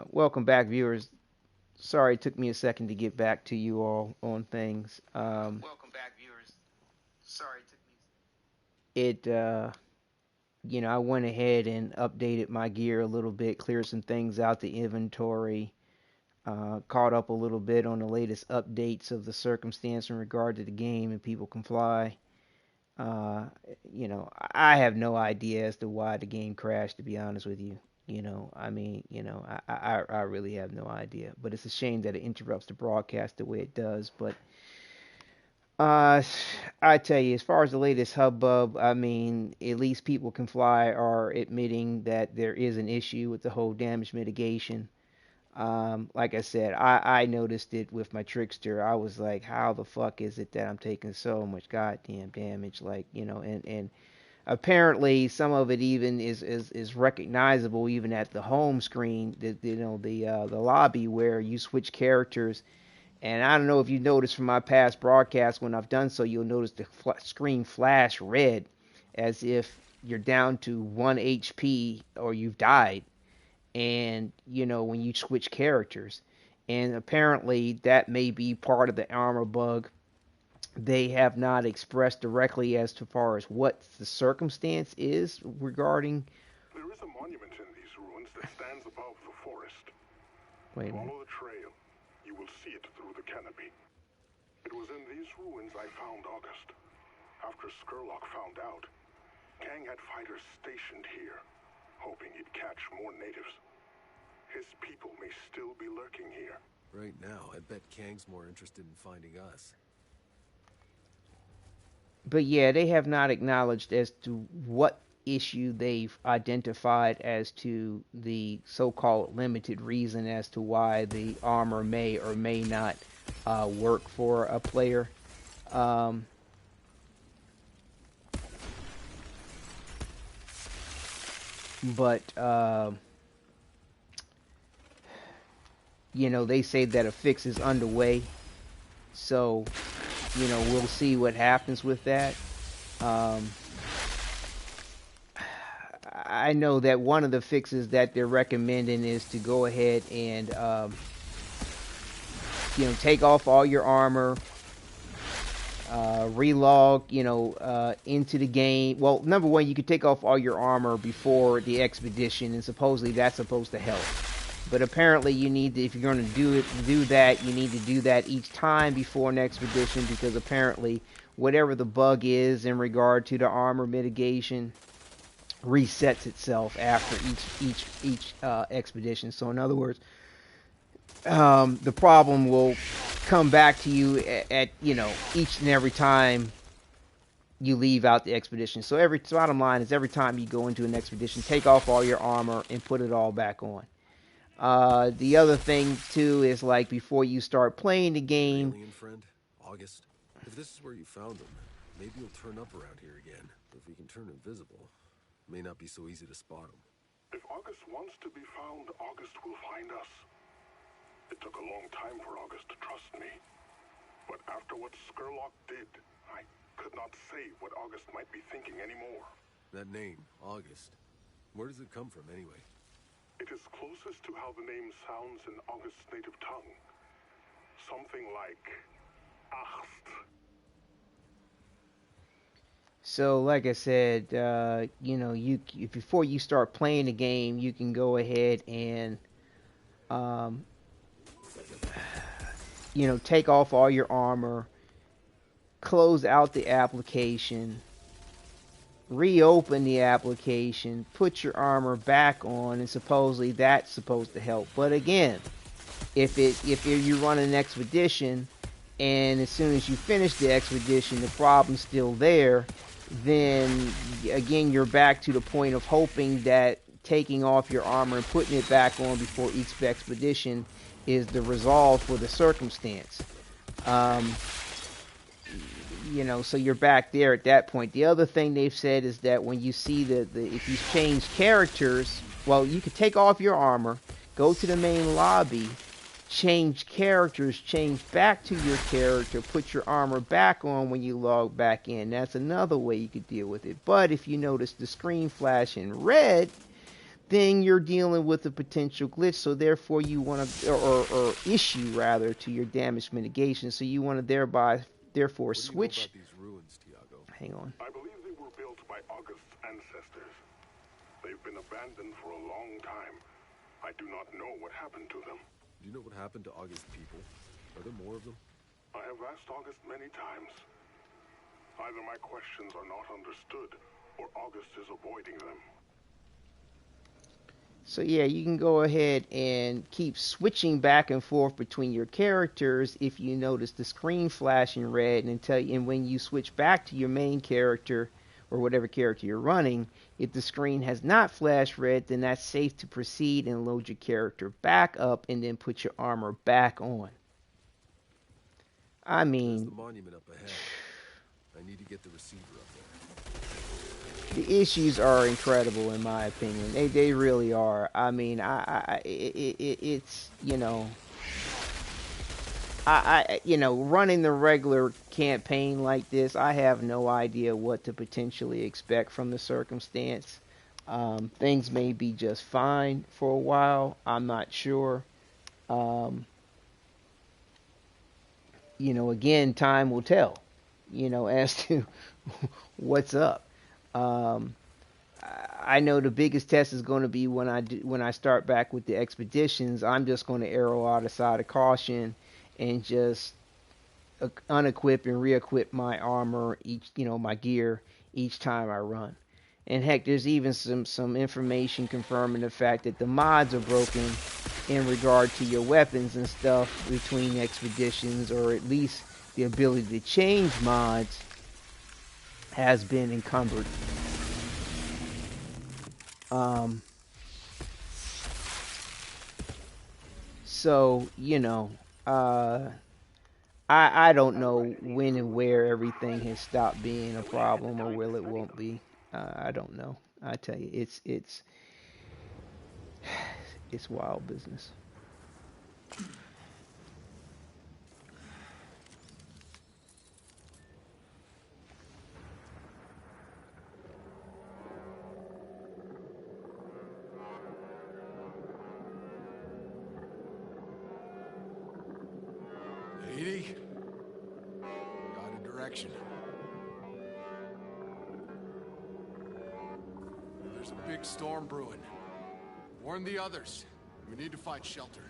Welcome back, viewers. Sorry it took me a second to get back to you all on things. Welcome back, viewers. Sorry it took me. It, I went ahead and updated my gear a little bit, cleared some things out the inventory, caught up a little bit on the latest updates of the circumstance in regard to the game and People Can Fly. Uh, I have no idea as to why the game crashed, to be honest with you. I really have no idea. But it's a shame that it interrupts the broadcast the way it does. But uh, I tell you, as far as the latest hubbub, I mean, at least People Can Fly are admitting that there is an issue with the whole damage mitigation. Like I said, I noticed it with my Trickster. I was like, how the fuck is it that I'm taking so much goddamn damage? Like, and apparently some of it even is recognizable even at the home screen, the lobby where you switch characters. And I don't know if you noticed from my past broadcasts when I've done so, you'll notice the screen flash red as if you're down to 1 HP or you've died. And when you switch characters, and apparently that may be part of the armor bug. They have not expressed directly as to far as what the circumstance is regarding. There is a monument in these ruins that stands above the forest. Wait a minute. Follow the trail. You will see it through the canopy. It was in these ruins I found August. After Skurlock found out, Kang had fighters stationed here, hoping he'd catch more natives. His people may still be lurking here. Right now, I bet Kang's more interested in finding us. But yeah, they have not acknowledged as to what issue they've identified as to the so-called limited reason as to why the armor may or may not work for a player. Um, but they say that a fix is underway, so we'll see what happens with that. Um, I know that one of the fixes that they're recommending is to go ahead and take off all your armor, relog, into the game. Well, number one, you could take off all your armor before the expedition, and supposedly that's supposed to help. But apparently, you need to, if you're going to do that, you need to do that each time before an expedition, because apparently, whatever the bug is in regard to the armor mitigation resets itself after each expedition. So, in other words, the problem will come back to you at each and every time you leave out the expedition. So every bottom line is every time you go into an expedition, take off all your armor and put it all back on. The other thing too is like before you start playing the game. Alien friend, August. If this is where you found him, maybe he'll turn up around here again. If he can turn invisible, it may not be so easy to spot him. If August wants to be found, August will find us. It took a long time for August to trust me. But after what Skurlock did, I could not say what August might be thinking anymore. That name, August. Where does it come from anyway? It is closest to how the name sounds in August's native tongue. Something like Acht. So, like I said, before you start playing the game, you can go ahead and, take off all your armor, close out the application, reopen the application, put your armor back on, and supposedly that's supposed to help. But again, if you run an expedition, and as soon as you finish the expedition, the problem's still there, then again you're back to the point of hoping that taking off your armor and putting it back on before each expedition is the resolve for the circumstance. So you're back there at that point. The other thing they've said is that when you see if you change characters, well, you could take off your armor, go to the main lobby, change characters, change back to your character, put your armor back on when you log back in. That's another way you could deal with it. But if you notice the screen flashing red, then you're dealing with a potential glitch. So therefore, you want to, or issue rather, to your damage mitigation. So you want to therefore What do you know switch. about these ruins, Tiago? Hang on. I believe they were built by August's ancestors. They've been abandoned for a long time. I do not know what happened to them. Do you know what happened to August's people? Are there more of them? I have asked August many times. Either my questions are not understood, or August is avoiding them. So yeah, you can go ahead and keep switching back and forth between your characters if you notice the screen flashing red, and when you switch back to your main character or whatever character you're running, if the screen has not flashed red, then that's safe to proceed and load your character back up and then put your armor back on. I There's mean, the monument up ahead. I need to get the receiver up there. the issues are incredible in my opinion. They really are. I mean, it's running the regular campaign like this, I have no idea what to potentially expect from the circumstance. Things may be just fine for a while. I'm not sure. Um, again, time will tell. As to what's up. Um, I know the biggest test is going to be when I start back with the expeditions. I'm just going to arrow out a side of caution and just unequip and re-equip my armor my gear each time I run. And heck, there's even some information confirming the fact that the mods are broken in regard to your weapons and stuff between expeditions, or at least the ability to change mods has been encumbered. Um, so I don't know when and where everything has stopped being a problem or will it won't be. I don't know. I tell you, it's wild business. Lady, got a direction. There's a big storm brewing. Warn the others. We need to find shelter.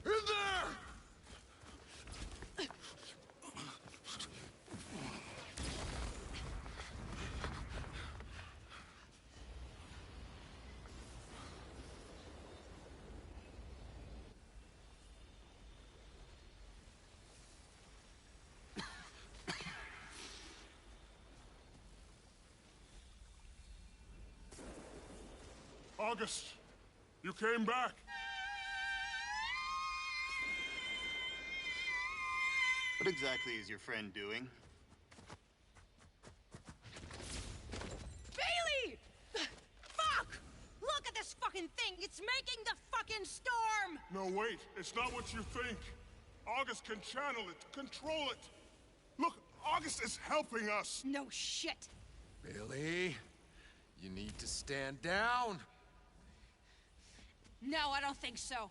In there! August, you came back. What exactly is your friend doing? Bailey! Fuck! Look at this fucking thing! It's making the fucking storm! No, wait. It's not what you think. August can channel it, control it. Look, August is helping us. No shit! Billy, you need to stand down. No, I don't think so.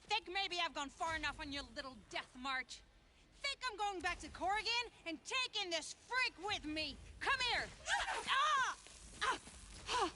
Think maybe I've gone far enough on your little death march? Think I'm going back to Corrigan and taking this freak with me? Come here! Ah! Ah!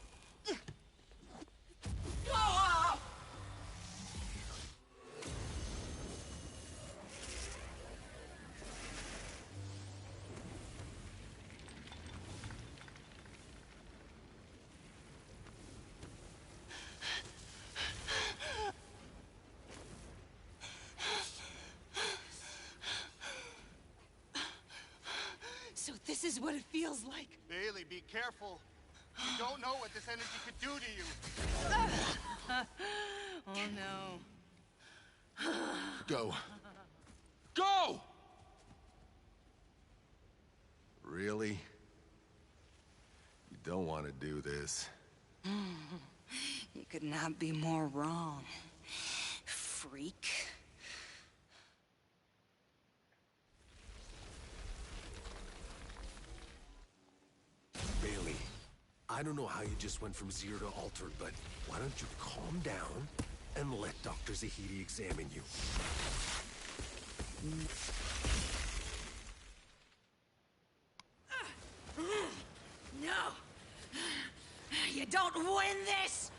So this is what it feels like. Bailey, be careful. You don't know what this energy could do to you. Oh no. Go. Go! Really? You don't want to do this. You could not be more wrong. freak. Bailey, I don't know how you just went from zero to altered, but why don't you calm down and let Dr. Zahidi examine you? No! You don't win this!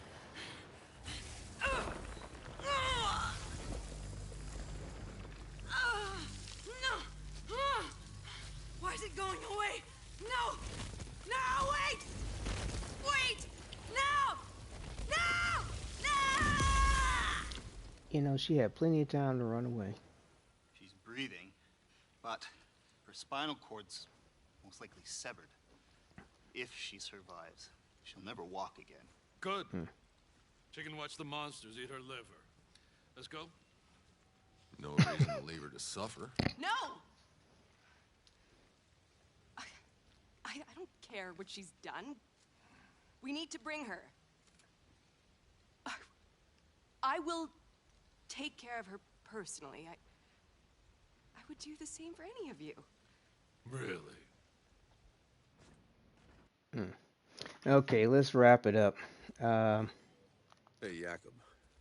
No! Why is it going away? No! No, wait! Wait! No! No! No! You know, she had plenty of time to run away. She's breathing, but her spinal cord's most likely severed. If she survives, she'll never walk again. Good. She can watch the monsters eat her liver. Let's go. No reason to leave her to suffer. No! I don't care what she's done. We need to bring her. I will take care of her personally. I would do the same for any of you. Really? Okay, let's wrap it up. Hey, Jakob,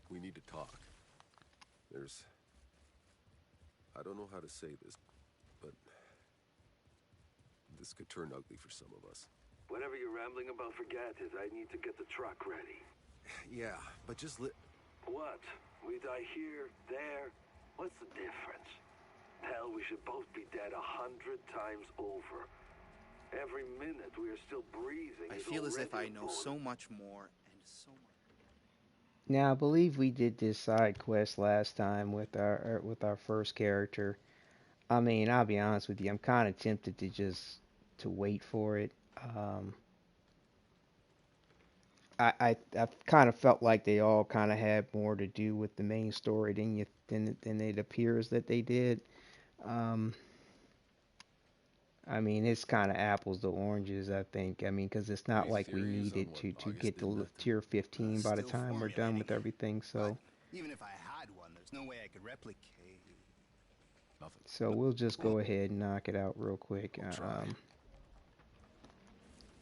we need to talk. I don't know how to say this, but this could turn ugly for some of us. Whatever you're rambling about, forget it. I need to get the truck ready. Yeah, but just What? We die here, there? What's the difference? Hell, we should both be dead 100 times over. Every minute we are still breathing. I feel as if I know so much more and so much. Now, I believe we did this side quest last time with our first character. I mean, I'll be honest with you, I'm kind of tempted to wait for it. I kind of felt like they all kind of had more to do with the main story than it appears that they did. I mean, it's kind of apples to oranges, I think. I mean, because it's not like we needed to get to tier 15 by the time we're done with everything. So, even if I had one, there's no way I could replicate. nothing. so we'll just go ahead and knock it out real quick.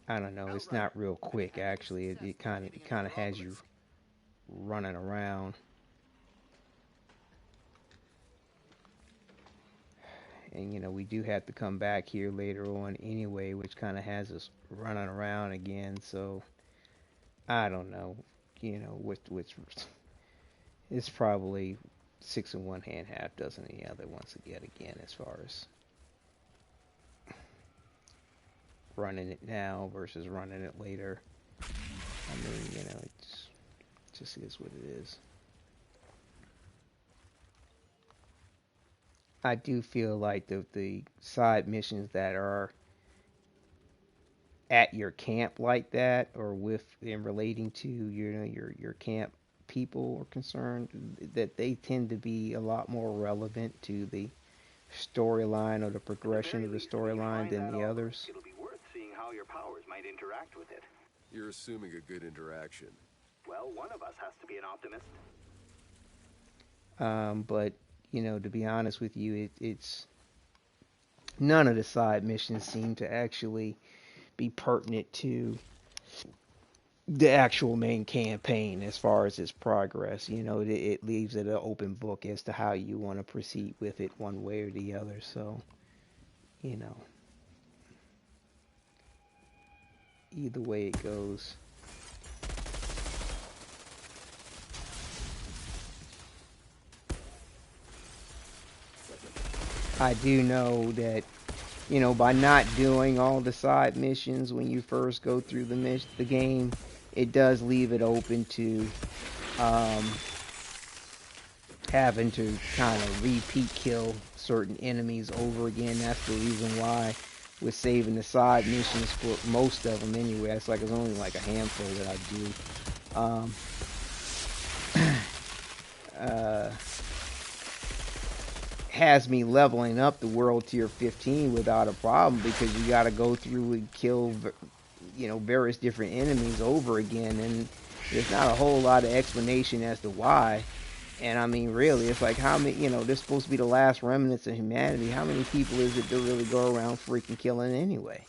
I don't know. It's not real quick, actually. It kind of has you running around. And, you know, we do have to come back here later on anyway, which kind of has us running around again. So, I don't know. You know, which it's probably 6 in one hand, half dozen in the other once again, as far as running it now versus running it later. I mean, you know, it just is what it is. I do feel like the side missions that are at your camp like that, or with and relating to your camp people are concerned, that they tend to be a lot more relevant to the storyline or the progression of the storyline than the others. It'll be worth seeing how your powers might interact with it. You're assuming a good interaction. Well, one of us has to be an optimist. But you know, to be honest with you, it's none of the side missions seem to actually be pertinent to the actual main campaign as far as its progress. You know, it leaves it an open book as to how you want to proceed with it one way or the other. So, you know, either way it goes. I do know that, you know, by not doing all the side missions when you first go through the game, it does leave it open to having to kind of repeat kill certain enemies over again. That's the reason why we're saving the side missions for most of them anyway. It's like it's only like a handful that I do. Has me leveling up the world tier 15 without a problem, because you got to go through and kill, you know, various different enemies over again, and there's not a whole lot of explanation as to why. And I mean, really, it's like how many, they're supposed to be the last remnants of humanity. How many people is it to really go around freaking killing anyway?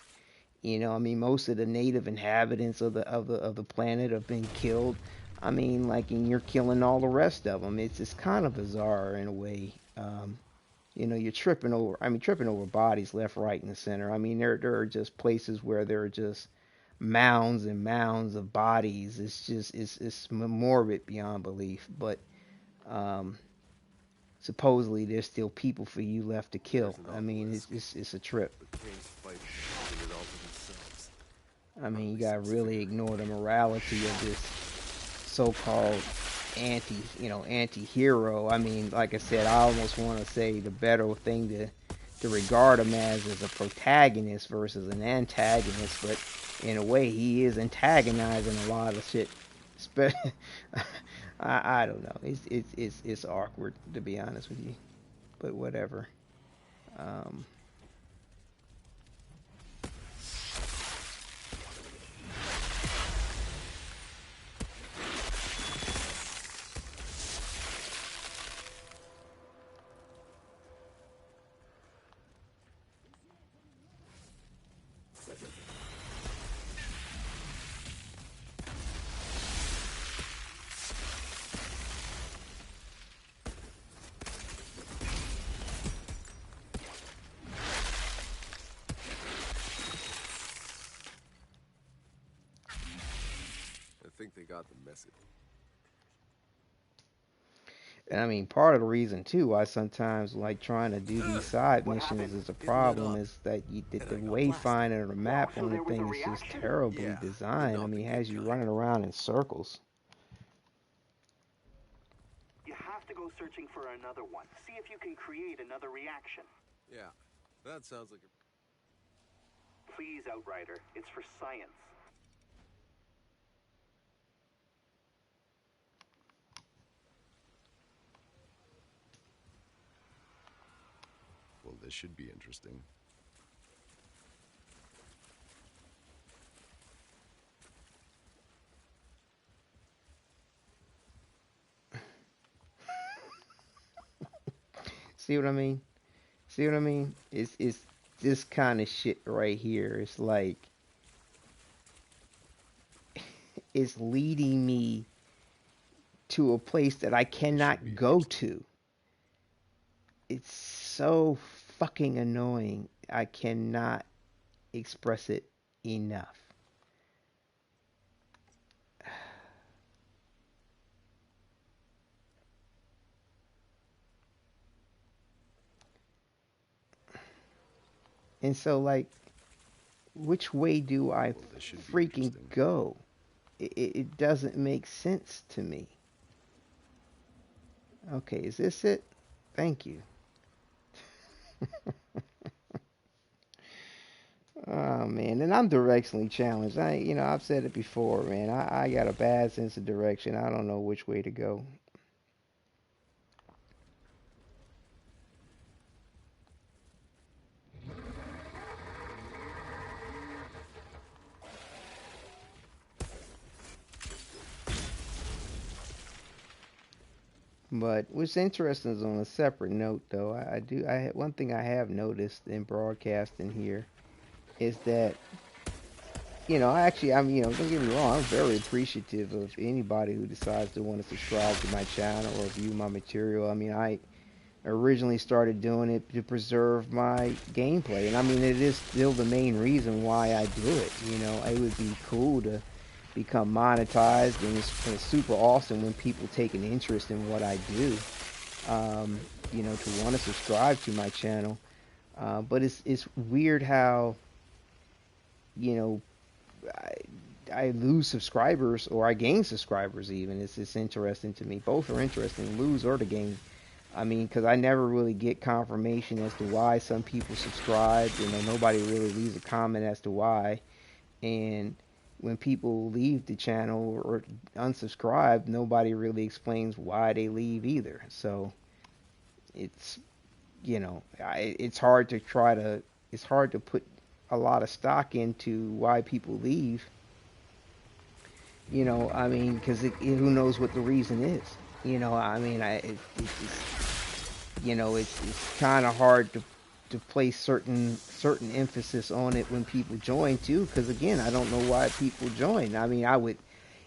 I mean, most of the native inhabitants of the planet have been killed. I mean, like, and you're killing all the rest of them. It's kind of bizarre in a way. You're tripping over bodies left, right, and center. I mean, there are just places where there are just mounds and mounds of bodies. It's morbid beyond belief. But um, supposedly there's still people for you left to kill. I mean, it's a trip. I mean, you gotta really ignore the morality of this so-called anti-hero. I mean, like I said, I almost want to say the better thing to regard him as is a protagonist versus an antagonist, but in a way, he is antagonizing a lot of shit. I don't know. It's awkward, to be honest with you, but whatever. Um, I think they got the message. And I mean, part of the reason too why sometimes like trying to do these side missions is a problem is that the wayfinding of the map on the thing is just terribly designed. I mean, it has you running around in circles. You have to go searching for another one. See if you can create another reaction. Yeah, that sounds like a... Please, Outrider. It's for science. Well, this should be interesting. See what I mean? See what I mean? It's this kind of shit right here. It's like it's leading me to a place that I cannot go to. It's so fucking annoying. I cannot express it enough. And so, like, which way do I freaking go? It doesn't make sense to me. Okay, is this it? Thank you. Oh man, and I'm directionally challenged. I've said it before, man. I got a bad sense of direction. I don't know which way to go. But what's interesting is on a separate note, though. One thing I have noticed in broadcasting here is that don't get me wrong, I'm very appreciative of anybody who decides to want to subscribe to my channel or view my material. I mean, I originally started doing it to preserve my gameplay, and I mean, it is still the main reason why I do it. It would be cool to become monetized, and it's super awesome when people take an interest in what I do. To want to subscribe to my channel, but it's weird how you know I lose subscribers or I gain subscribers even. It's interesting to me. Both are interesting, lose or to gain. I mean, because I never really get confirmation as to why some people subscribe. Nobody really leaves a comment as to why. And when people leave the channel or unsubscribe, nobody really explains why they leave either. So it's it's hard to put a lot of stock into why people leave. I mean, because who knows what the reason is. I mean, it's kind of hard to place certain emphasis on it when people join too, because again, I don't know why people join. I mean, I would.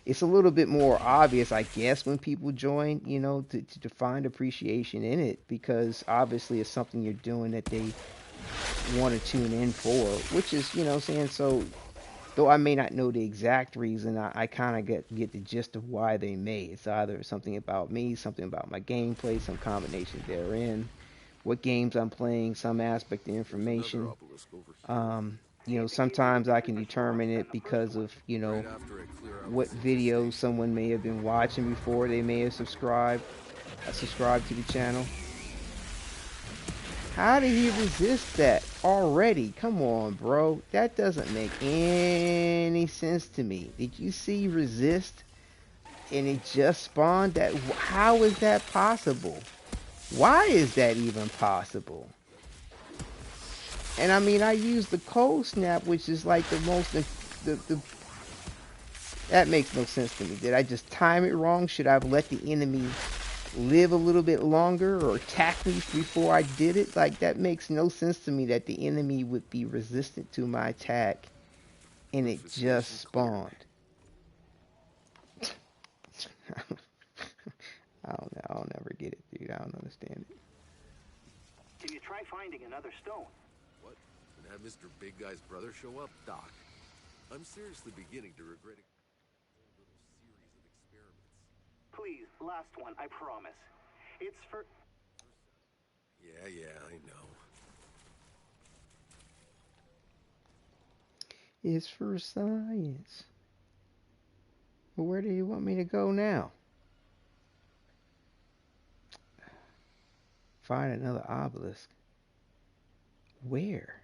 It's a little bit more obvious, I guess, when people join, to find appreciation in it, because obviously it's something you're doing that they want to tune in for, which is, what I'm saying. So, though I may not know the exact reason, I kind of get the gist of why they may. It's either something about me, something about my gameplay, some combination therein, what games I'm playing, some aspect of There's another information. obelisk over here. Sometimes I can determine it because of, Right after I clear out what this videos infestation. someone may have been watching before they may have subscribed to the channel. How did he resist that already? Come on, bro. That doesn't make any sense to me. Did you see resist and it just spawned that? How is that possible? Why is that even possible? And I mean, I use the cold snap, which is like the most, the that makes no sense to me. Did I just time it wrong? Should I have let the enemy live a little bit longer or attack me before I did it? Like, that makes no sense to me that the enemy would be resistant to my attack and it just Infestation cleared. spawned. I don't know. I'll never get it, dude. I don't understand it. Can you try finding another stone? What? And have Mr. Big Guy's brother show up? Doc, I'm seriously beginning to regret a little series of experiments. Please, last one, I promise. It's for... Yeah, I know. It's for science. Well, where do you want me to go now? Find another obelisk. Where?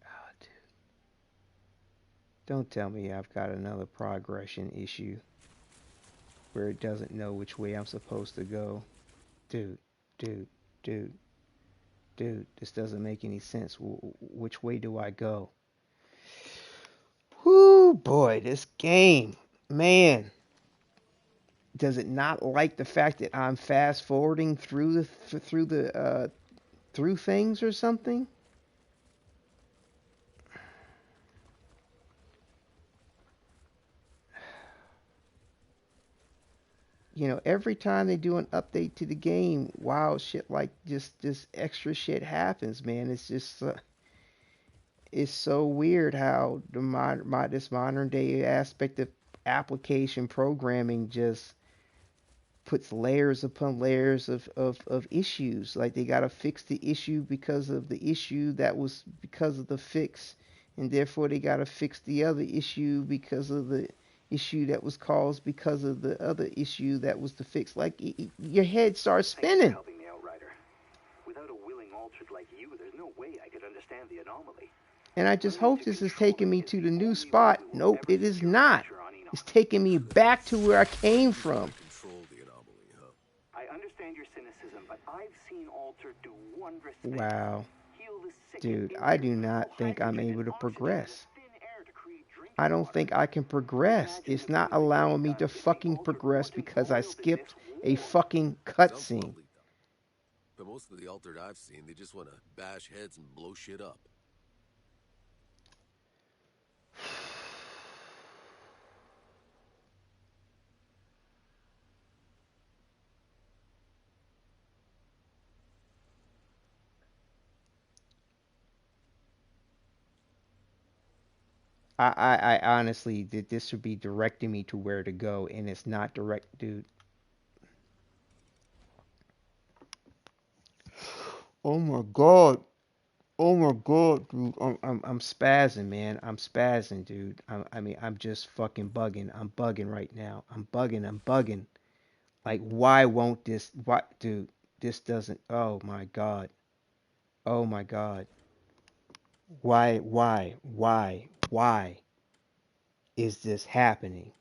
Oh, dude. Don't tell me I've got another progression issue where it doesn't know which way I'm supposed to go. Dude, dude, dude, dude, this doesn't make any sense. Which way do I go? Whoo, boy, this game, man. Does it not like the fact that I'm fast forwarding through things or something? Every time they do an update to the game, wild shit like just extra shit happens, man. It's just it's so weird how this modern day aspect of application programming just puts layers upon layers of issues. Like, they gotta fix the issue because of the issue that was because of the fix, and therefore they gotta fix the other issue because of the issue that was caused because of the other issue that was the fix. Like, your head starts Thanks for spinning. helping me out, Ryder. Without a willing altered like you, there's no way I could understand the anomaly. And I just hope this is taking me to the new spot. Nope, it is not. It's taking me back to where I came from. Control the anomaly, huh? I understand your cynicism, but I've seen Alter do wondrous things. Wow. Heal the sick and Dude, I do injured, not pull think I'm hydrogen able and to oxygen progress. from thin air to create drinking I don't water. think I can progress. Imagine It's the not good we allowing me could've to done if the fucking Alter progress wasn't because I roiled in this skipped a war. fucking Sounds cutscene. lovely, Doc. But most of the altered I've seen, they just want to bash heads and blow shit up. I honestly did this would be directing me to where to go, and it's not direct, dude. Oh my god. Oh my god, dude. I'm spazzing, man. I'm spazzing, dude. I mean, I'm just fucking bugging. I'm bugging right now. I'm bugging. I'm bugging. Like, why won't this? What, dude? This doesn't. Oh my god. Oh my god. Why is this happening?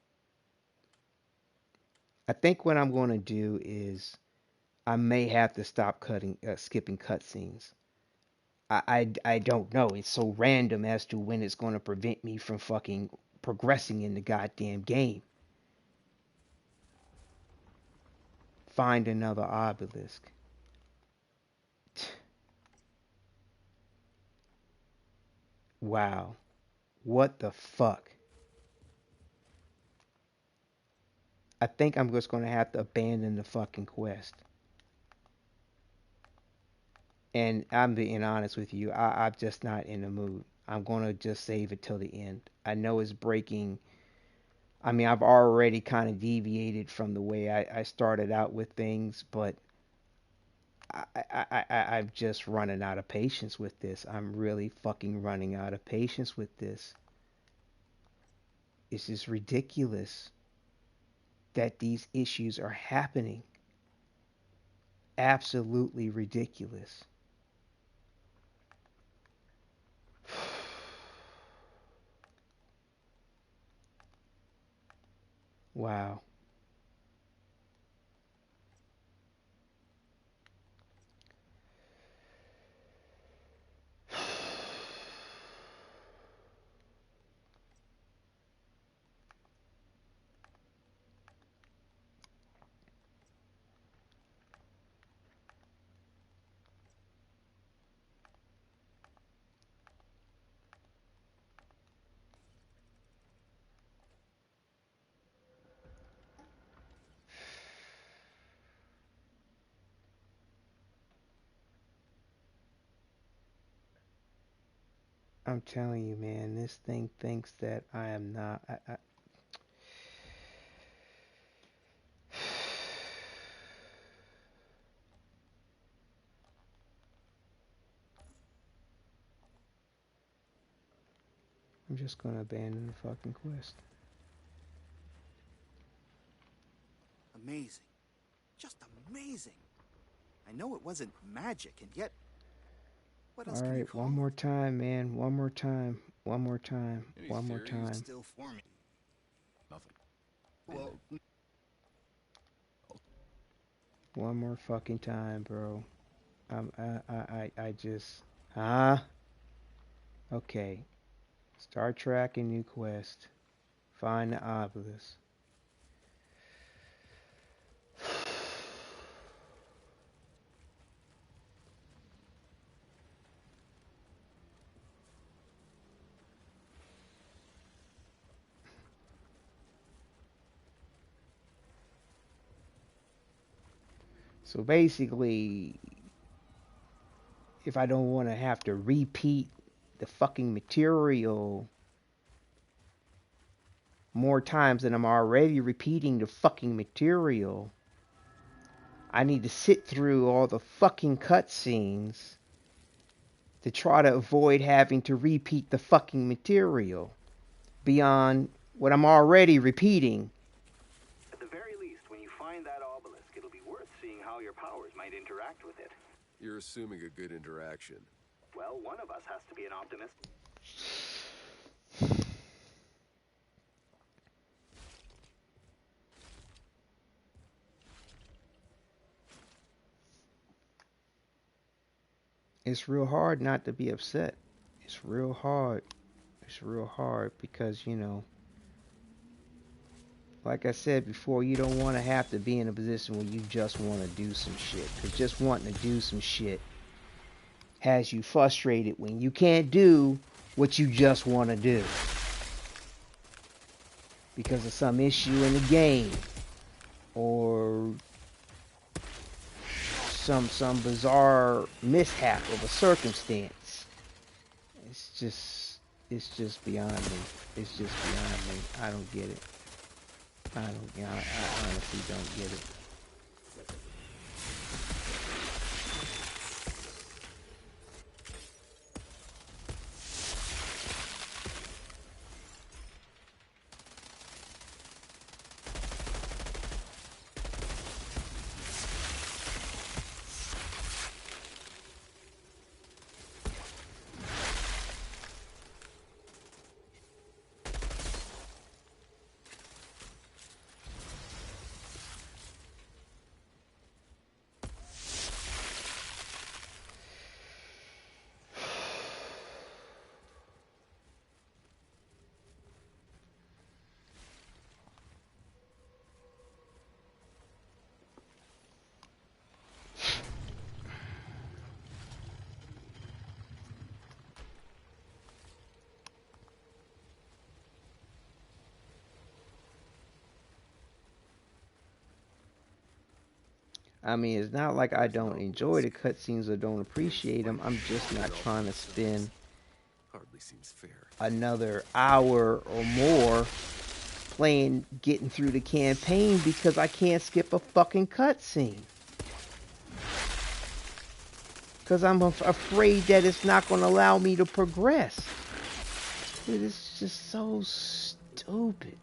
I think what I'm going to do is I may have to stop skipping cutscenes. I don't know. It's so random as to when it's going to prevent me from fucking progressing in the goddamn game. Find another obelisk. Wow. What the fuck? I think I'm just going to have to abandon the fucking quest. And I'm being honest with you, I'm just not in the mood. I'm going to just save it till the end. I know it's breaking. I mean, I've already kind of deviated from the way I started out with things, but I'm just running out of patience with this. I'm really fucking running out of patience with this. It's just ridiculous that these issues are happening. Absolutely ridiculous. Wow. I'm telling you, man, this thing thinks that I am not. I'm just going to abandon the fucking quest. Amazing. Just amazing. I know it wasn't magic, and yet, what else All can you right, call one it? more time, man. One more time. One more time. Any One more theories? time. Still forming. Nothing. Well, One more fucking time, bro. I just. Ah. Okay. Start tracking new quest. Find the obelisk. So basically, if I don't want to have to repeat the fucking material more times than I'm already repeating the fucking material, I need to sit through all the fucking cutscenes to try to avoid having to repeat the fucking material beyond what I'm already repeating. At the very least, when you find that obelisk, it'll be worth seeing how your powers might interact with it. You're assuming a good interaction. Well, one of us has to be an optimist. It's real hard not to be upset. It's real hard. It's real hard because, you know, like I said before, you don't want to have to be in a position where you just want to do some shit. Because just wanting to do some shit has you frustrated when you can't do what you just want to do. Because of some issue in the game. Or some bizarre mishap of a circumstance. It's just beyond me. It's just beyond me. I don't get it. I honestly don't get it. I mean, it's not like I don't enjoy the cutscenes or don't appreciate them. I'm just not trying to spend Hardly seems fair. another hour or more playing, getting through the campaign because I can't skip a fucking cutscene. Because I'm afraid that it's not going to allow me to progress. Dude, it's just so stupid.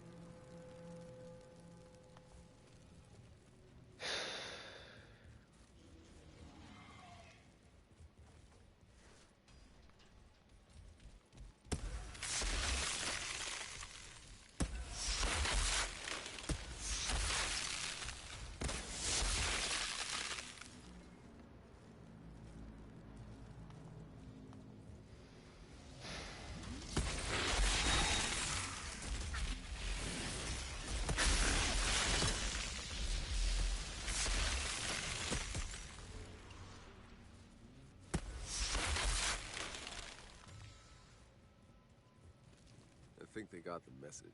I think they got the message.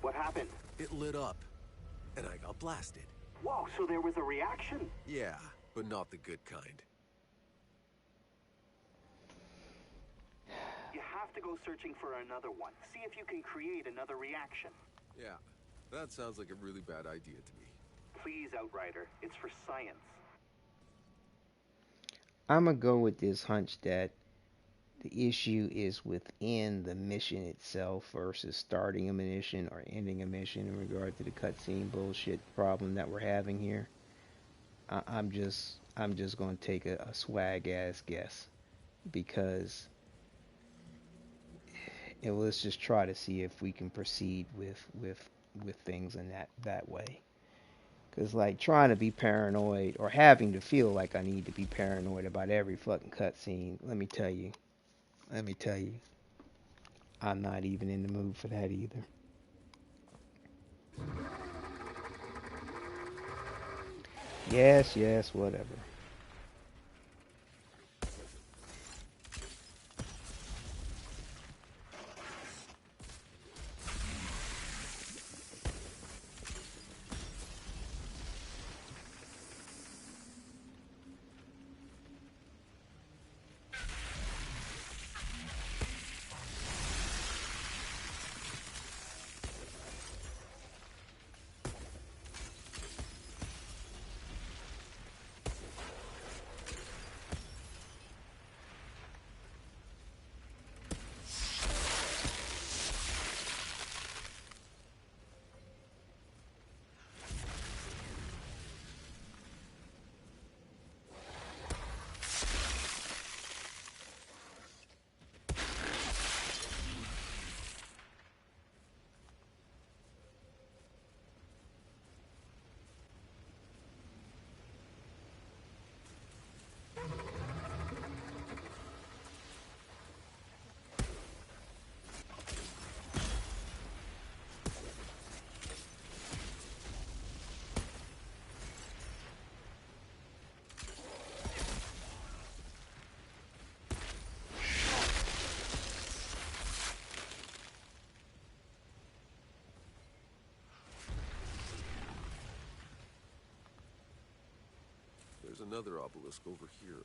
What happened? It lit up, and I got blasted. Whoa, so there was a reaction? Yeah, but not the good kind. You have to go searching for another one. See if you can create another reaction. Yeah, that sounds like a really bad idea to me. Please, Outrider. It's for science. I'm going to go with this hunch that the issue is within the mission itself versus starting a mission or ending a mission in regard to the cutscene bullshit problem that we're having here. I'm just going to take a swag ass guess because let's just try to see if we can proceed with things in that way. Because, like, trying to be paranoid or having to feel like I need to be paranoid about every fucking cutscene, let me tell you, I'm not even in the mood for that either. Yes, whatever. There's another obelisk over here.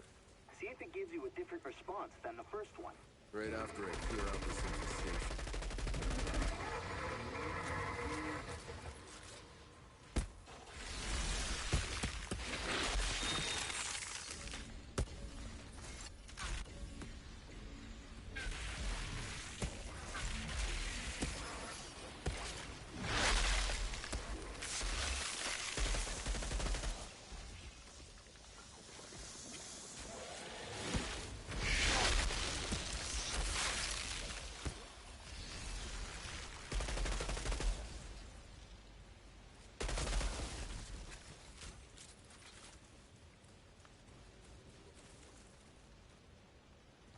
See if it gives you a different response than the first one. Right after I clear out this infestation.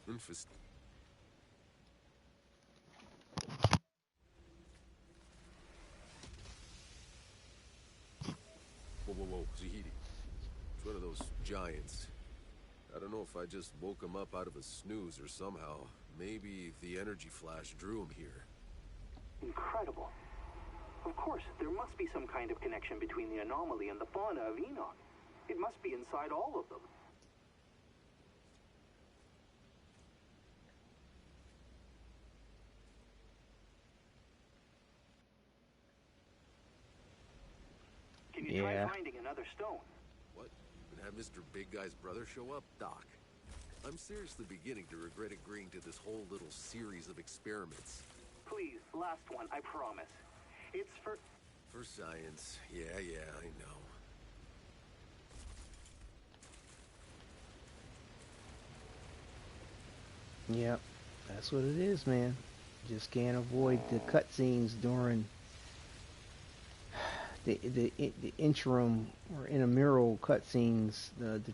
Infest. Whoa, Zahidi. It's one of those giants. I don't know if I just woke him up out of a snooze or somehow. Maybe the energy flash drew him here. incredible. Of course, there must be some kind of connection between the anomaly and the fauna of Enoch. It must be inside all of them. Can you try finding another stone? What? And have Mr. Big Guy's brother show up? Doc, I'm seriously beginning to regret agreeing to this whole little series of experiments. Please, last one, I promise. It's for... For science. Yeah, I know. Yep, that's what it is, man. Just can't avoid the cutscenes during the interim or intramural cutscenes. What's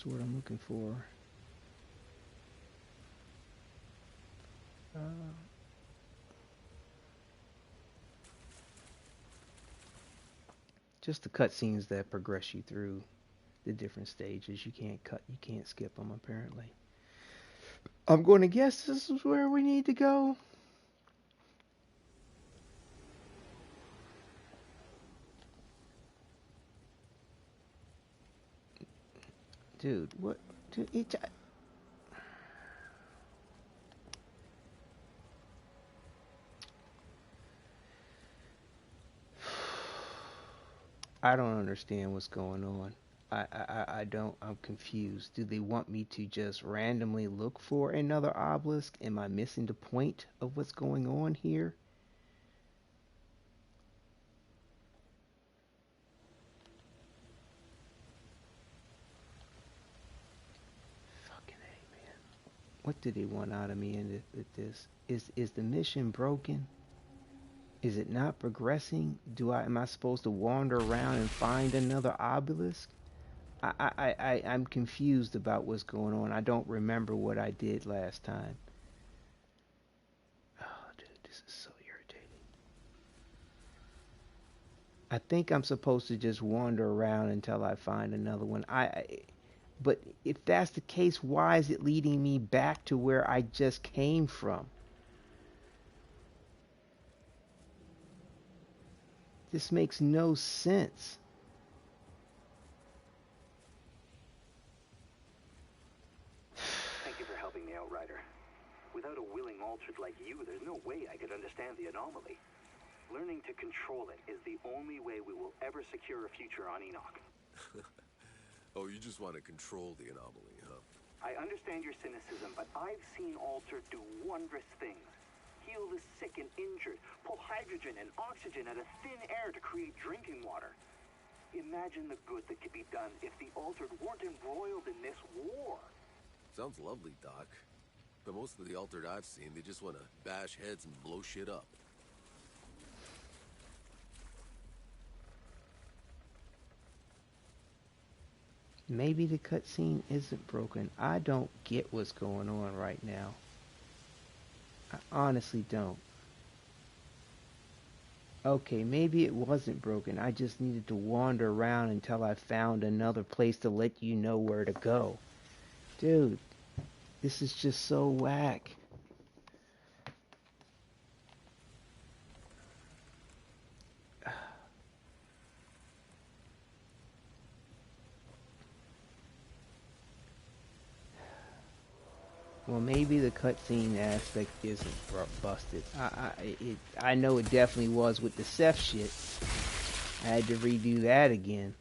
the word I'm looking for? Just the cutscenes that progress you through the different stages. You can't skip them apparently. I'm going to guess this is where we need to go. Dude, what? Dude, I don't understand what's going on. I don't. I'm confused. Do they want me to just randomly look for another obelisk? Am I missing the point of what's going on here? Fucking A, man. What do they want out of me in this? Is the mission broken? Is it not progressing? Am I supposed to wander around and find another obelisk? I'm confused about what's going on. I don't remember what I did last time. Oh, dude, this is so irritating. I think I'm supposed to just wander around until I find another one. But if that's the case, why is it leading me back to where I just came from? This makes no sense. Thank you for helping me out, Ryder. Without a willing altered like you, there's no way I could understand the anomaly. Learning to control it is the only way we will ever secure a future on Enoch. Oh, you just want to control the anomaly, huh? I understand your cynicism, but I've seen Alter do wondrous things. Heal the sick and injured, pull hydrogen and oxygen out of thin air to create drinking water. Imagine the good that could be done if the Altered weren't embroiled in this war. Sounds lovely, Doc. But most of the Altered I've seen, they just want to bash heads and blow shit up. Maybe the cutscene isn't broken. I don't get what's going on right now. I honestly don't. Okay, maybe it wasn't broken. I just needed to wander around until I found another place to let you know where to go. Dude, this is just so whack. Well, maybe the cutscene aspect isn't busted. I know it definitely was with the Seth shit. I had to redo that again.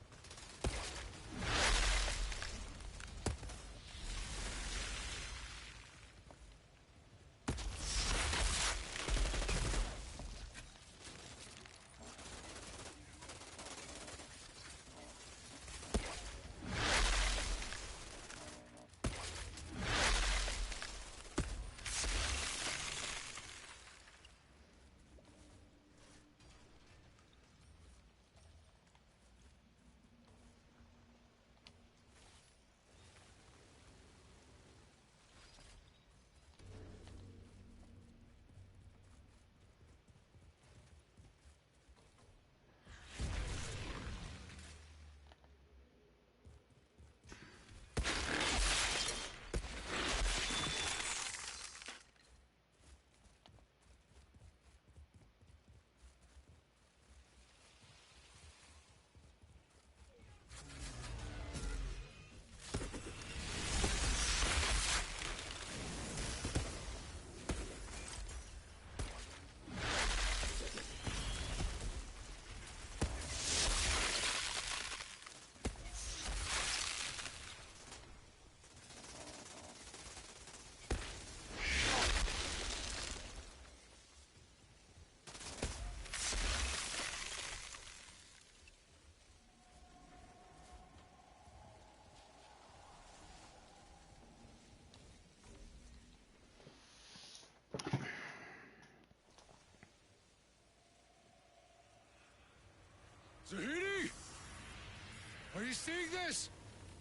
you seeing this?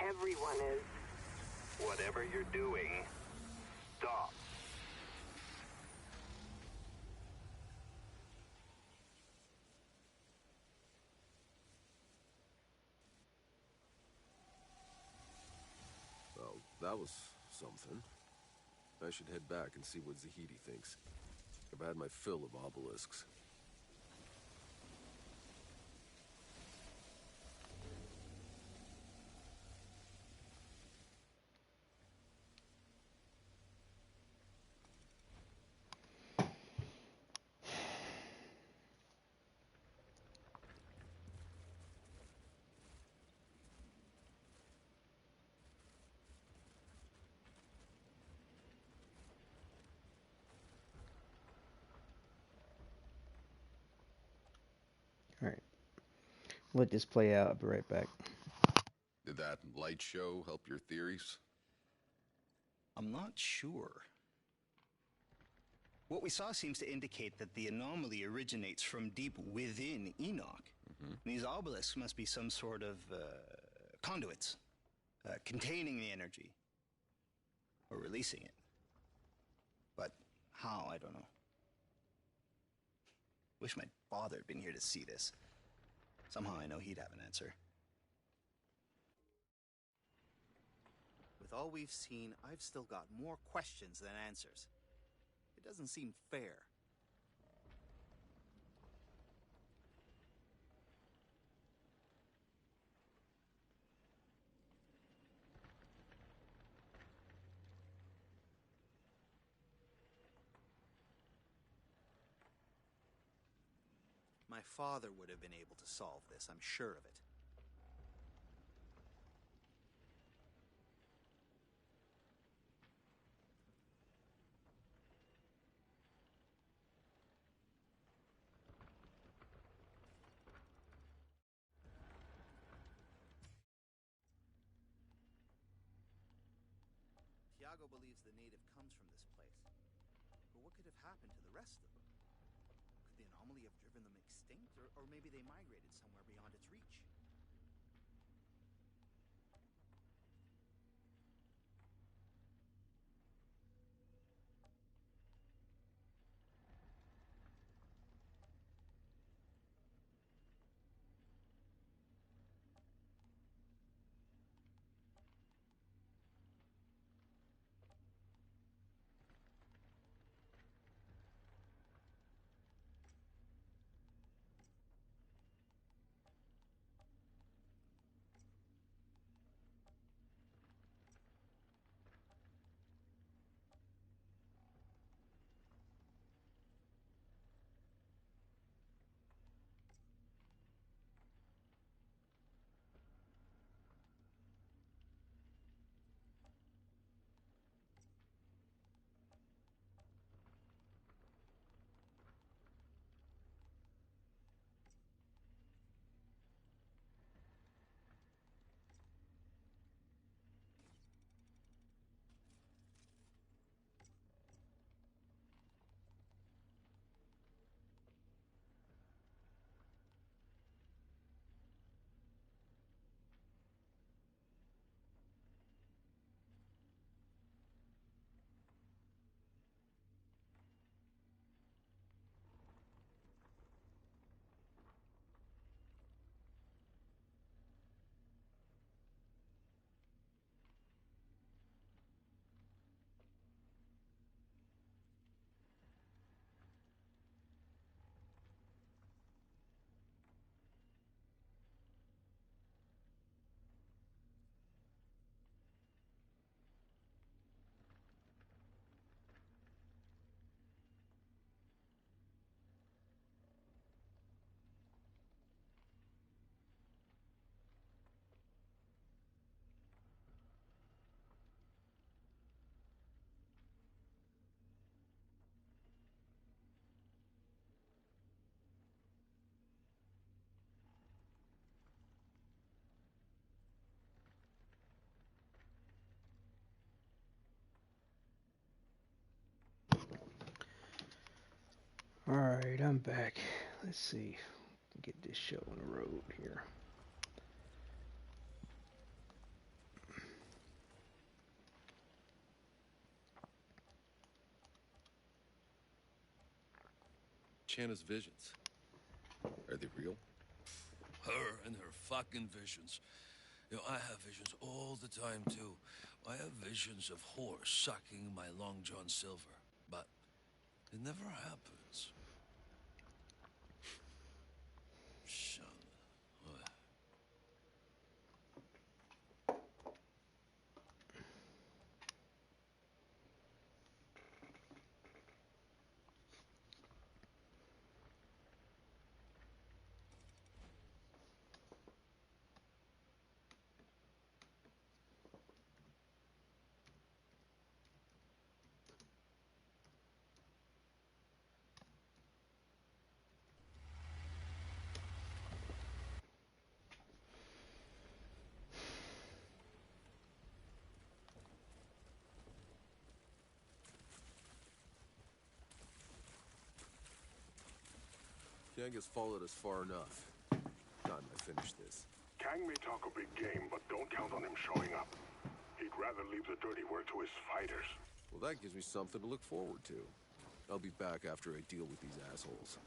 Everyone is. Whatever you're doing, stop. Well, that was something. I should head back and see what Zahidi thinks. I've had my fill of obelisks. All right, let this play out. I'll be right back. Did that light show help your theories? I'm not sure. What we saw seems to indicate that the anomaly originates from deep within Enoch. These obelisks must be some sort of conduits, containing the energy, or releasing it. But how, I don't know. Wish my father had been here to see this. Somehow I know he'd have an answer. With all we've seen, I've still got more questions than answers. It doesn't seem fair. My father would have been able to solve this, I'm sure of it. Tiago believes the native comes from this place. But what could have happened to the rest of them? Could the anomaly have driven them extinct? Or maybe they migrated somewhere beyond its reach? All right, I'm back. Let's see. Get this show on the road here. Channa's visions. Are they real? Her and her fucking visions. You know, I have visions all the time, too. I have visions of whores sucking my Long John Silver. But it never happens. Son. Kang has followed us far enough. Time I finish this. Kang may talk a big game, but don't count on him showing up. He'd rather leave the dirty work to his fighters. Well, that gives me something to look forward to. I'll be back after I deal with these assholes.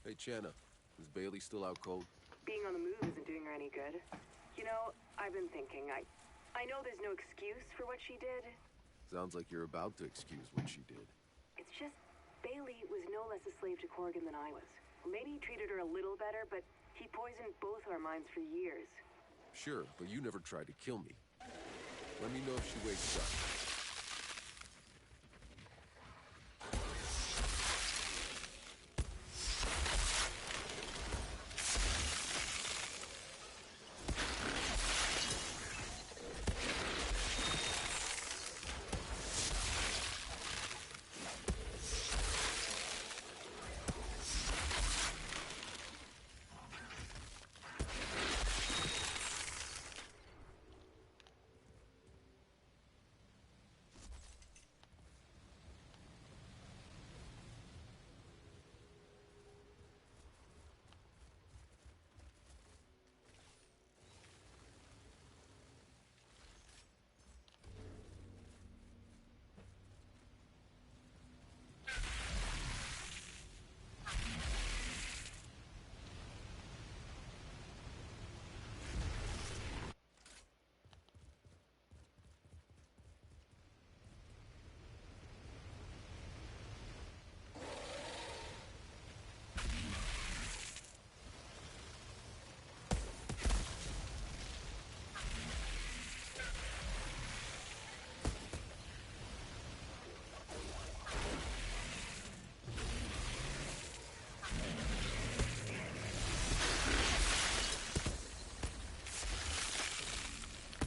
Hey, Channa. Is Bailey still out cold? Being on the move isn't doing her any good. You know, I've been thinking, I know there's no excuse for what she did. Sounds like you're about to excuse what she did. It's just, Bailey was no less a slave to Corrigan than I was. Maybe he treated her a little better, but he poisoned both our minds for years. Sure, but you never tried to kill me. Let me know if she wakes up.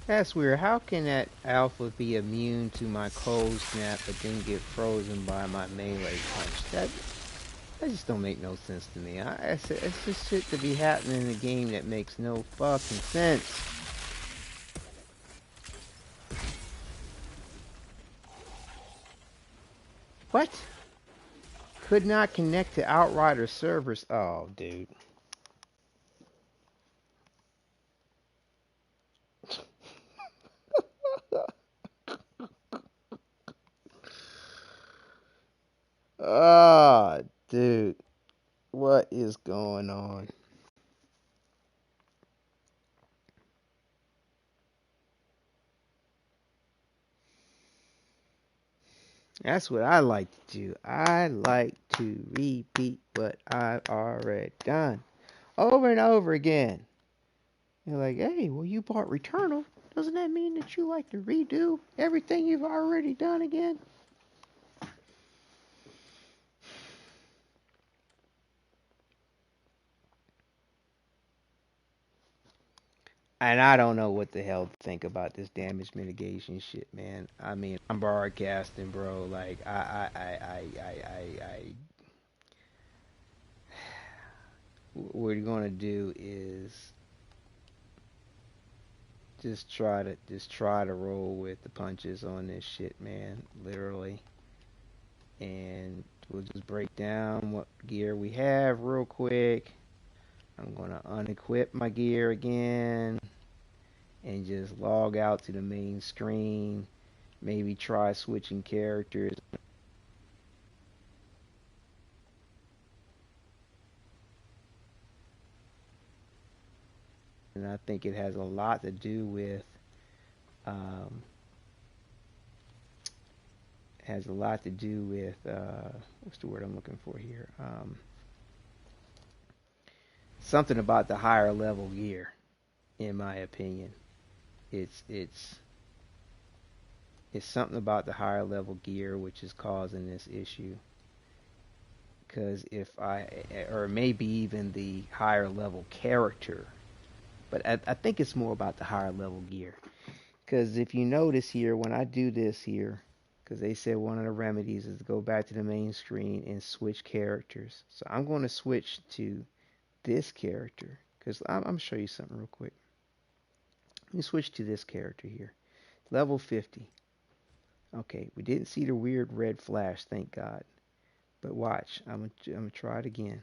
That's weird. How can that alpha be immune to my cold snap but then get frozen by my melee punch? That just don't make no sense to me. It's just shit to be happening in a game that makes no fucking sense. What? Could not connect to Outrider servers. Oh, dude. Ah, dude. What is going on? That's what I like to do. I like to repeat what I've already done over and over again. You're like, hey, well, you bought Returnal. Doesn't that mean that you like to redo everything you've already done again? And I don't know what the hell to think about this damage mitigation shit, man. I mean, I'm broadcasting, bro. Like, what we're gonna do is just try to roll with the punches on this shit, man. Literally, and we'll just break down what gear we have real quick. I'm gonna unequip my gear again and just log out to the main screen. Maybe try switching characters. And I think it has a lot to do with um, what's the word I'm looking for here? Something about the higher level gear, in my opinion. It's it's something about the higher level gear which is causing this issue. Because or maybe even the higher level character, but I think it's more about the higher level gear. Because if you notice here, when I do this here, because they said one of the remedies is to go back to the main screen and switch characters. So I'm going to switch to this character, because I'm going to show you something real quick. Let me switch to this character here. Level 50. Okay, we didn't see the weird red flash, thank God. But watch, I'm gonna try it again.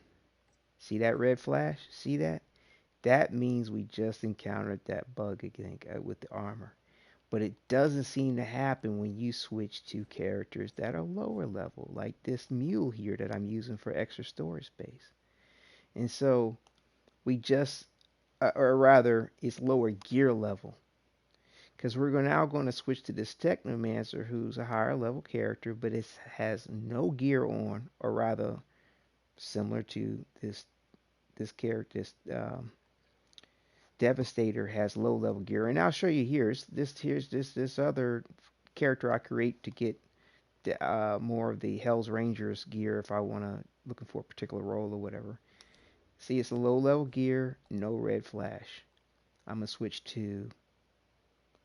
See that red flash? See that? That means we just encountered that bug again with the armor. But it doesn't seem to happen when you switch to characters that are lower level, like this mule here that I'm using for extra storage space. And so we just or rather, its lower gear level. Because now going to switch to this Technomancer, who's a higher level character, but it has no gear on, or rather, similar to this character, this Devastator has low level gear, and I'll show you here. Here's this other character I create to get more of the Hell's Rangers gear if I want to looking for a particular role or whatever. See, it's a low level gear, no red flash. I'm gonna switch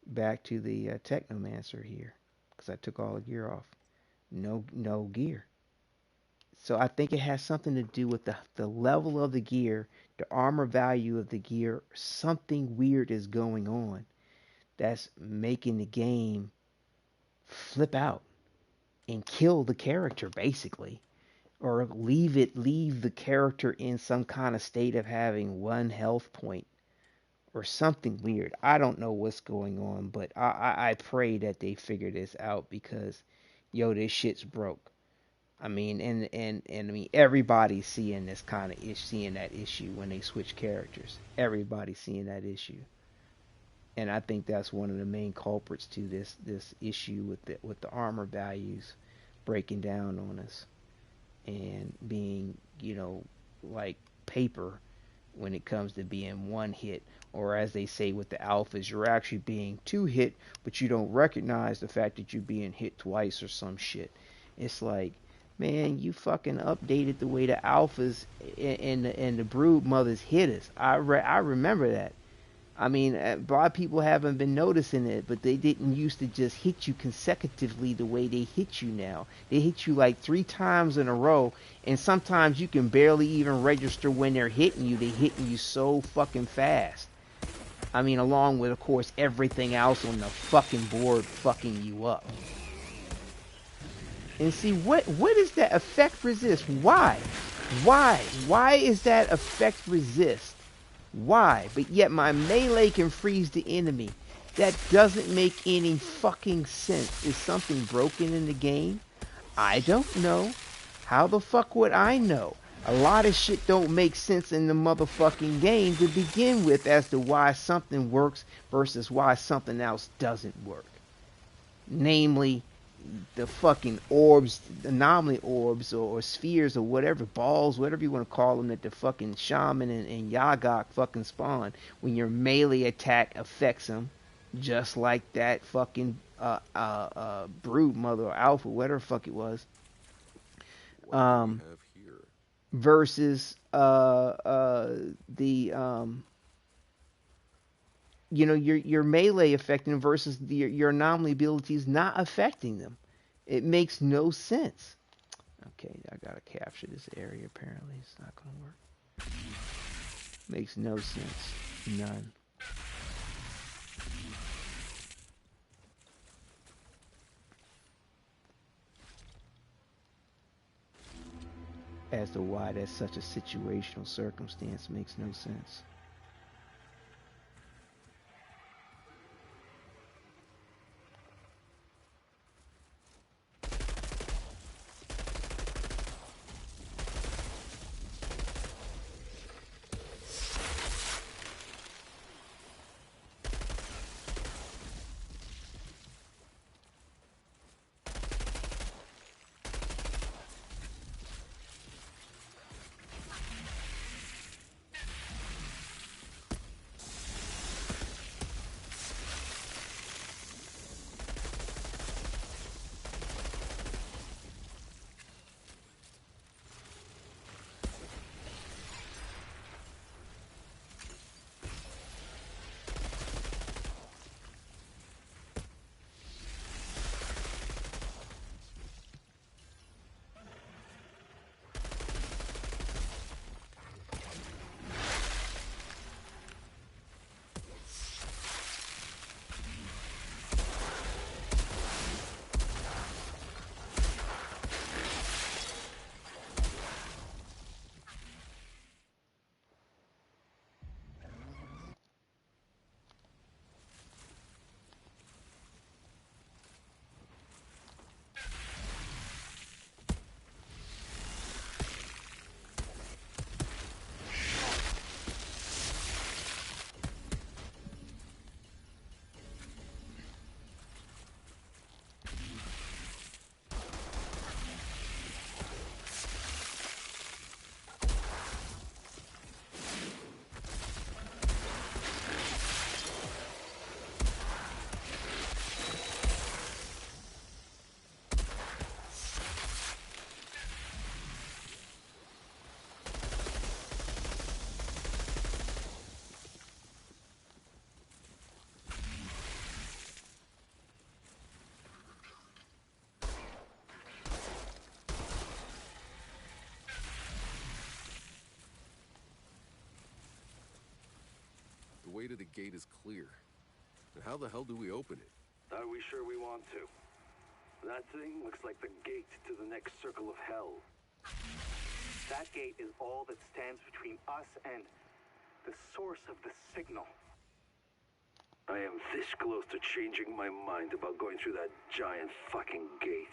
back to the Technomancer here because I took all the gear off. No gear. So I think it has something to do with the level of the gear, the armor value of the gear. Something weird is going on that's making the game flip out and kill the character basically, or leave the character in some kind of state of having one health point or something weird. I don't know what's going on, but I pray that they figure this out because yo, this shit's broke. I mean, and I mean, everybody's seeing this kind of seeing that issue when they switch characters. Everybody's seeing that issue, and I think that's one of the main culprits to this issue with the armor values breaking down on us and being, like paper when it comes to being one hit, or as they say with the alphas, you're actually being two hit, but you don't recognize the fact that you're being hit twice or some shit. It's like, man, you fucking updated the way the alphas and the brood mothers hit us. I remember that. I mean, a lot of people haven't been noticing it, but they didn't used to just hit you consecutively the way they hit you now. They hit you like 3 times in a row, and sometimes you can barely even register when they're hitting you. They're hitting you so fucking fast. I mean, along with, of course, everything else on the fucking board fucking you up. And see, what is that effect resist? Why? Why is that effect resist? Why? But yet my melee can freeze the enemy. That doesn't make any fucking sense. Is something broken in the game? I don't know. How the fuck would I know? A lot of shit don't make sense in the motherfucking game to begin with as to why something works versus why something else doesn't work. Namely, the fucking orbs, anomaly orbs or spheres or whatever, balls, whatever you want to call them, that the fucking shaman and Yagok fucking spawn when your melee attack affects them, just like that fucking brood mother or alpha, whatever the fuck it was. Versus your melee affecting them versus your anomaly abilities not affecting them. It makes no sense. Okay, I gotta capture this area. Apparently, it's not gonna work. Makes no sense. None. As to why that's such a situational circumstance makes no sense. way to the gate is clear. And how the hell do we open it? Are we sure we want to? That thing looks like the gate to the next circle of hell. That gate is all that stands between us and the source of the signal. I am this close to changing my mind about going through that giant fucking gate.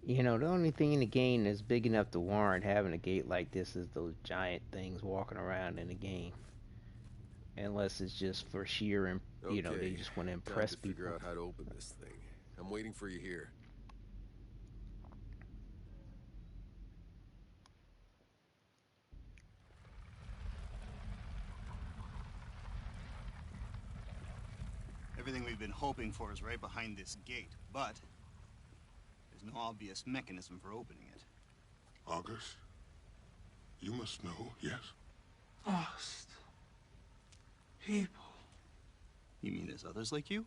You know, the only thing in the game that's big enough to warrant having a gate like this is those giant things walking around in the game. Unless it's just for sheer, you know, they just want to impress Time to figure people. out how to open this thing. I'm waiting for you here. Everything we've been hoping for is right behind this gate, but there's no obvious mechanism for opening it. August, you must know, yes? Lost people. You mean there's others like you?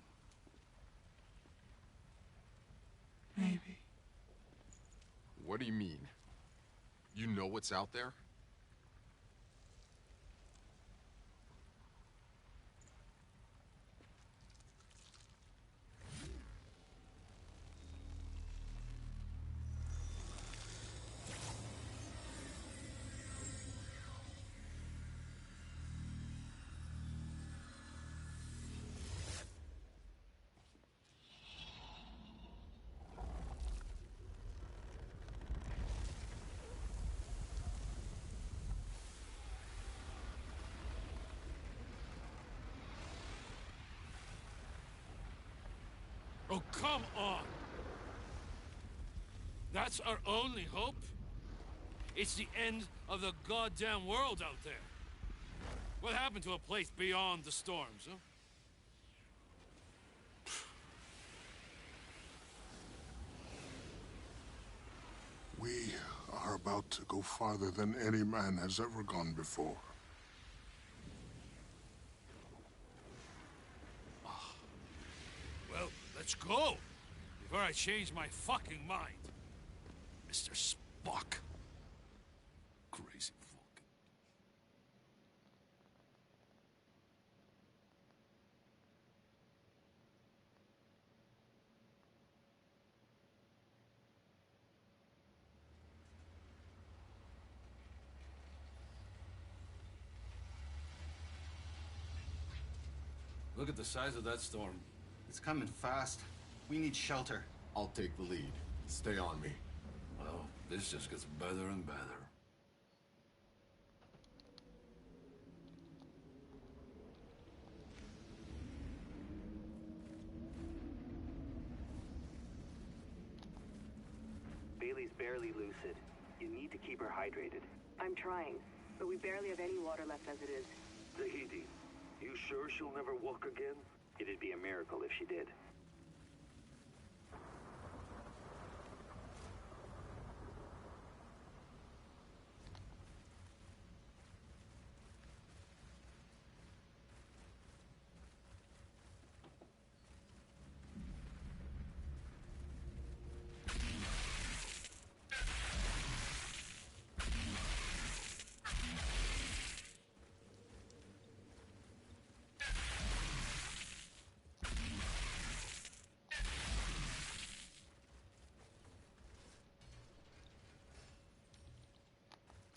Maybe. What do you mean? You know what's out there? Oh, come on! That's our only hope? It's the end of the goddamn world out there. What happened to a place beyond the storms, huh? We are about to go farther than any man has ever gone before. Well, let's go! Before I change my fucking mind. Mr. Spock. Crazy fucking... Look at the size of that storm. It's coming fast. We need shelter. I'll take the lead. Stay on me. Well, this just gets better and better. Bailey's barely lucid. You need to keep her hydrated. I'm trying, but we barely have any water left as it is. Zahidi, you sure she'll never walk again? It'd be a miracle if she did.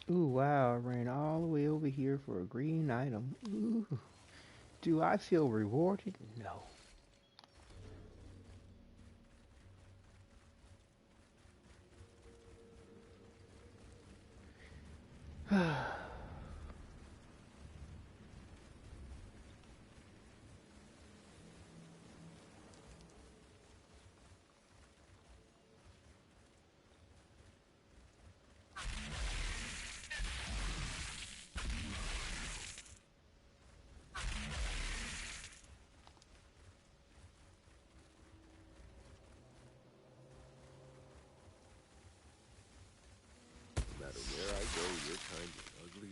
Ooh, wow, I ran all the way over here for a green item. Ooh. Do I feel rewarded? No. No matter where I go, your kind get ugly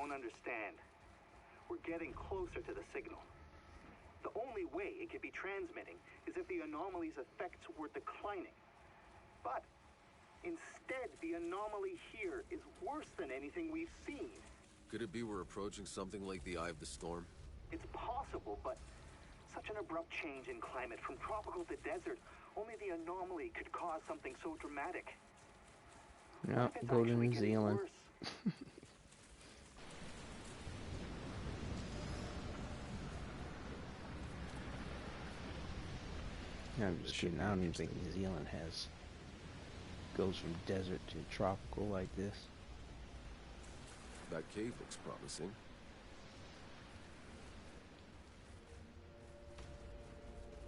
don't understand. We're getting closer to the signal. The only way it could be transmitting is if the anomaly's effects were declining. But instead, the anomaly here is worse than anything we've seen. Could it be we're approaching something like the Eye of the Storm? It's possible, but such an abrupt change in climate from tropical to desert, only the anomaly could cause something so dramatic. No, go to New Zealand. I'm just kidding. I don't even think New Zealand goes from desert to tropical like this. That cave looks promising.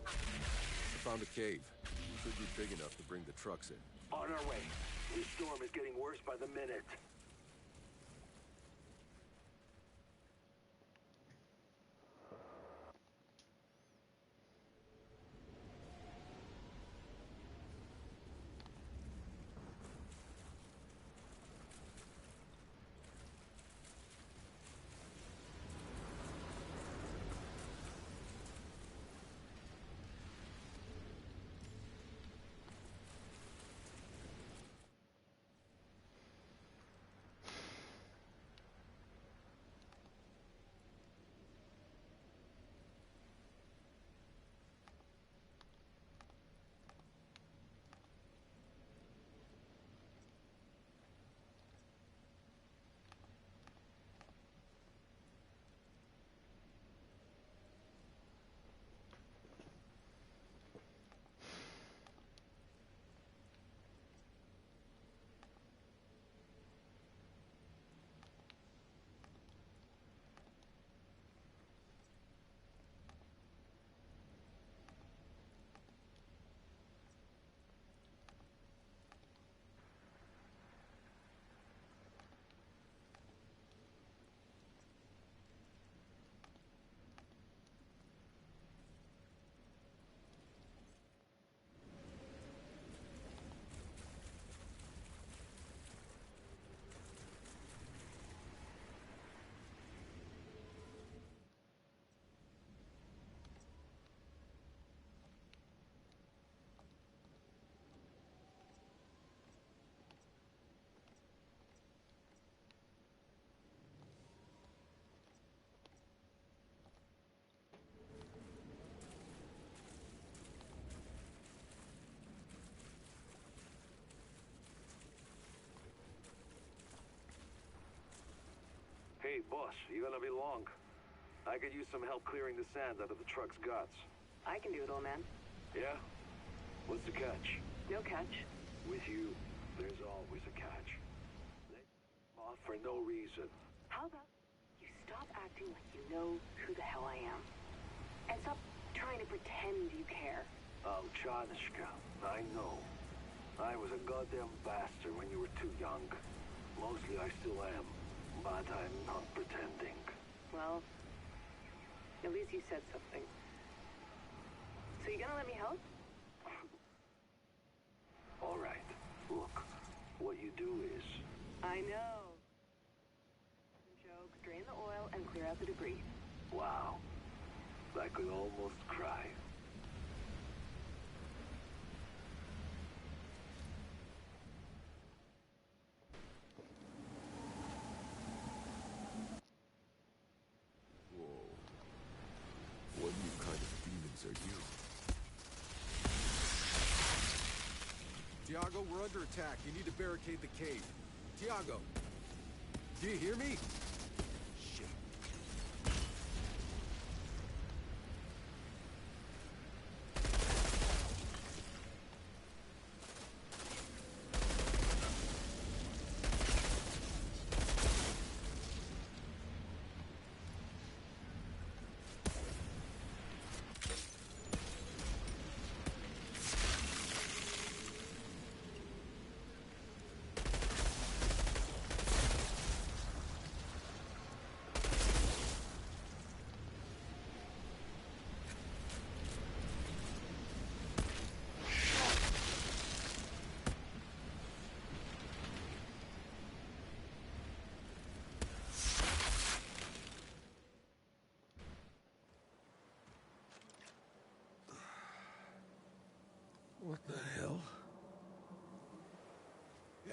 I found a cave. Should be big enough to bring the trucks in. On our way. This storm is getting worse by the minute. Hey, boss, you gonna be long? I could use some help clearing the sand out of the truck's guts. I can do it, old man. Yeah? What's the catch? No catch. With you, there's always a catch. They off for no reason. How about you stop acting like you know who the hell I am? And stop trying to pretend you care. Oh, Chanishka, I know. I was a goddamn bastard when you were too young. Mostly I still am, but I'm not pretending. Well, at least you said something. So you gonna let me help? All right. Look, what you do is... I know. Joke, drain the oil and clear out the debris. Wow. I could almost cry. Whoa. What new kind of demons are you? Tiago, we're under attack. You need to barricade the cave. Tiago! Do you hear me? Shit.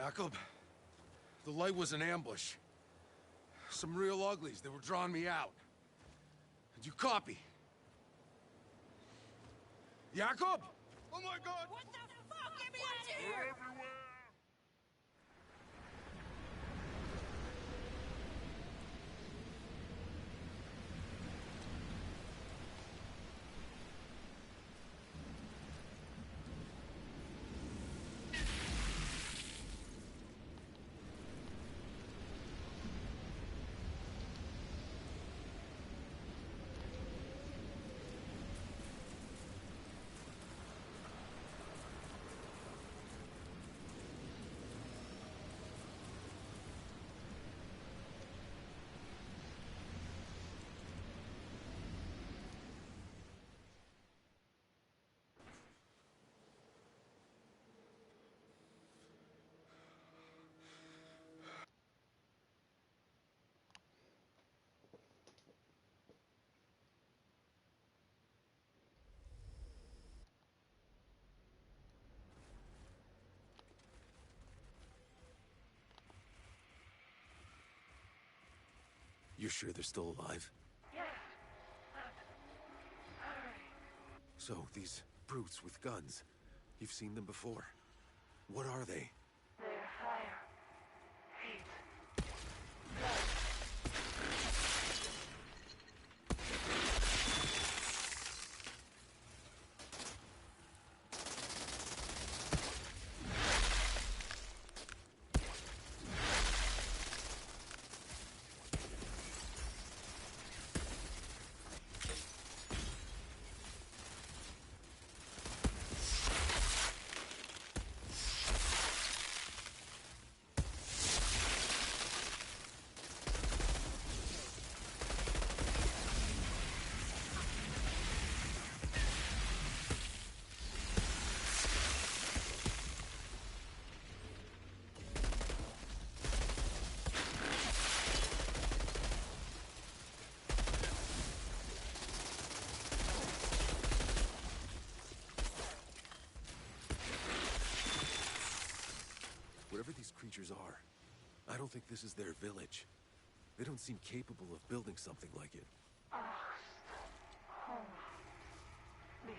Jacob, the light was an ambush. Some real uglies that were drawing me out. Did you copy? Jacob! Oh my God! What the fuck? Get me out of here! You're sure they're still alive? Yes. So, these brutes with guns, you've seen them before. What are they? They're fire. Heat. Whatever these creatures are, I don't think this is their village. They don't seem capable of building something like it. Home. Before.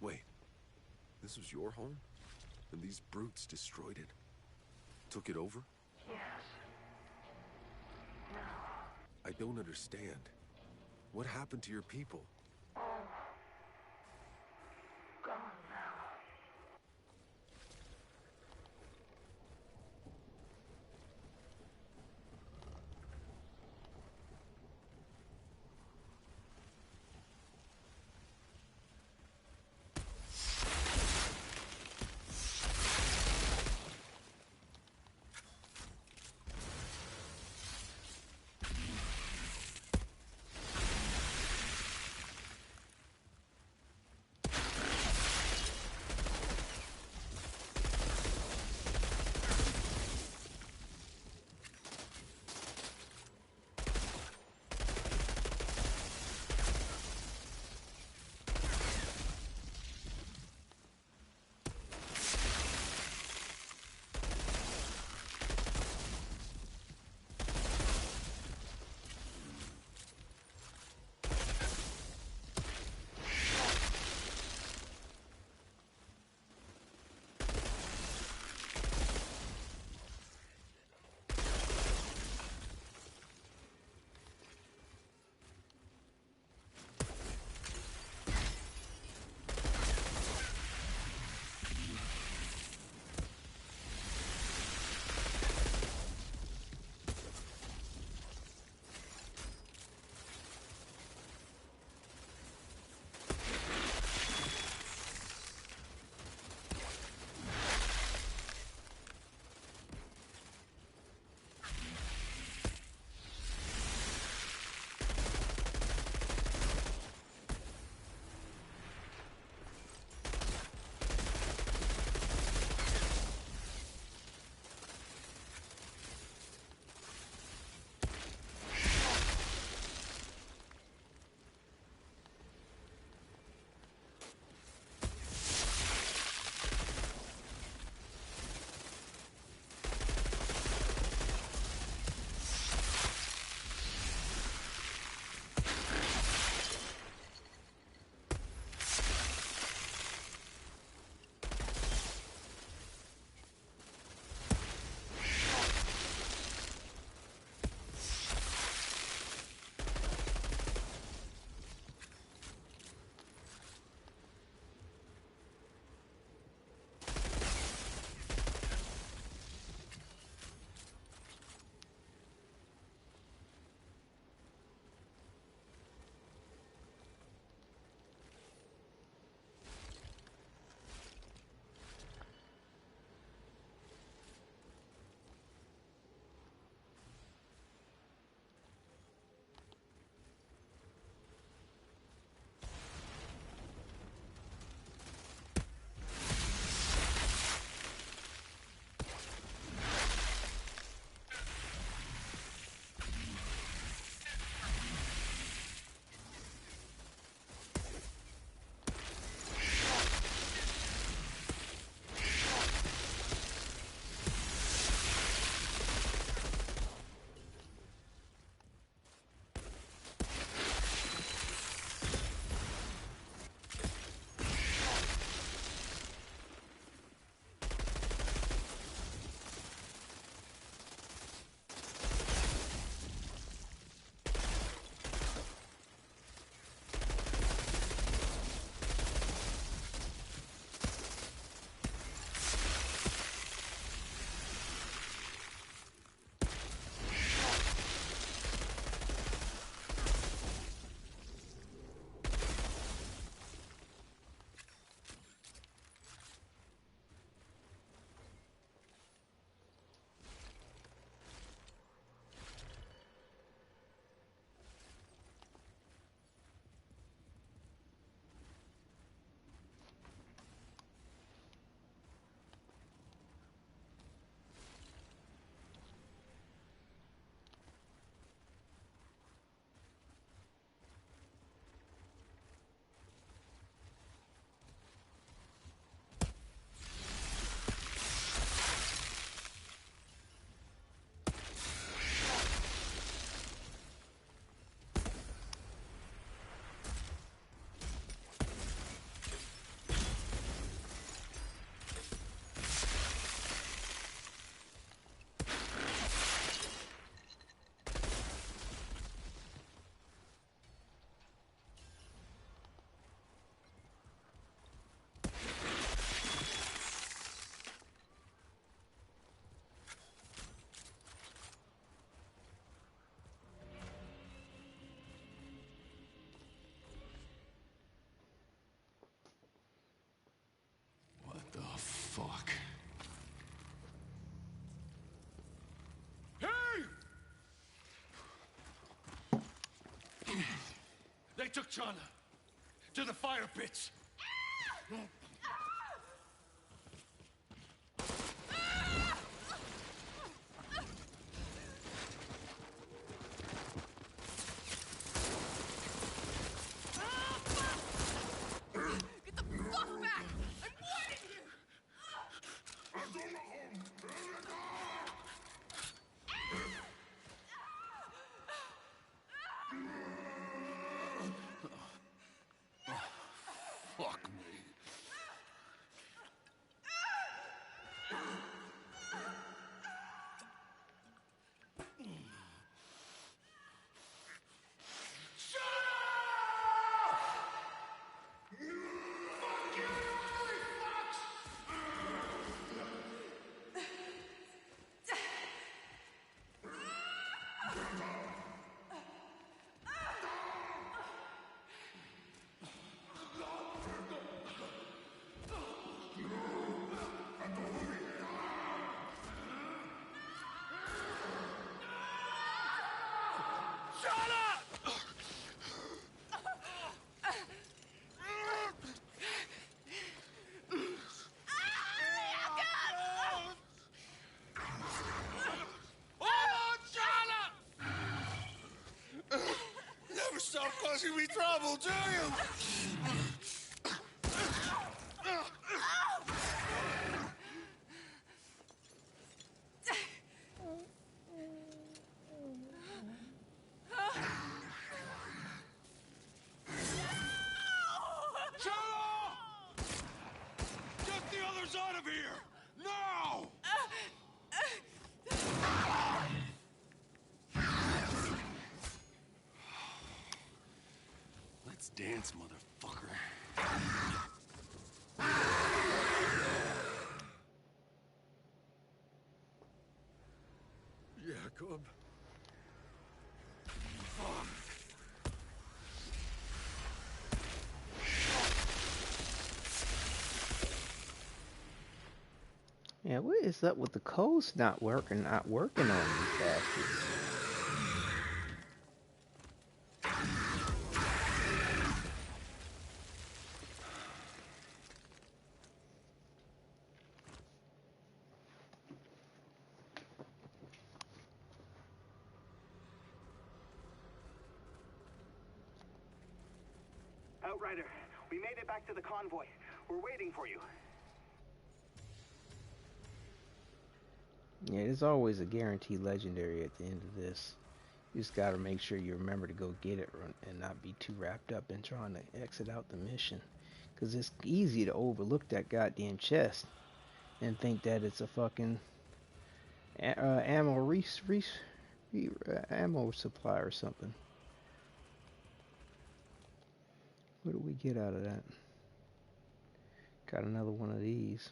Wait, this was your home? And these brutes destroyed it? Took it over? Yes. No. I don't understand. What happened to your people? All gone now. took Chana to the fire pits. Get the fuck back! I'm warning you! Fuck me. Never stop causing me trouble, do you? Get the others out of here! Now! Let's dance, motherfucker. Jacob. Yeah, what is up with the codes not working on these bastards? Outrider, we made it back to the convoy. We're waiting for you. Yeah, there's always a guaranteed legendary at the end of this. You just gotta make sure you remember to go get it and not be too wrapped up in trying to exit out the mission. Because it's easy to overlook that goddamn chest and think that it's a fucking ammo supply or something. What do we get out of that? Got another one of these.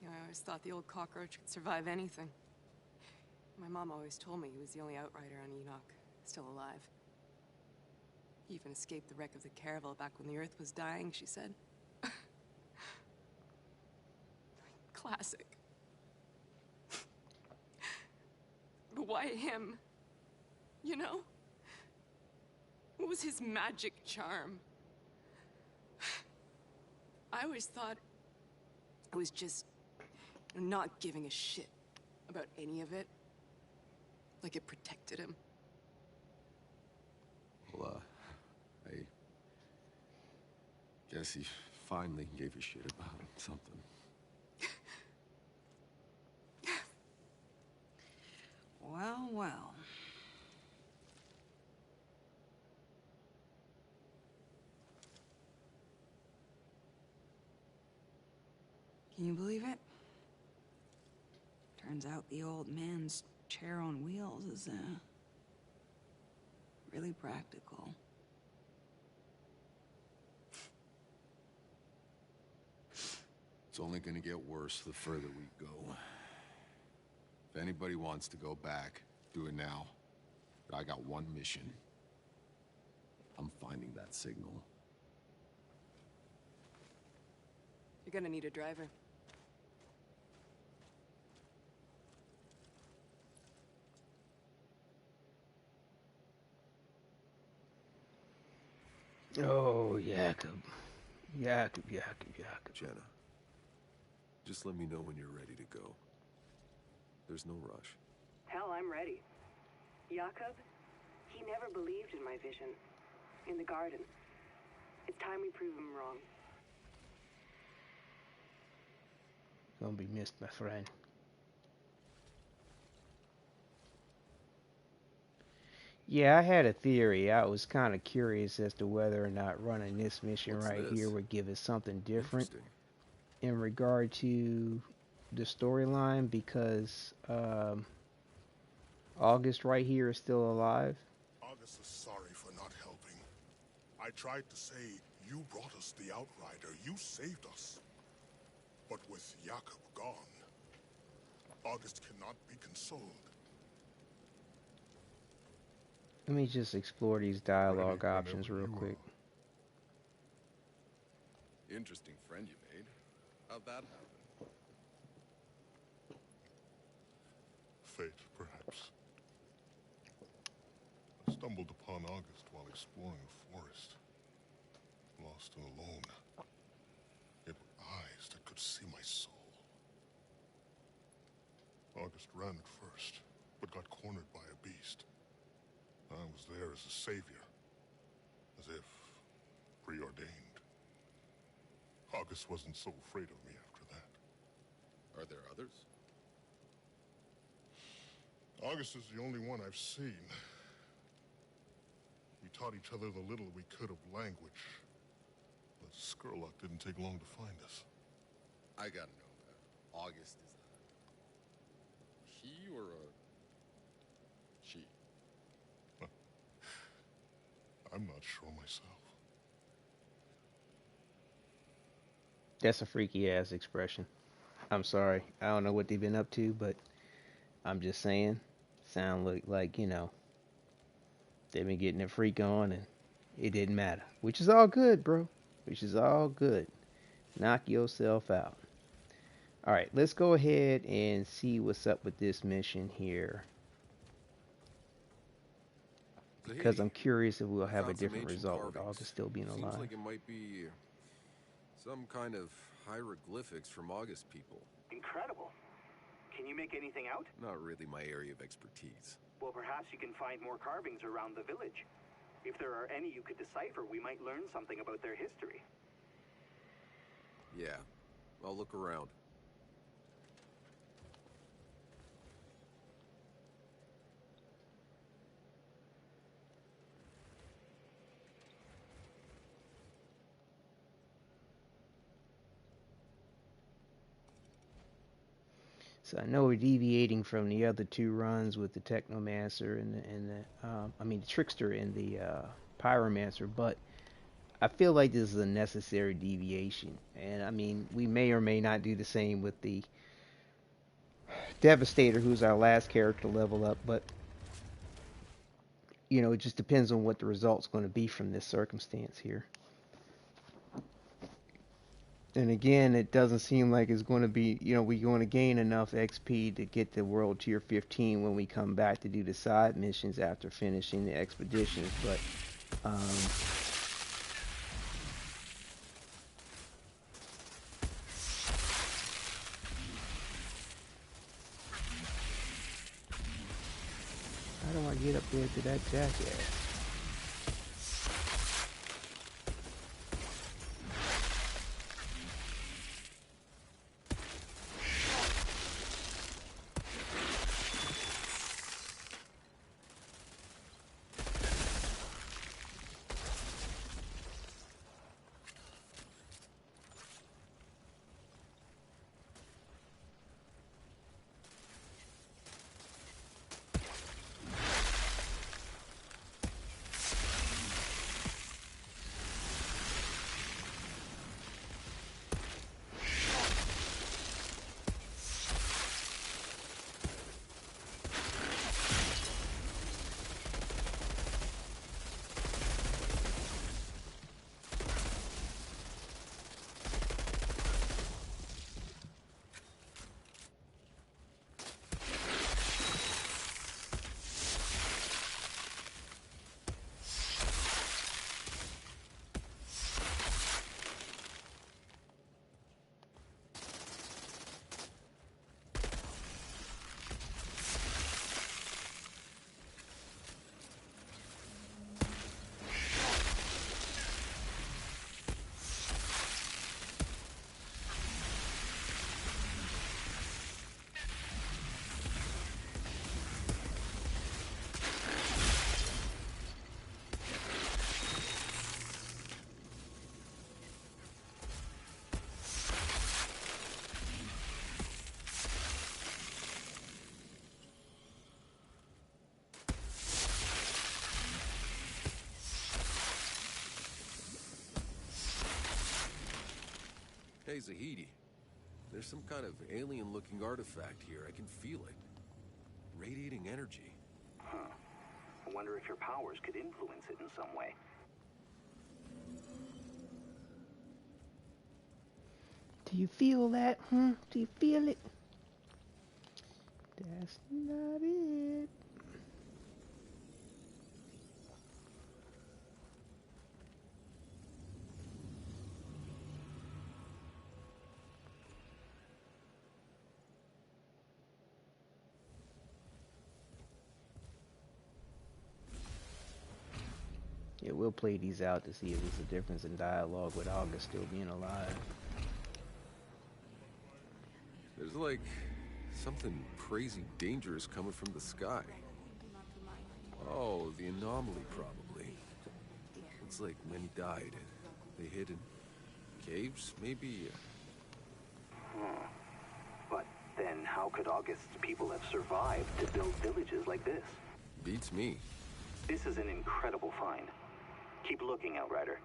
I always thought the old cockroach could survive anything. My mom always told me he was the only outrider on Enoch, still alive. He even escaped the wreck of the Caravel back when the Earth was dying, she said. Classic. But why him? You know? What was his magic charm? I always thought it was just not giving a shit about any of it. Like it protected him. Well, I guess he finally gave a shit about something. Well, well. Can you believe it? Turns out the old man's chair on wheels is, really practical. It's only gonna get worse the further we go. If anybody wants to go back, do it now. But I got one mission. I'm finding that signal. You're gonna need a driver. Oh, Jacob. Jacob. Jenna, just let me know when you're ready to go. There's no rush. Hell, I'm ready. Jakob, he never believed in my vision. In the garden. It's time we prove him wrong. Gonna be missed, my friend. Yeah, I had a theory. I was kind of curious as to whether or not running this mission here would give us something different in regard to the storyline, because August right here is still alive. August is sorry for not helping. I tried to say, you brought us the Outrider, you saved us. But with Jakob gone, August cannot be consoled. Let me just explore these dialogue options real quick. Interesting friend you made. How'd that happen? Fate, perhaps. I stumbled upon August while exploring a forest. Lost and alone. It were eyes that could see my soul. August ran at first, but got cornered by a beast. I was there as a savior, as if preordained. August wasn't so afraid of me after that. Are there others? August is the only one I've seen. We taught each other the little we could of language. But Skurlock didn't take long to find us. I gotta know that. August is a he or a she? I'm not sure myself. That's a freaky ass expression. I'm sorry. I don't know what they've been up to, but I'm just saying. Sound like, you know, they've been getting a freak on and it didn't matter. Which is all good, bro. Which is all good. Knock yourself out. Alright, let's go ahead and see what's up with this mission here. Because I'm curious if we'll have a different result with August still being alive. Seems like it might be some kind of hieroglyphics from August people. Incredible. Can you make anything out? Not really my area of expertise. Well, perhaps you can find more carvings around the village. If there are any you could decipher, we might learn something about their history. Yeah, I'll look around. So I know we're deviating from the other two runs with the Technomancer and the Trickster and the Pyromancer, but I feel like this is a necessary deviation. And I mean, we may or may not do the same with the Devastator, who's our last character level up, but you know, it just depends on what the result's going to be from this circumstance here. And again, it doesn't seem like it's going to be, you know, we're going to gain enough XP to get to World Tier 15 when we come back to do the side missions after finishing the expeditions. But, how do I get up there to that jackass? Hey, Zahidi. There's some kind of alien-looking artifact here. I can feel it. Radiating energy. Huh. I wonder if your powers could influence it in some way. Do you feel that? Do you feel it? That's not it. Yeah, we'll play these out to see if there's a difference in dialogue with August still being alive. There's like something crazy dangerous coming from the sky. Oh, the anomaly probably. Looks like many died. They hid in caves, maybe? But then how could August's people have survived to build villages like this? Beats me. This is an incredible find. Keep looking, Outrider.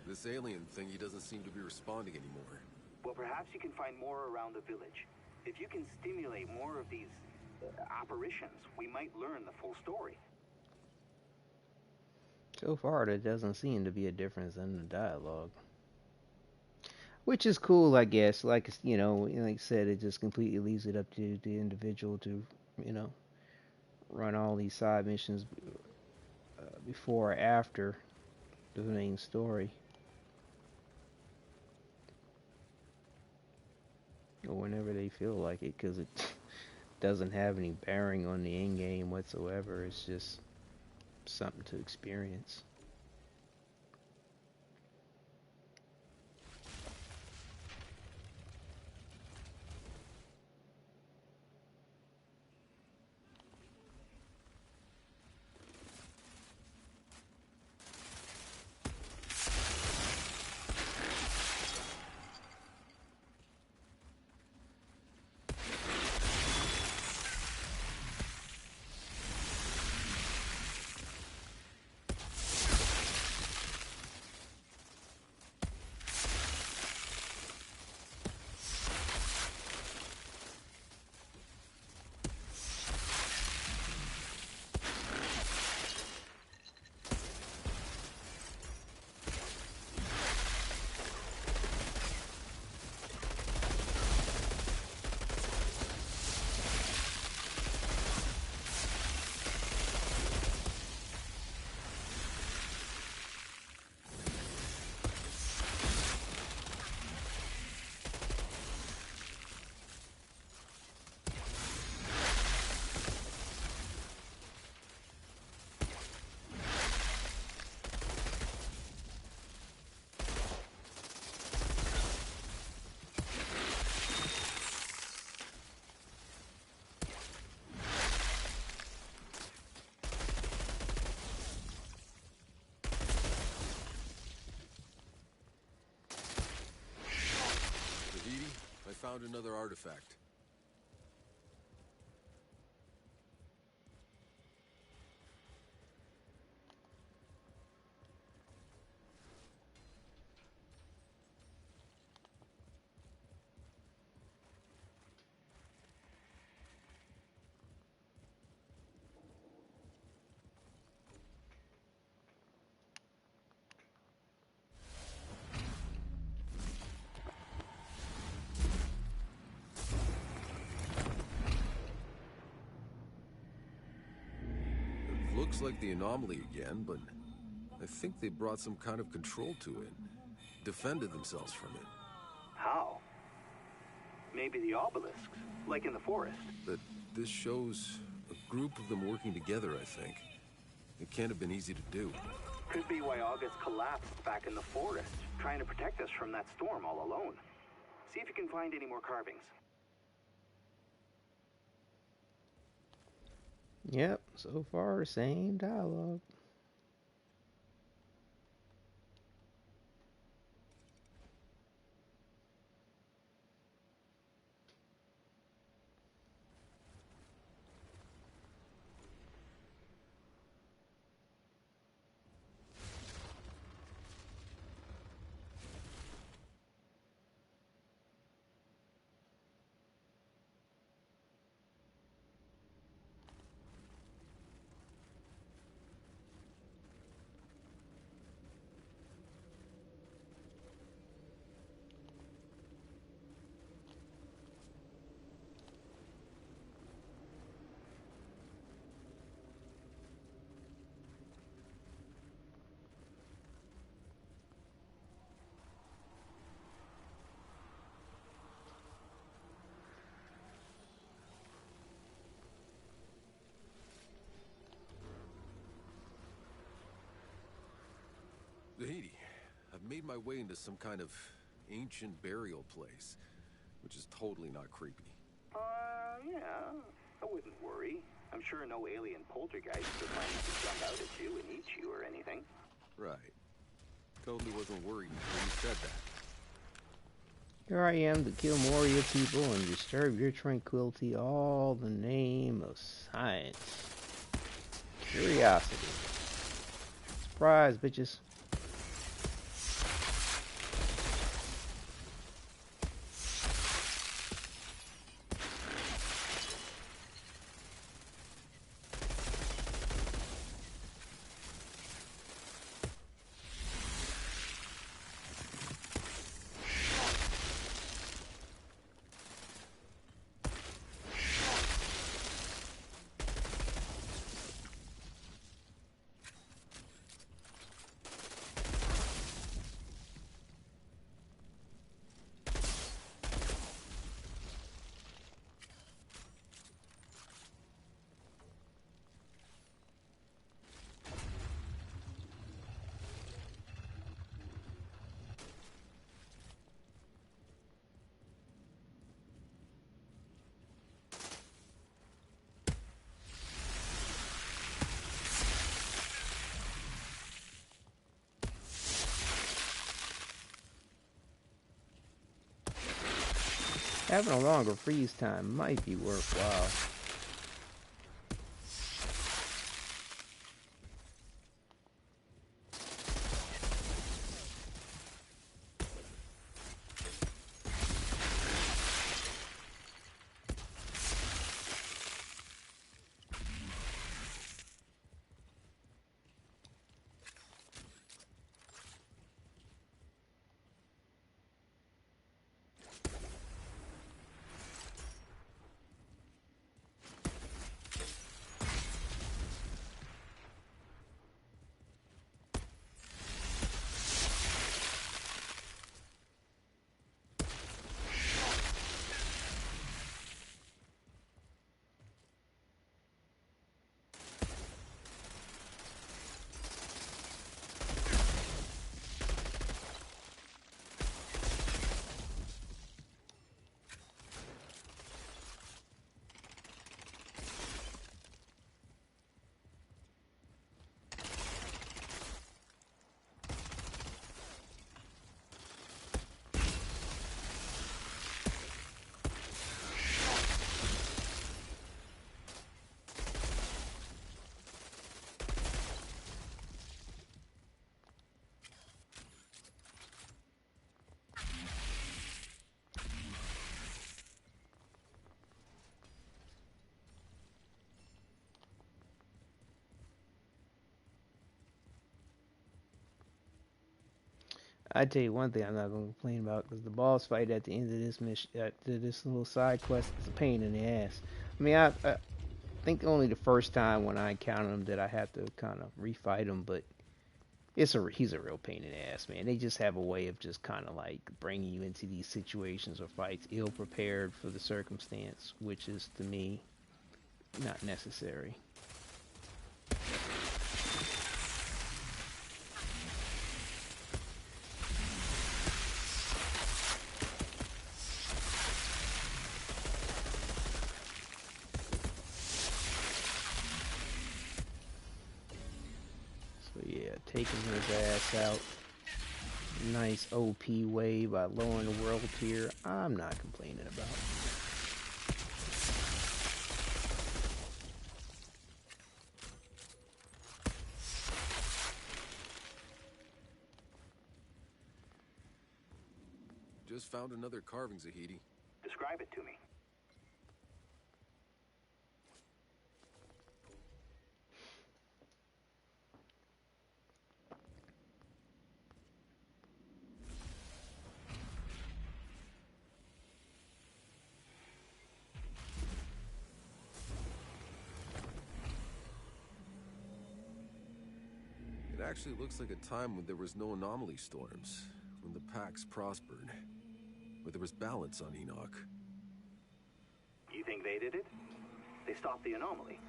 This alien thingy doesn't seem to be responding anymore. Well, perhaps you can find more around the village. If you can stimulate more of these apparitions, we might learn the full story. So far, there doesn't seem to be a difference in the dialogue. Which is cool, I guess. Like, you know, like I said, it just completely leaves it up to the individual to, you know, run all these side missions before or after the main story. Or whenever they feel like it, because it doesn't have any bearing on the end game whatsoever. It's just something to experience. Found another artifact. Looks like the anomaly again, but I think they brought some kind of control to it. Defended themselves from it. How? Maybe the obelisks, like in the forest. But this shows a group of them working together, I think. It can't have been easy to do. Could be why August collapsed back in the forest, trying to protect us from that storm all alone. See if you can find any more carvings. Yep, so far the same dialogue. my way into some kind of ancient burial place, which is totally not creepy. Yeah. I wouldn't worry. I'm sure no alien poltergeist are planning to jump out at you and eat you or anything. Right. Totally wasn't worried until you said that. Here I am to kill more of your people and disturb your tranquility, all in the name of science. Curiosity. Surprise, bitches. Having a longer freeze time might be worthwhile. I tell you one thing I'm not gonna complain about, because the boss fight at the end of this mission, this little side quest, is a pain in the ass. I mean, I think only the first time when I encountered him that I have to kind of refight him, but he's a real pain in the ass, man. They just have a way of just kind of like bringing you into these situations or fights ill prepared for the circumstance, which is to me not necessary. So yeah, taking his ass out. Nice OP way by lowering the world tier. I'm not complaining about. Just found another carving, Zahidi. Describe it to me. It actually looks like a time when there was no anomaly storms, when the Pax prospered, where there was balance on Enoch. You think they did it? They stopped the anomaly?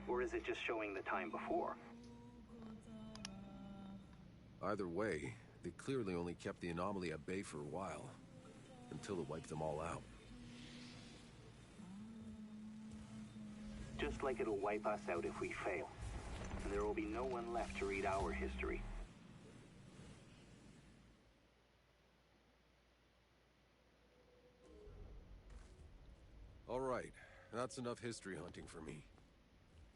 Or is it just showing the time before? Either way, They clearly only kept the anomaly at bay for a while, until it wiped them all out. Just like it'll wipe us out if we fail. And there will be no one left to read our history. All right, that's enough history hunting for me.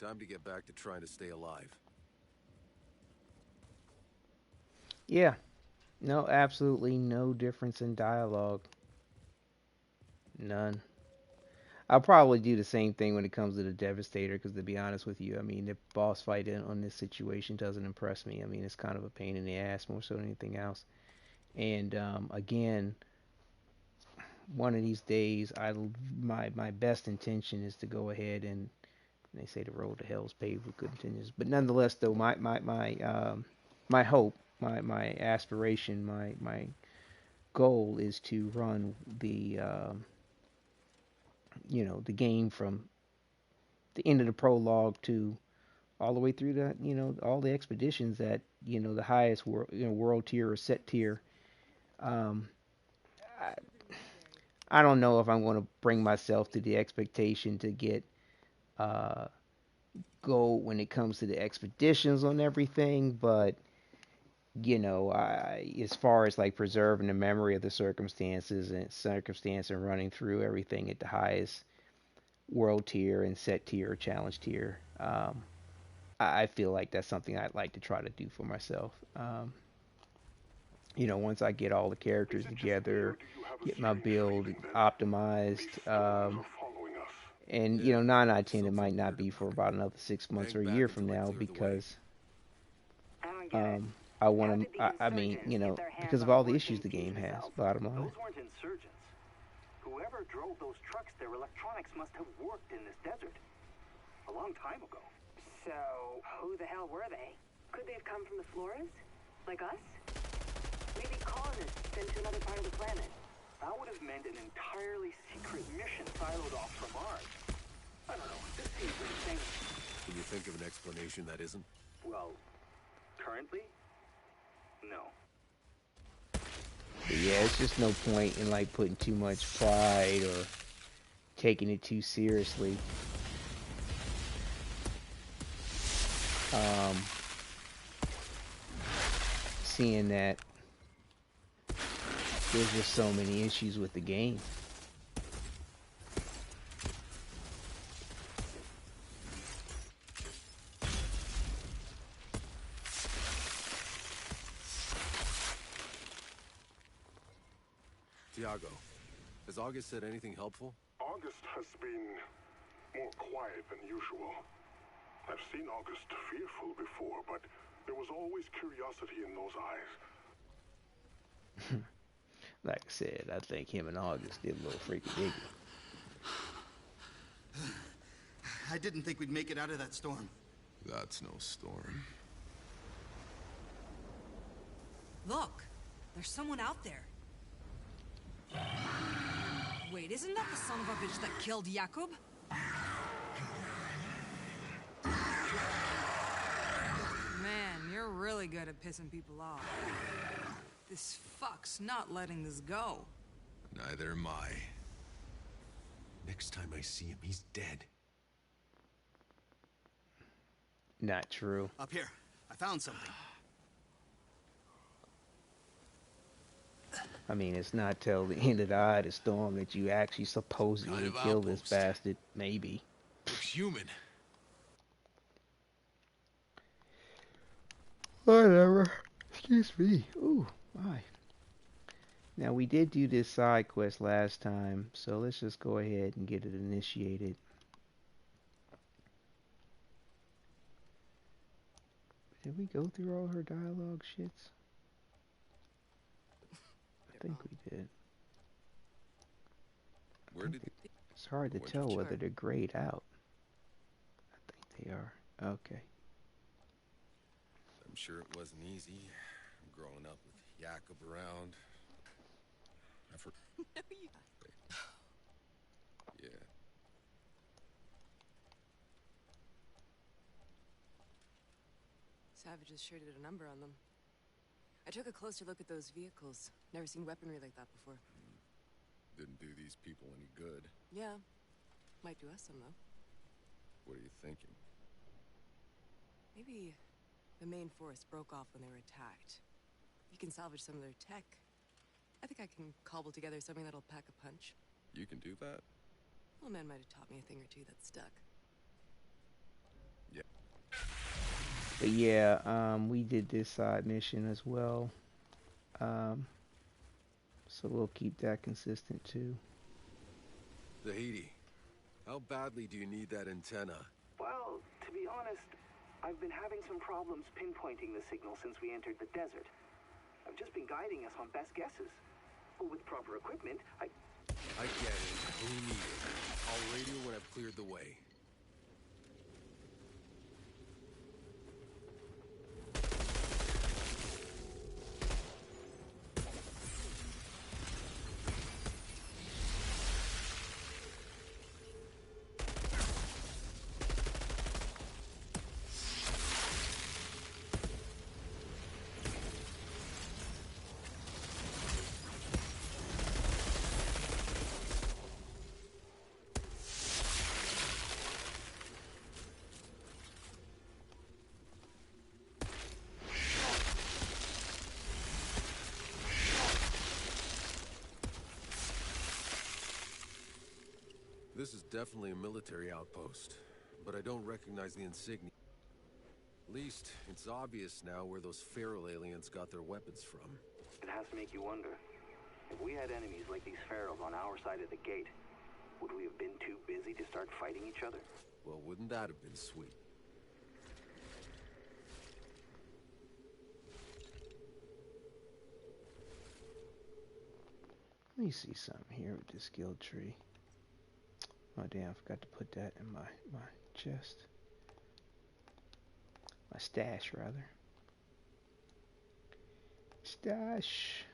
Time to get back to trying to stay alive. Yeah. No, absolutely no difference in dialogue. None. I'll probably do the same thing when it comes to the Devastator, because to be honest with you, I mean, the boss fight on this situation doesn't impress me. I mean, it's kind of a pain in the ass more so than anything else. And again, one of these days, my best intention is to go ahead and they say the road to hell is paved with good intentions. But nonetheless, though, my hope, my aspiration, my goal is to run the the game from the end of the prologue to all the way through the all the expeditions at the highest world tier or set tier. Um, I, I don't know if I'm going to bring myself to the expectation to get gold when it comes to the expeditions on everything, but as far as like preserving the memory of the circumstance and running through everything at the highest world tier and set tier, challenge tier, I feel like that's something I'd like to try to do for myself. Once I get all the characters together, get my build optimized, and 9 out of 10 it might not be for about another 6 months or a year from now because I want to. I mean, because of all the issues the game has. Bottom line. Those weren't insurgents. Whoever drove those trucks, their electronics must have worked in this desert a long time ago. So, who the hell were they? Could they have come from the Floras? Like us? Maybe colonists sent to another part of the planet. That would have meant an entirely secret mission siloed off from ours. I don't know, this seems insane. Can you think of an explanation that isn't? Well, currently, no. But yeah, it's just no point in like putting too much pride or taking it too seriously. Seeing that there's just so many issues with the game. Tiago, has August said anything helpful? August has been more quiet than usual. I've seen August fearful before, but there was always curiosity in those eyes. Like I said, I think him and August did a little freaky diggy. I didn't think we'd make it out of that storm. That's no storm. Look, there's someone out there. Wait, isn't that the son of a bitch that killed Jakub? Man, you're really good at pissing people off. This fuck's not letting this go. Neither am I. Next time I see him, he's dead. Not true. Up here, I found something. I mean, it's not till the end of the Eye of the Storm that you actually supposedly kill this bastard. Maybe. Looks human. Whatever. Excuse me. Ooh, my. Now, we did do this side quest last time, so let's just go ahead and get it initiated. Did we go through all her dialogue shits? I think we did. Where did it's hard to tell whether they're grayed out. I think they are. Okay. I'm sure it wasn't easy growing up with Jakub around. Yeah. Savages sure did a number on them. I took a closer look at those vehicles. Never seen weaponry like that before. Didn't do these people any good. Yeah. Might do us some, though. What are you thinking? Maybe the main force broke off when they were attacked. You can salvage some of their tech. I think I can cobble together something that'll pack a punch. You can do that? Well, man might have taught me a thing or two that stuck. Yeah. But yeah, we did this side mission as well. So we'll keep that consistent too. Zahidi, how badly do you need that antenna? Well, to be honest, I've been having some problems pinpointing the signal since we entered the desert. I've just been guiding us on best guesses. With proper equipment, I get it. We need it. I'll radio when I've cleared the way. This is definitely a military outpost, but I don't recognize the insignia. At least, it's obvious now where those feral aliens got their weapons from. It has to make you wonder. If we had enemies like these ferals on our side of the gate, would we have been too busy to start fighting each other? Well, wouldn't that have been sweet? Let me see something here with this skill tree. Oh damn, I forgot to put that in my chest. My stash, rather. Stash.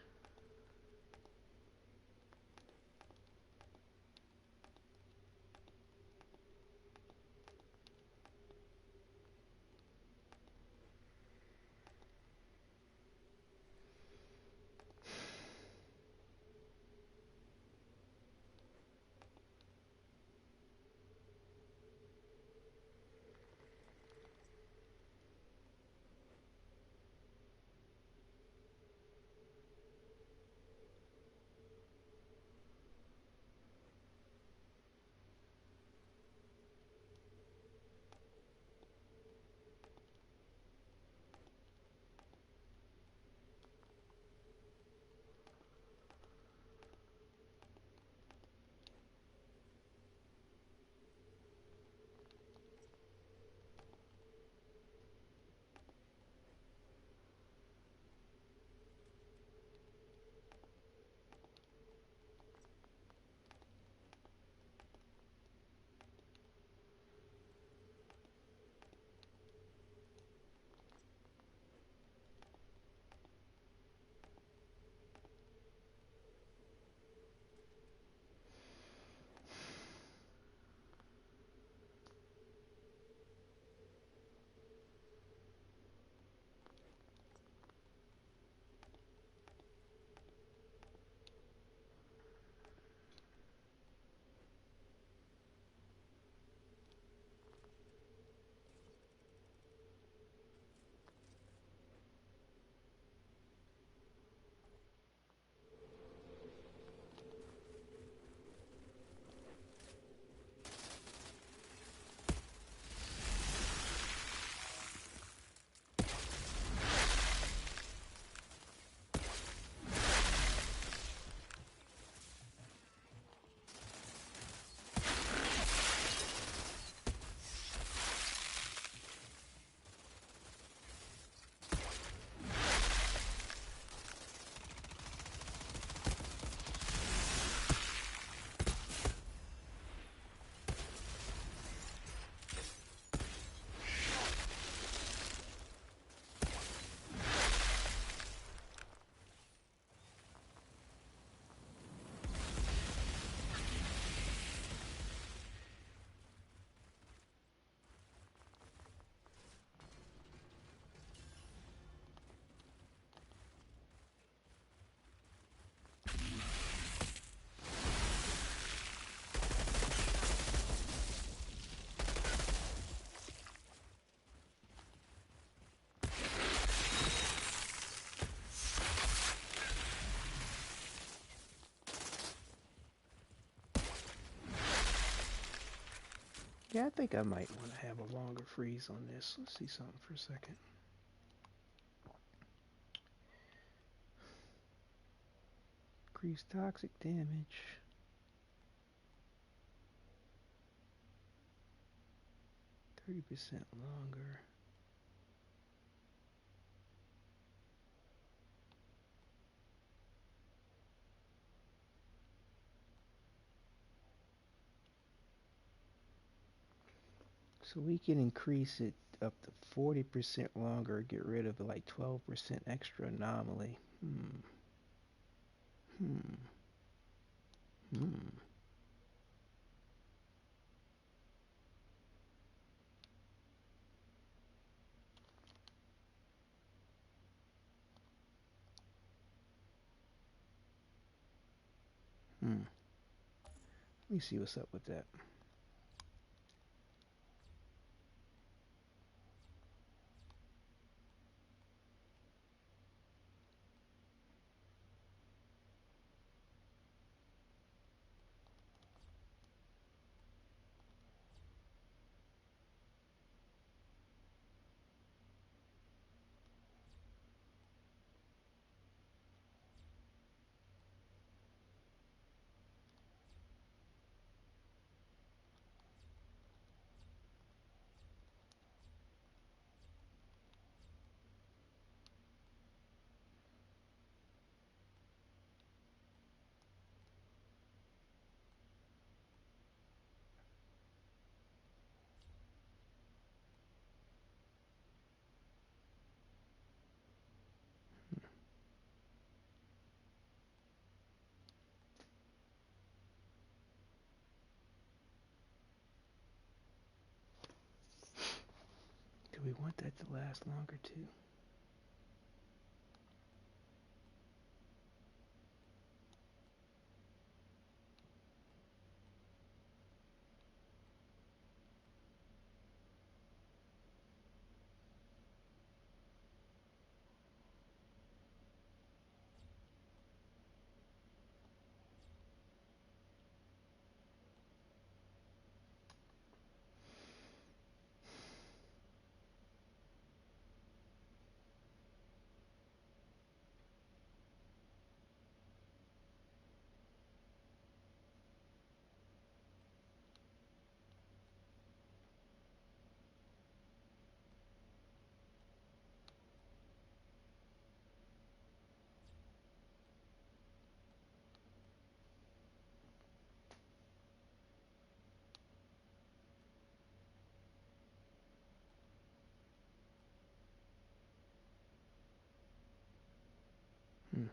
Yeah, I think I might want to have a longer freeze on this. Let's see something for a second. Increase toxic damage. %30 longer. So we can increase it up to 40% longer, get rid of like 12% extra anomaly. Hmm. Hmm. Hmm. Hmm. Let me see what's up with that. Do we want that to last longer too? Hmm.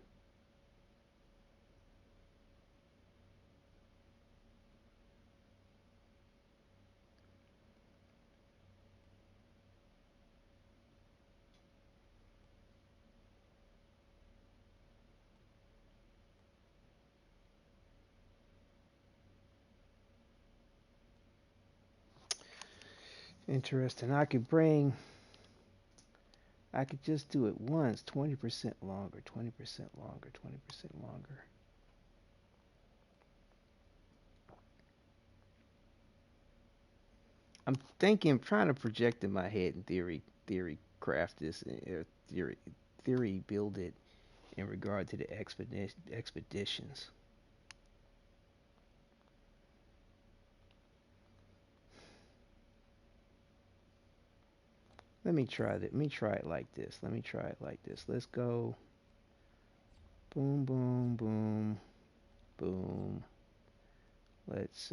Interesting. I could just do it once, 20% longer, 20% longer, 20% longer. I'm thinking, trying to project in my head in theory craft this, theory build it in regard to the expeditions. Let me try that. Let me try it like this. Let me try it like this. Let's go boom, boom, boom, boom. Let's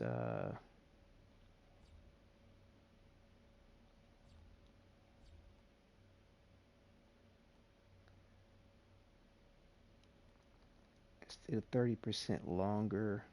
do 30% longer.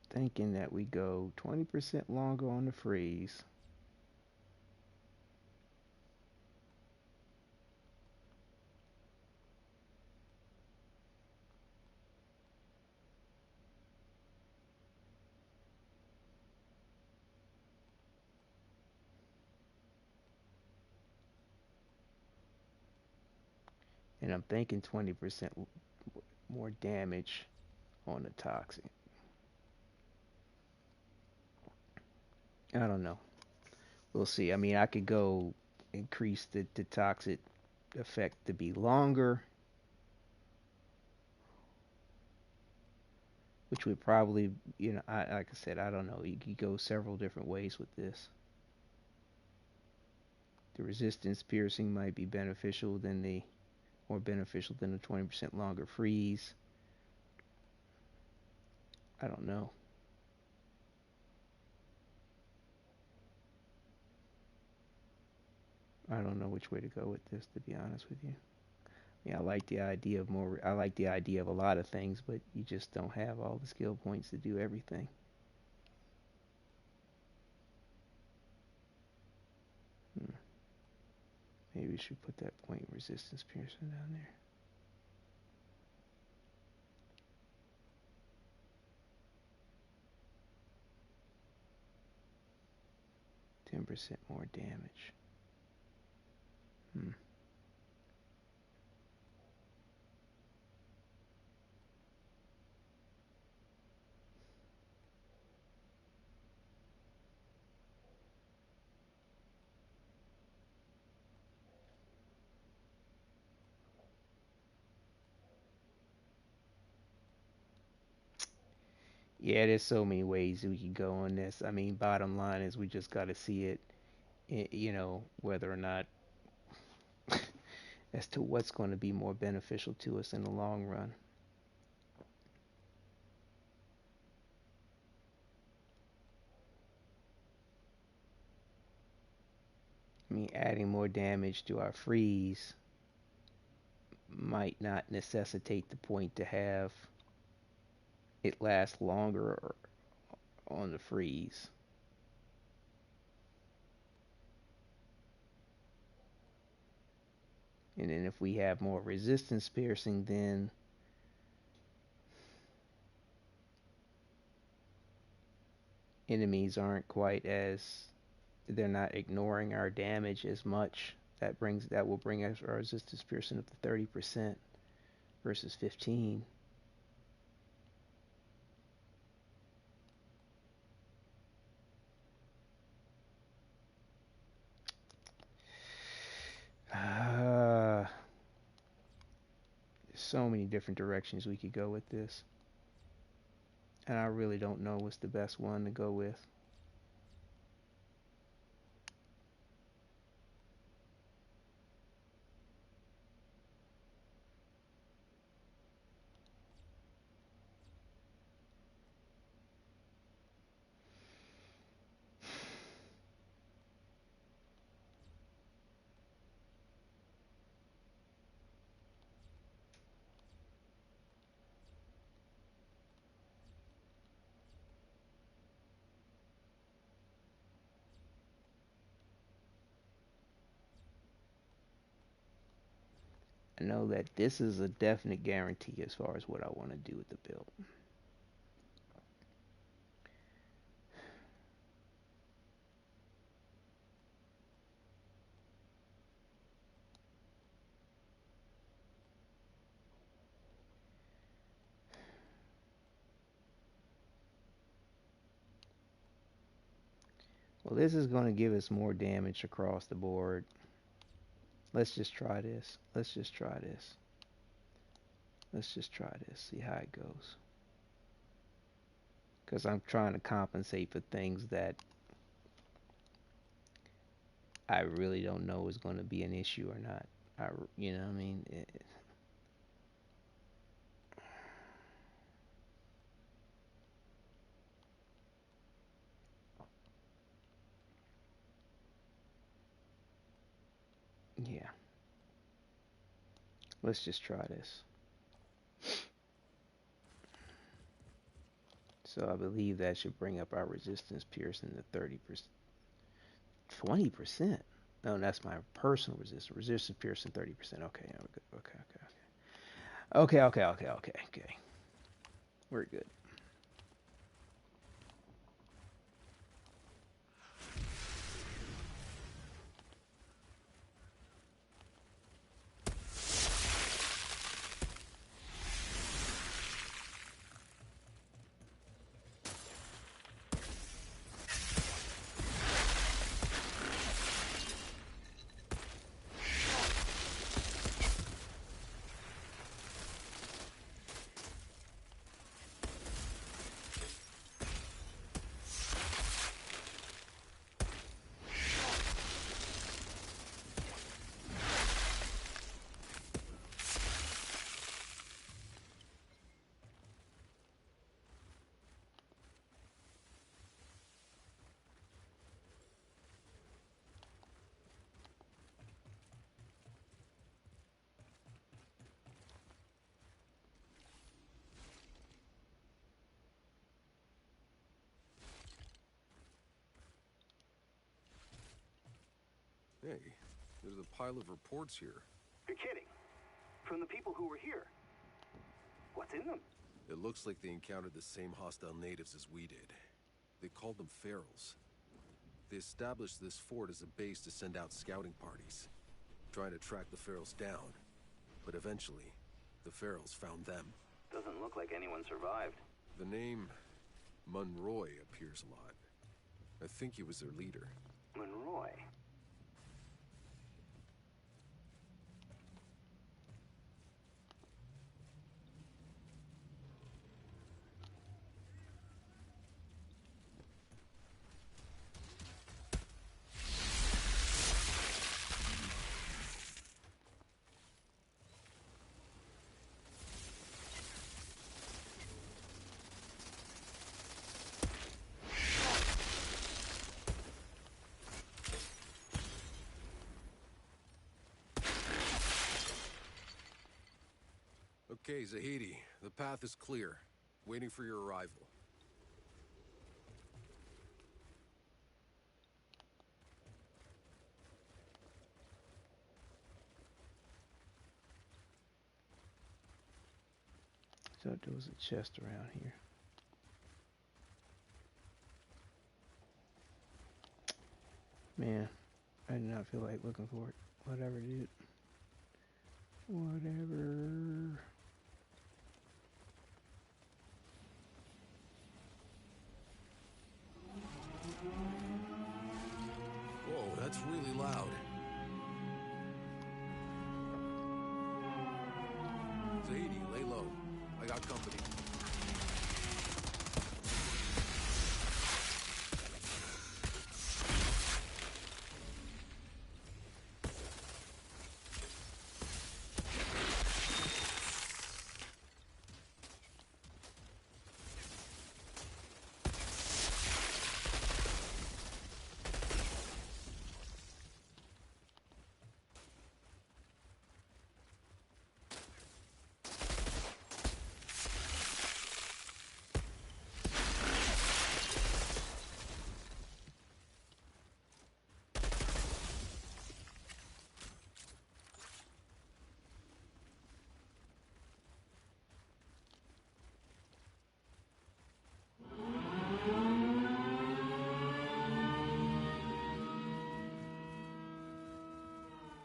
Thinking that we go 20% longer on the freeze. And I'm thinking 20% more damage on the toxic. I don't know. We'll see. I mean, I could go increase the toxic effect to be longer, which would probably, like I said, I don't know. You could go several different ways with this. The resistance piercing might be more beneficial than the 20% longer freeze. I don't know. I don't know which way to go with this, to be honest with you. Yeah, I like the idea of more. I like the idea of a lot of things, but you just don't have all the skill points to do everything. Maybe we should put that point resistance piercing down there. %10 more damage. Yeah, there's so many ways we can go on this. I mean, bottom line is we just got to see it, whether or not as to what's going to be more beneficial to us in the long run. I mean, adding more damage to our freeze might not necessitate the point to have it last longer on the freeze. And then if we have more resistance piercing, then enemies aren't quite as, they're not ignoring our damage as much. That will bring us our resistance piercing up to 30% versus 15. There's so many different directions we could go with this. And I really don't know what's the best one to go with. I know that this is a definite guarantee as far as what I want to do with the build. Well, this is going to give us more damage across the board. Let's just try this. Let's just try this. Let's just try this. See how it goes. Because I'm trying to compensate for things that I really don't know is going to be an issue or not. You know what I mean? Yeah. Let's just try this. So I believe that should bring up our resistance piercing to 30%. 20%? No, that's my personal resistance. Resistance piercing 30%. Okay, yeah, we're good. Okay. We're good. Hey, there's a pile of reports here. You're kidding. From the people who were here. What's in them? It looks like they encountered the same hostile natives as we did. They called them ferals. They established this fort as a base to send out scouting parties, trying to track the ferals down. But eventually, the ferals found them. Doesn't look like anyone survived. The name Monroy appears a lot. I think he was their leader. Monroy? Okay, Zahedi, the path is clear. Waiting for your arrival. So there was a chest around here. Man, I did not feel like looking for it. Whatever, dude. Whatever. Whoa, that's really loud. Zahedi, lay low. I got company.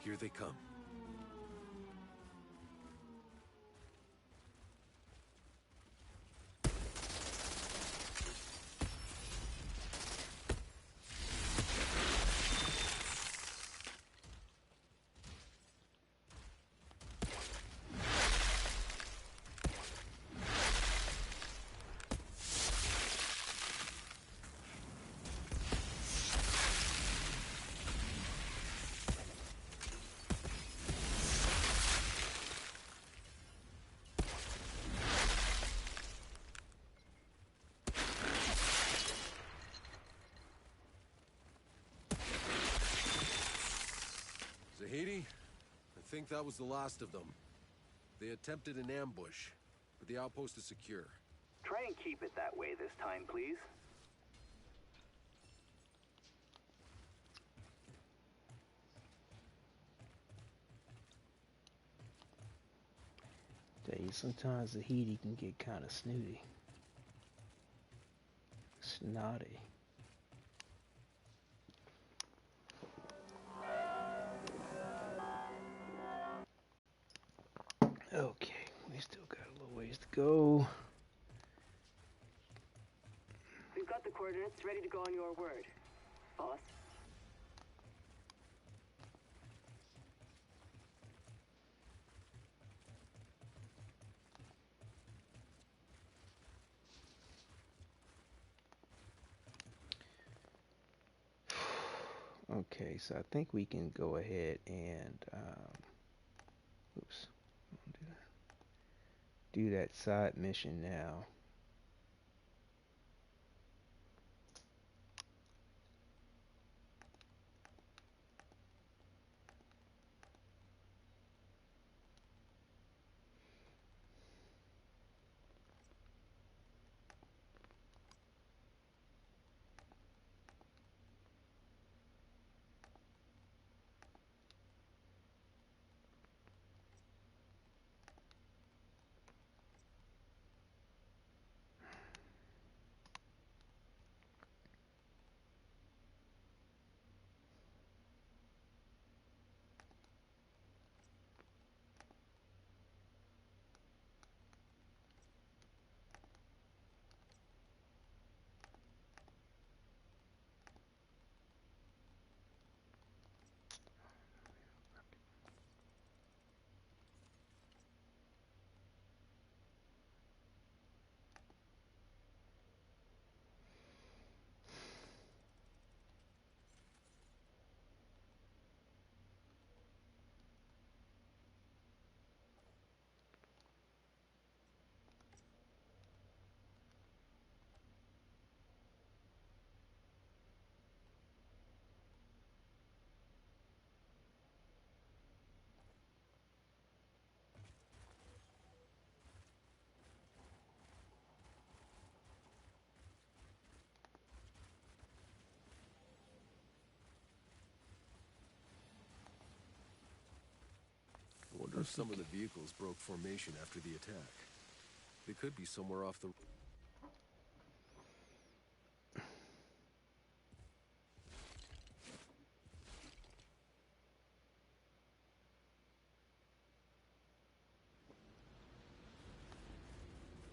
Here they come. Zahedi, I think that was the last of them. They attempted an ambush, but the outpost is secure. Try and keep it that way this time, please. Tell you, sometimes the Heat can get kind of snooty. Snotty. Okay, we still got a little ways to go. We've got the coordinates ready to go on your word, boss. Okay, so I think we can go ahead and oops, do that side mission now. if some of the vehicles broke formation after the attack. They could be somewhere off the...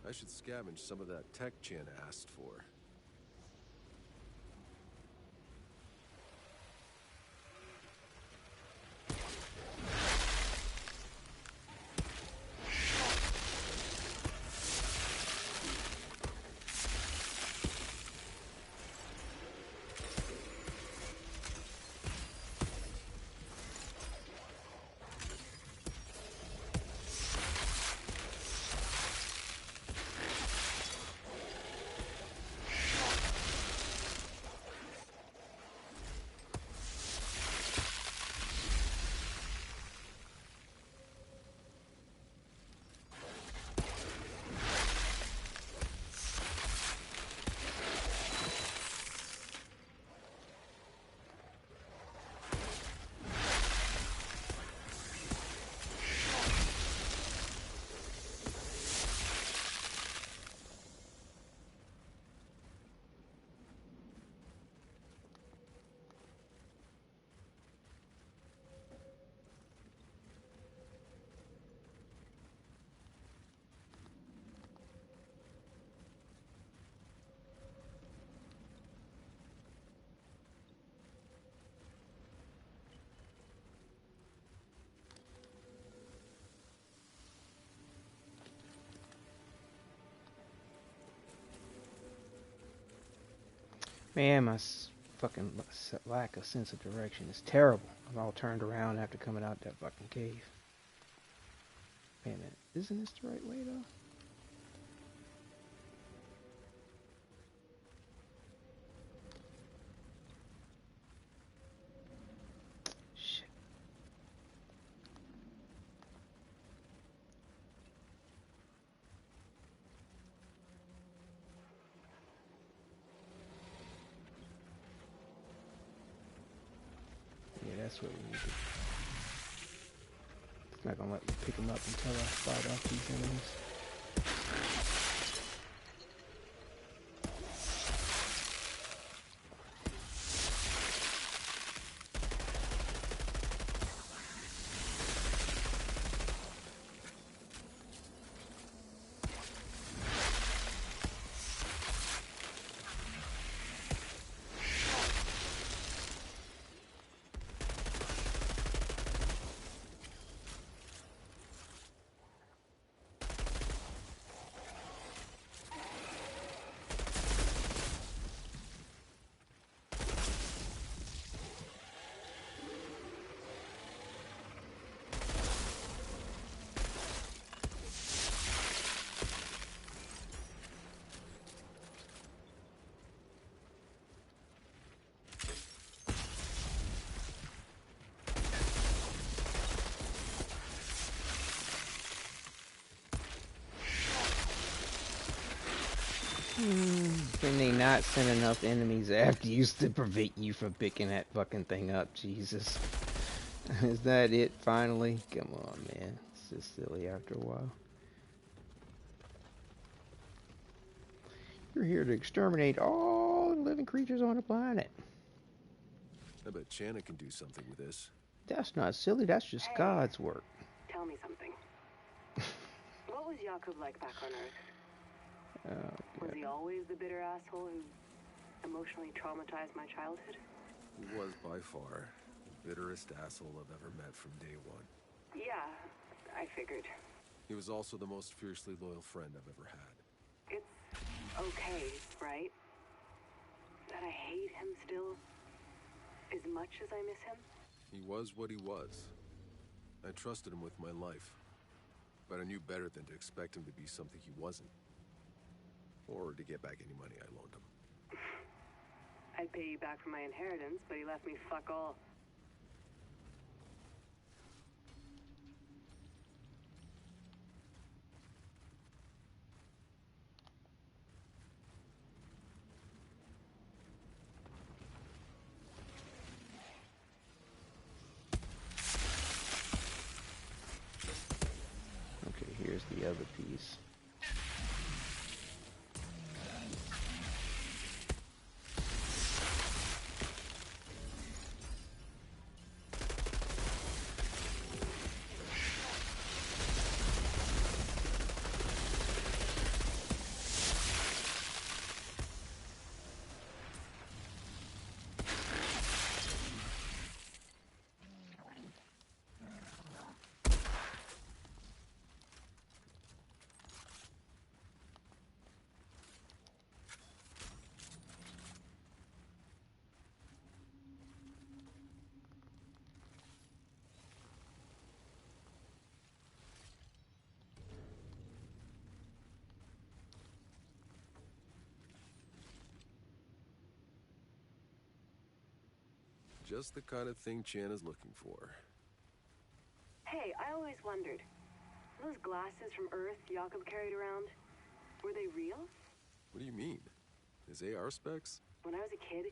I should scavenge some of that tech Chan asked for. Man, my fucking lack of sense of direction is terrible. I'm all turned around after coming out that fucking cave. Wait a minute, isn't this the right way though? Shit. Yeah, that's what we need to do. It's not gonna let me pick them up until I fight off these enemies. Can they not send enough enemies after you to prevent you from picking that fucking thing up? Jesus. Is that it finally? Come on, man. It's just silly after a while. You're here to exterminate all the living creatures on the planet. I bet Channa can do something with this. That's not silly, that's just God's work. Tell me something. What was Jakob like back on Earth? Was he always the bitter asshole who emotionally traumatized my childhood? He was by far the bitterest asshole I've ever met from day one. Yeah, I figured. He was also the most fiercely loyal friend I've ever had. It's okay, right? That I hate him still as much as I miss him? He was what he was. I trusted him with my life. But I knew better than to expect him to be something he wasn't. Or to get back any money I loaned him. I'd pay you back for my inheritance, but he left me fuck all. other piece. Just the kind of thing Chan is looking for. Hey, I always wondered, those glasses from Earth Jakob carried around, were they real? What do you mean? His AR specs? When I was a kid,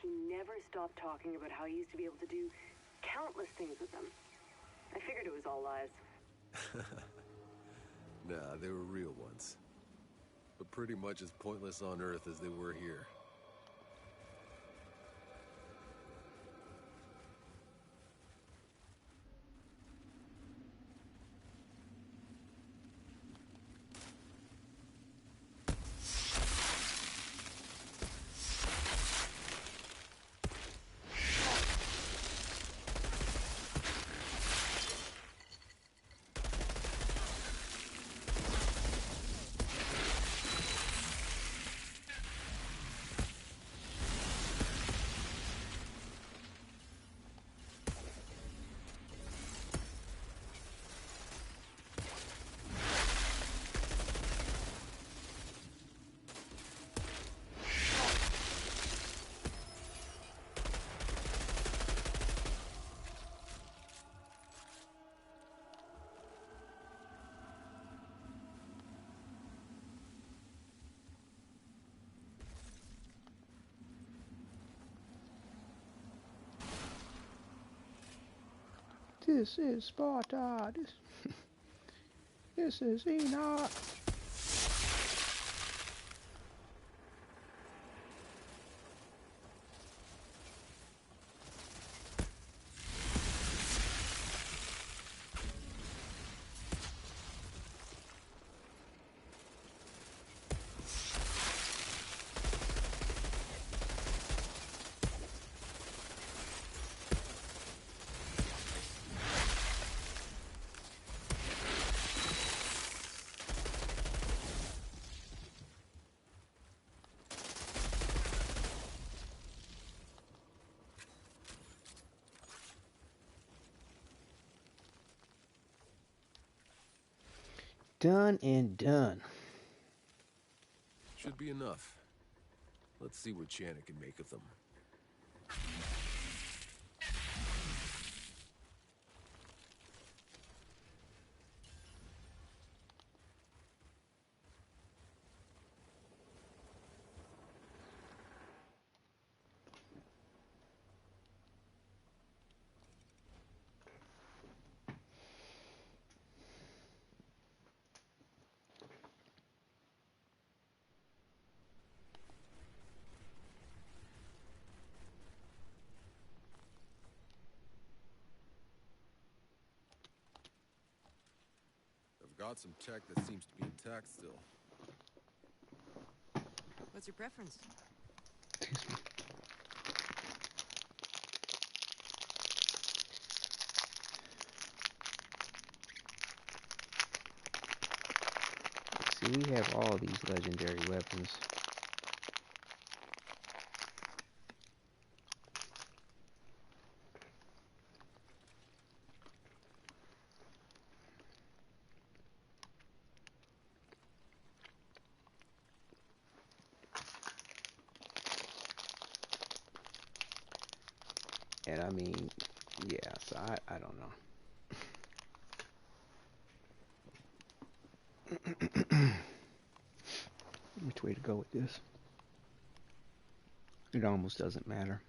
he never stopped talking about how he used to be able to do countless things with them. I figured it was all lies. Nah, they were real ones. But pretty much as pointless on Earth as they were here. This is Sparta. This is Enoch. Done and done. Should be enough. Let's see what Channa can make of them. Got some tech that seems to be intact still. What's your preference? See, we have all these legendary weapons. And I mean, yeah, so I don't know. Which way to go with this? It almost doesn't matter.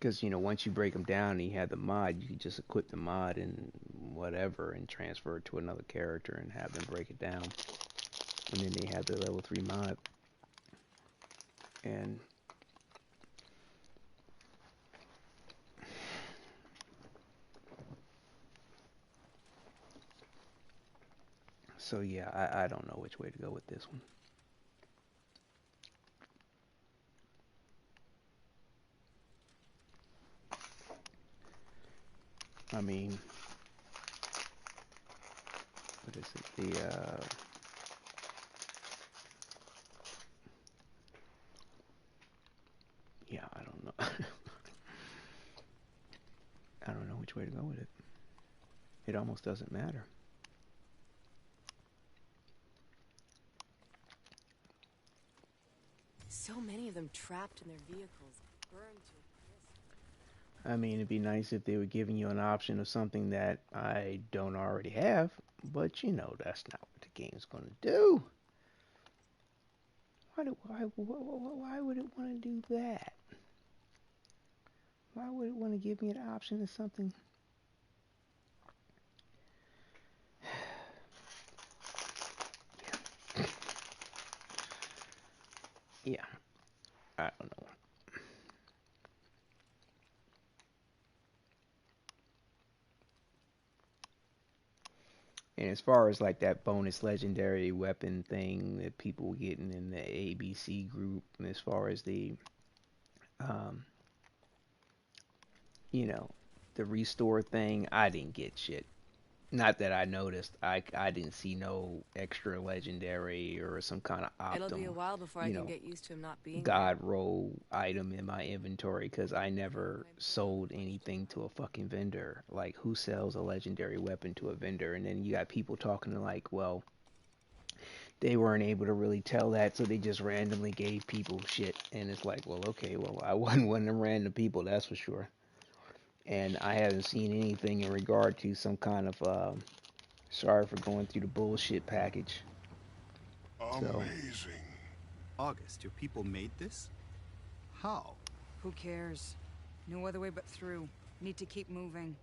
Because, you know, once you break them down and you have the mod, you can just equip the mod and whatever and transfer it to another character and have them break it down. And then they have the level 3 mod. And so, yeah, I don't know which way to go with this one. I mean, what is it? Yeah, I don't know. I don't know which way to go with it. It almost doesn't matter. So many of them trapped in their vehicles, burned to a crisp. I mean, it'd be nice if they were giving you an option of something that I don't already have, but you know that's not what the game's gonna do. Why would it want to do that? Why would it want to give me an option of something? Yeah, I don't know. And as far as like that bonus legendary weapon thing that people were getting in the ABC group, as far as the, um, you know, the restore thing, I didn't get shit. Not that I noticed. I didn't see no extra legendary or some kind of It'll be a optum, while before I you can know, get used to him not being god roll item in my inventory because I never sold anything to a fucking vendor. Like, who sells a legendary weapon to a vendor? And then you got people talking like, well, they weren't able to really tell that, so they just randomly gave people shit. And it's like, well, okay, well, I wasn't one of them random people, that's for sure. And I haven't seen anything in regard to some kind of, sorry for going through the bullshit package. So, Amazing. August, your people made this? How? Who cares? No other way but through. Need to keep moving.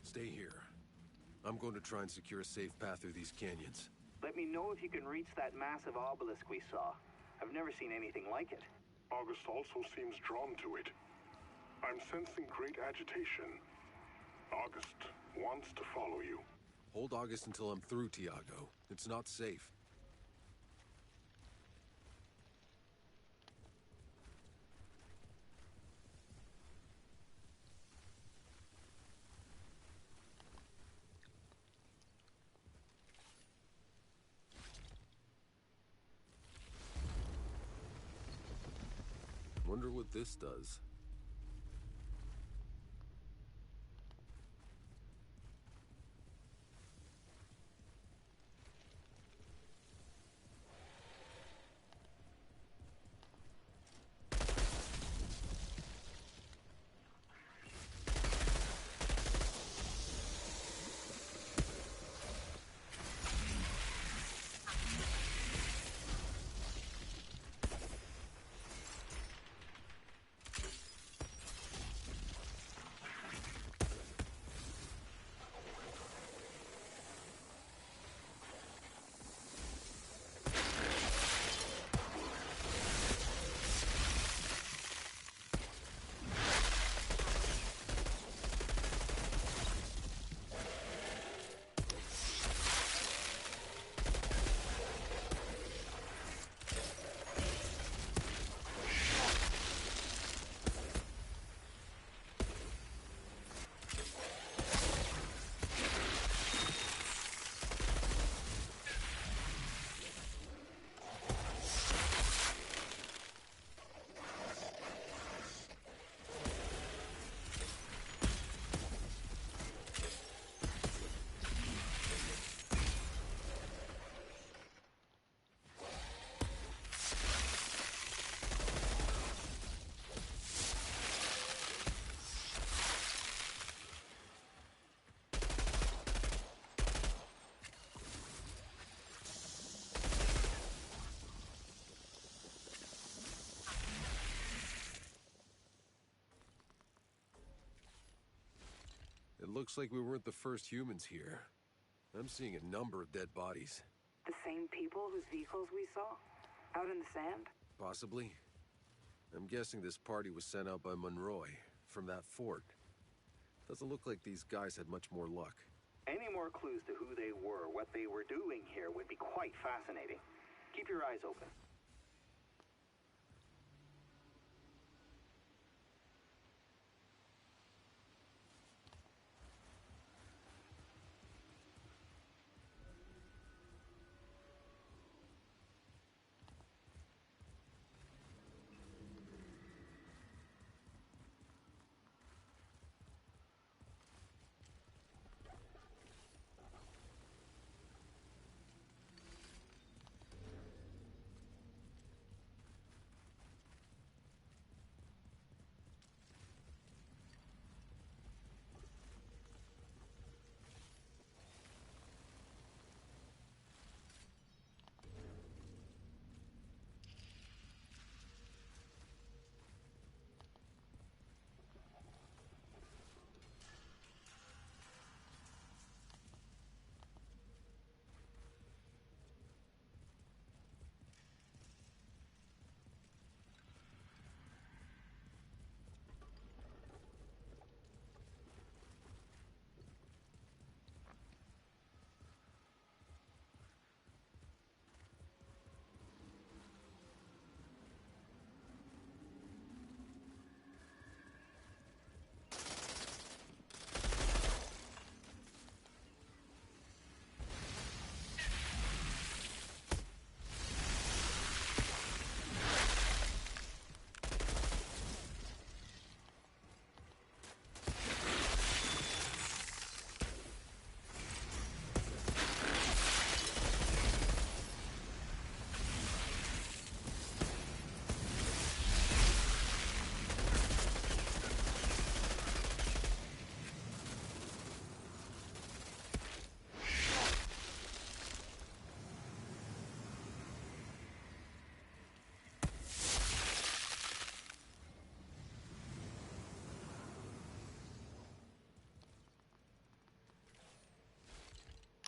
Stay here. I'm going to try and secure a safe path through these canyons. Let me know if you can reach that massive obelisk we saw. I've never seen anything like it. August also seems drawn to it. I'm sensing great agitation. August wants to follow you. Hold August until I'm through, Tiago. It's not safe. Wonder what this does. looks like we weren't the first humans here. I'm seeing a number of dead bodies. The same people whose vehicles we saw? Out in the sand? Possibly. I'm guessing this party was sent out by Monroy, from that fort. Doesn't look like these guys had much more luck. Any more clues to who they were, what they were doing here, would be quite fascinating. Keep your eyes open.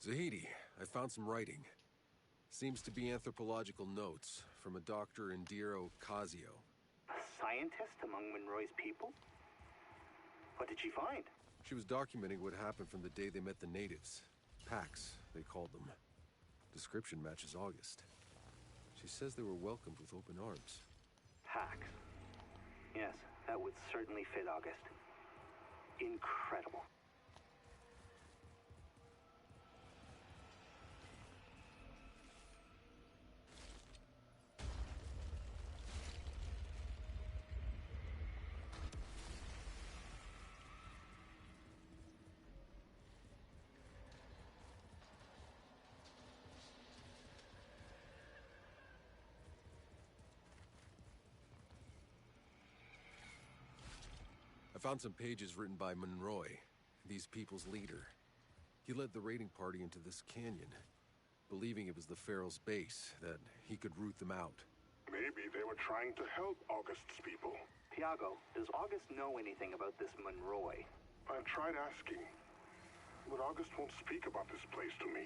Zahidi, I found some writing. Seems to be anthropological notes from a Dr. Indiro Casio. A scientist among Monroy's people? What did she find? She was documenting what happened from the day they met the natives. Pax, they called them. Description matches August. She says they were welcomed with open arms. Pax. Yes, that would certainly fit August. Incredible. I found some pages written by Monroy, these people's leader. He led the raiding party into this canyon, believing it was the Feral's base, that he could root them out. Maybe they were trying to help August's people. Tiago, does August know anything about this Monroy? I tried asking, but August won't speak about this place to me.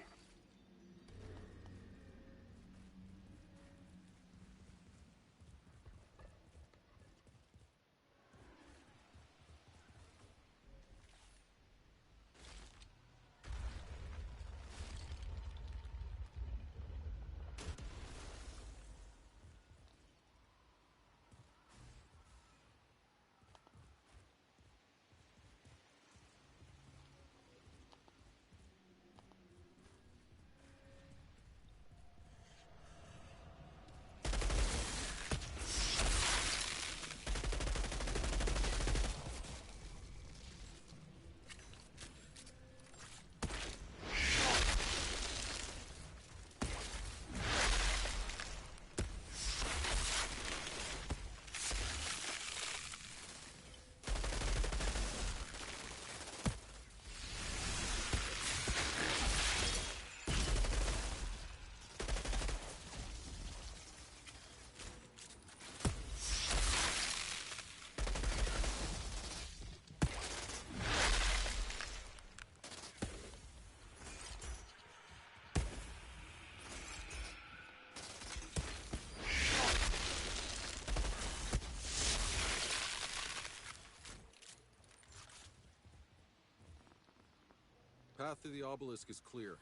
path to the obelisk is clear.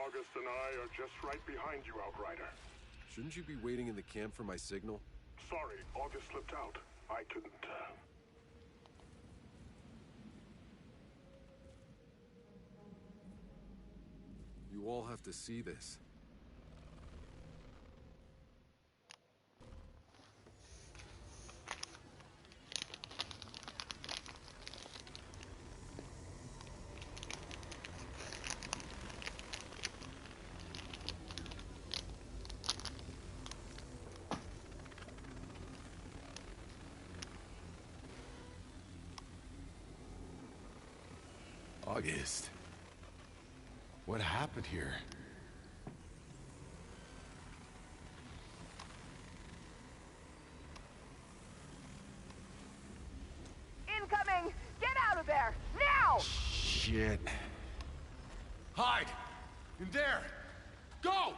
August and I are just right behind you, Outrider. Shouldn't you be waiting in the camp for my signal? Sorry, August slipped out. I couldn't, You all have to see this. August. What happened here? Incoming! Get out of there! Now! Shit. Hide! In there! Go!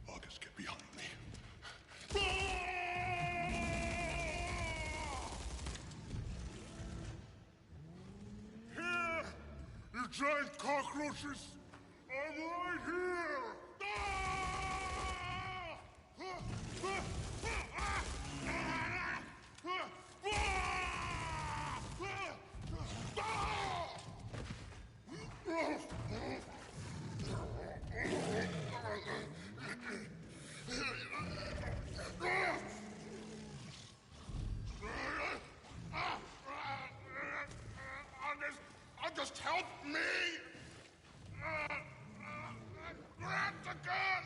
August, get behind me. Here! You giant cockroaches! I'm right here! Just help me! Grab the gun!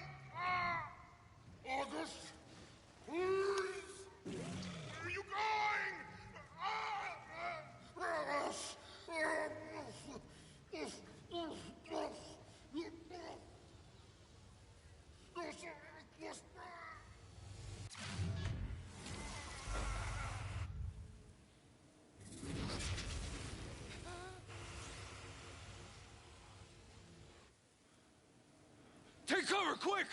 August! Please! Where are you going? Take cover, quick!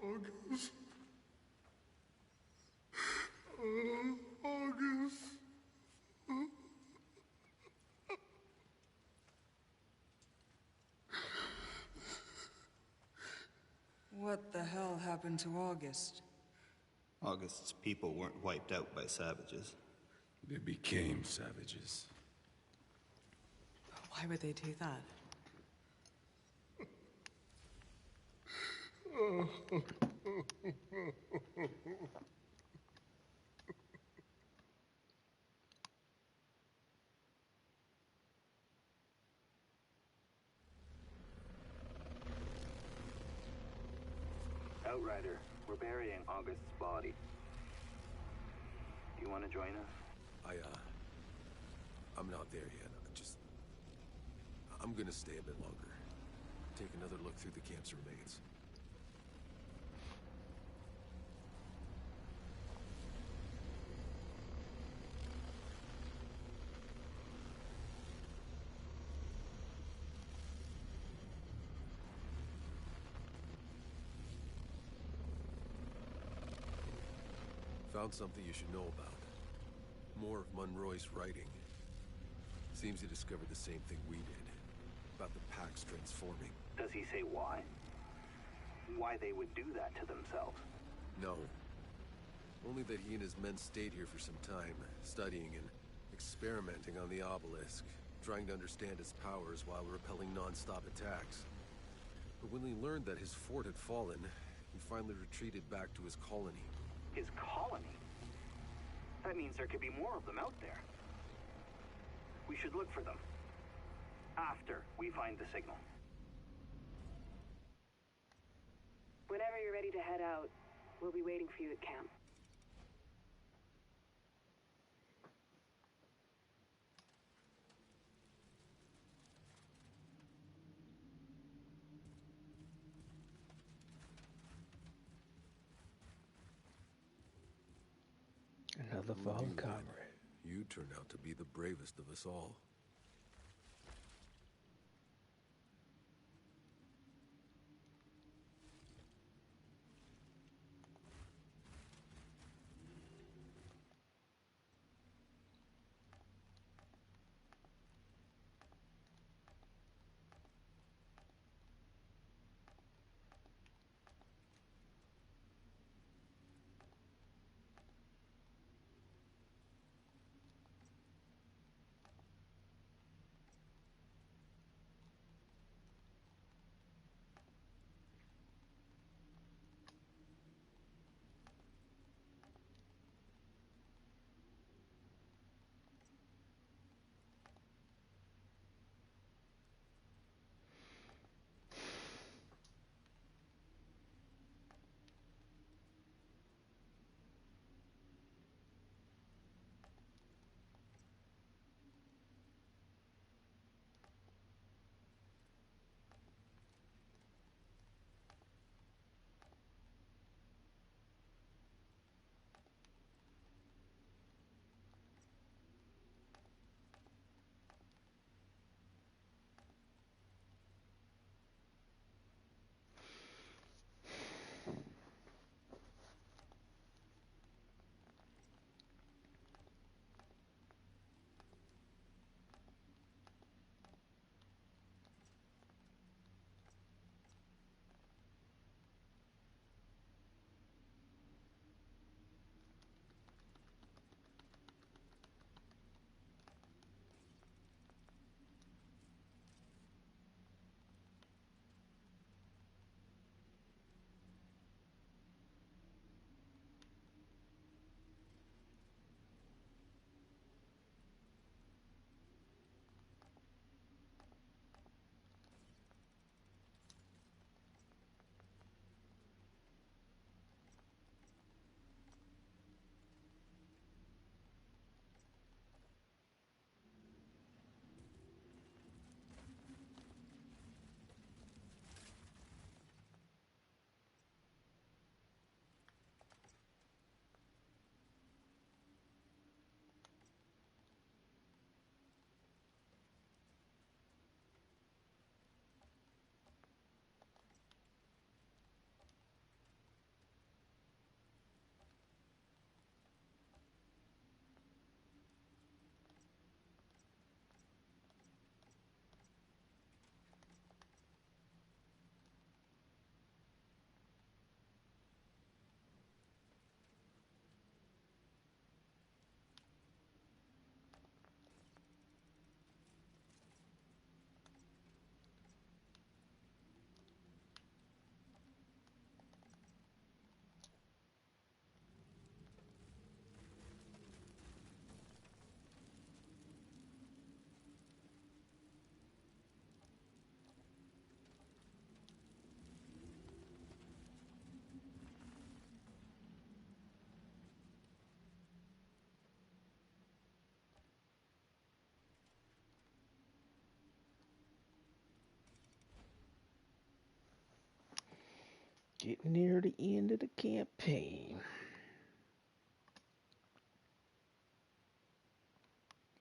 August. August. What the hell happened to August? August's people weren't wiped out by savages. They became savages. Why would they do that? Outrider, we're burying August's body. Do you want to join us? I'm not there yet. I'm gonna stay a bit longer. Take another look through the camp's remains. Found something you should know about. More of Monroy's writing. Seems he discovered the same thing we did. About the Pax transforming. Does he say why? Why they would do that to themselves? No. Only that he and his men stayed here for some time, studying and experimenting on the obelisk, trying to understand its powers while repelling non-stop attacks. But when he learned that his fort had fallen, he finally retreated back to his colony. His colony? That means there could be more of them out there. We should look for them. After we find the signal. Whenever you're ready to head out, we'll be waiting for you at camp. Another fallen comrade. You turn out to be the bravest of us all. Getting near the end of the campaign.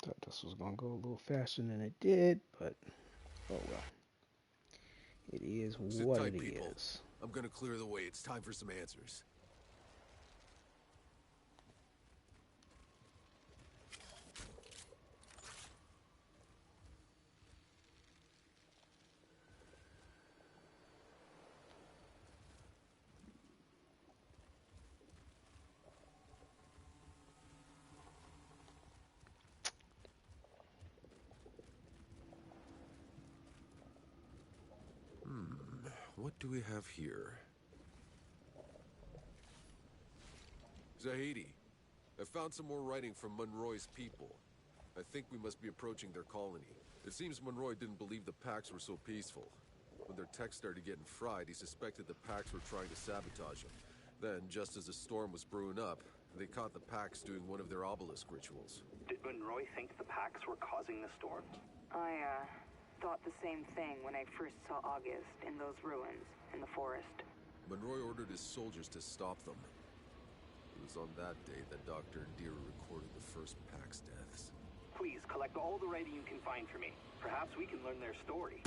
Thought this was gonna go a little faster than it did, but oh well. It is what it is. I'm gonna clear the way. It's time for some answers. What do we have here? Zahidi, I found some more writing from Monroy's people. I think we must be approaching their colony. It seems Monroy didn't believe the Pax were so peaceful. When their tech started getting fried, he suspected the Pax were trying to sabotage him. Then, just as the storm was brewing up, they caught the Pax doing one of their obelisk rituals. Did Monroy think the Pax were causing the storm? I, thought the same thing when I first saw August in those ruins in the forest. Monroy ordered his soldiers to stop them. It was on that day that Dr. Indira recorded the first Pax deaths. Please, collect all the writing you can find for me. Perhaps we can learn their story.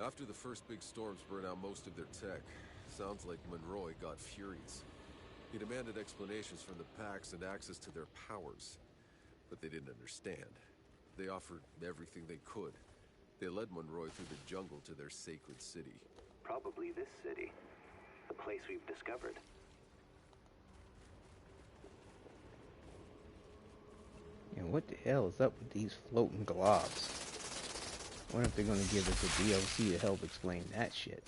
After the first big storms burned out most of their tech, sounds like Monroy got furious. He demanded explanations from the Pax and access to their powers, but they didn't understand. They offered everything they could. They led Monroy through the jungle to their sacred city. Probably this city. The place we've discovered. And what the hell is up with these floating globs? I wonder if they're gonna give us a DLC to help explain that shit.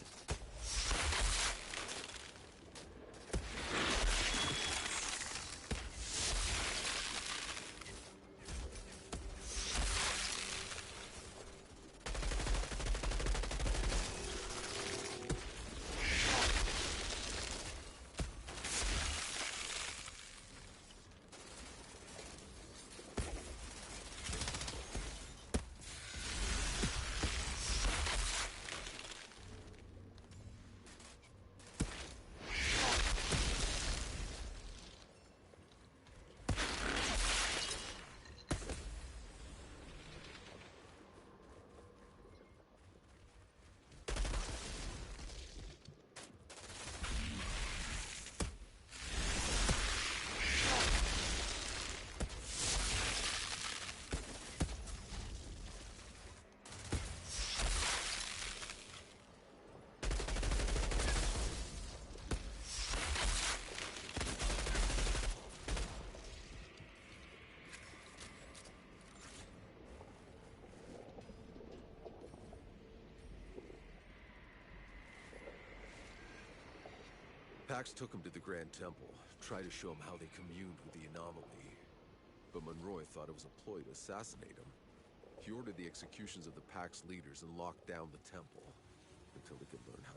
Pax took him to the Grand Temple, tried to show him how they communed with the anomaly. But Monroy thought it was a ploy to assassinate him. He ordered the executions of the Pax leaders and locked down the temple until they could learn how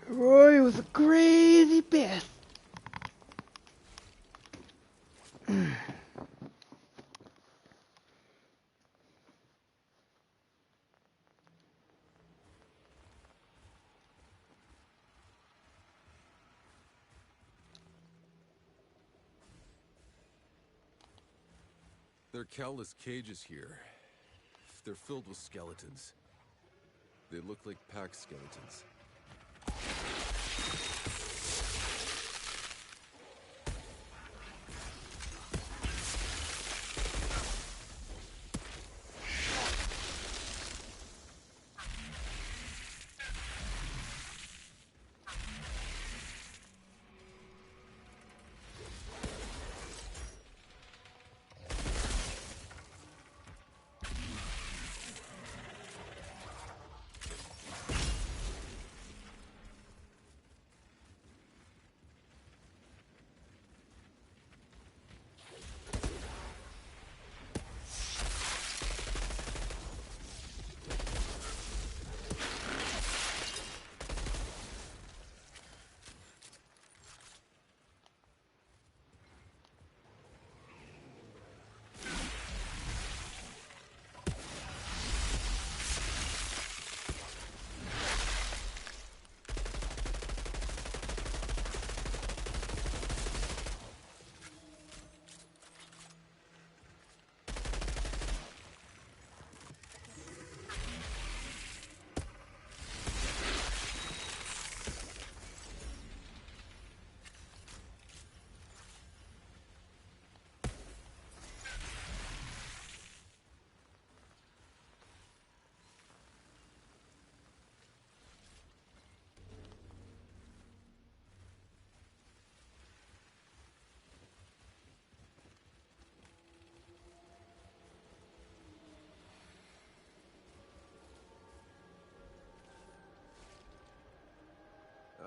to... Roy was a crazy pest. There are countless cages here. They're filled with skeletons. They look like Pax skeletons.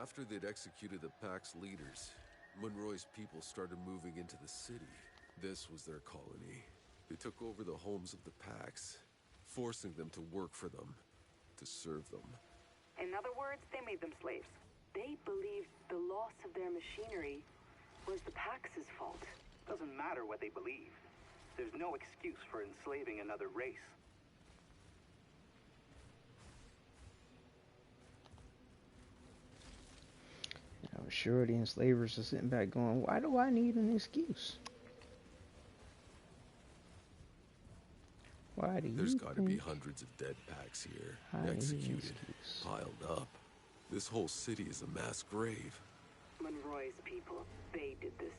After they'd executed the Pax leaders, Monroy's people started moving into the city. This was their colony. They took over the homes of the Pax, forcing them to work for them, to serve them. In other words, they made them slaves. They believed the loss of their machinery was the Pax's fault. Doesn't matter what they believe. There's no excuse for enslaving another race. I'm sure the enslavers are sitting back going, why do I need an excuse? Why do you There's got to be think hundreds of dead Pax here, I need an executed, excuse? piled up. This whole city is a mass grave. Monroy's people, they did this.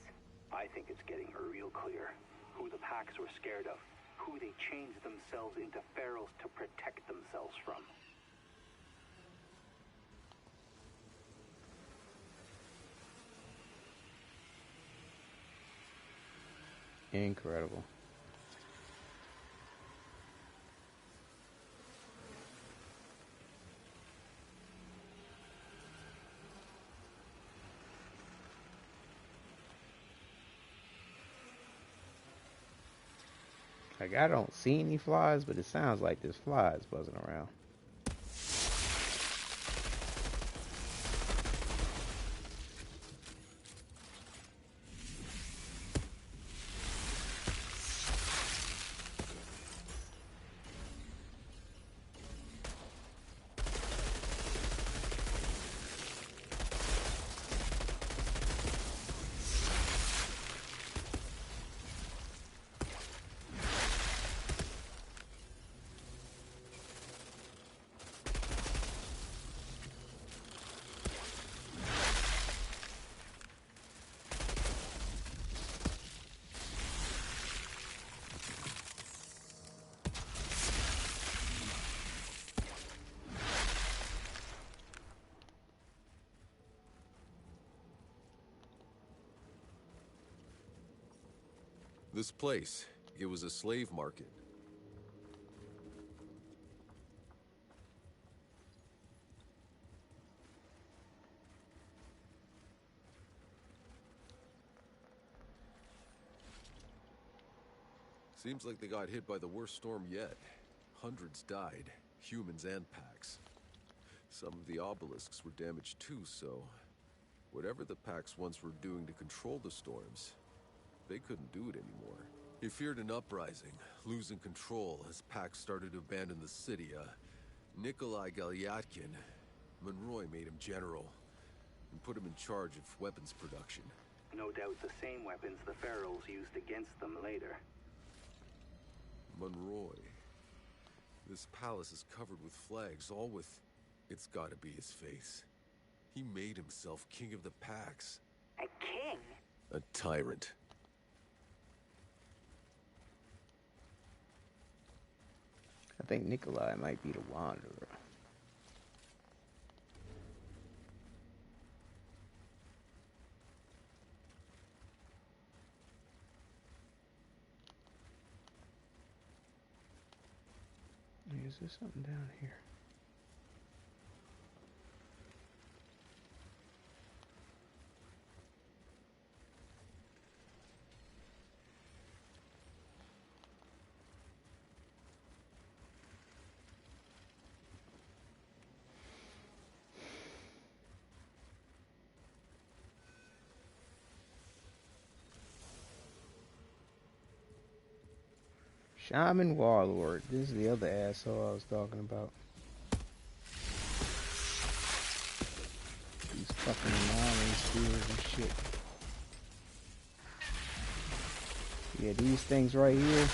I think it's getting real clear who the Pax were scared of, who they changed themselves into pharaohs to protect themselves from. Incredible. Like, I don't see any flies, but it sounds like there's flies buzzing around. This place, it was a slave market. Seems like they got hit by the worst storm yet. Hundreds died, humans and packs. Some of the obelisks were damaged too, so whatever the packs once were doing to control the storms, they couldn't do it anymore. He feared an uprising, losing control as packs started to abandon the city. Nikolai Galyatkin, Monroy made him general and put him in charge of weapons production. No doubt the same weapons the Pharaohs used against them later. Monroy. This palace is covered with flags, all with... It's gotta be his face. He made himself king of the packs. A king? A tyrant. I think Nikolai might be the Wanderer. Is there something down here? Shaman Warlord. This is the other asshole I was talking about. These fucking anomaly spheres and shit. Yeah, these things right here.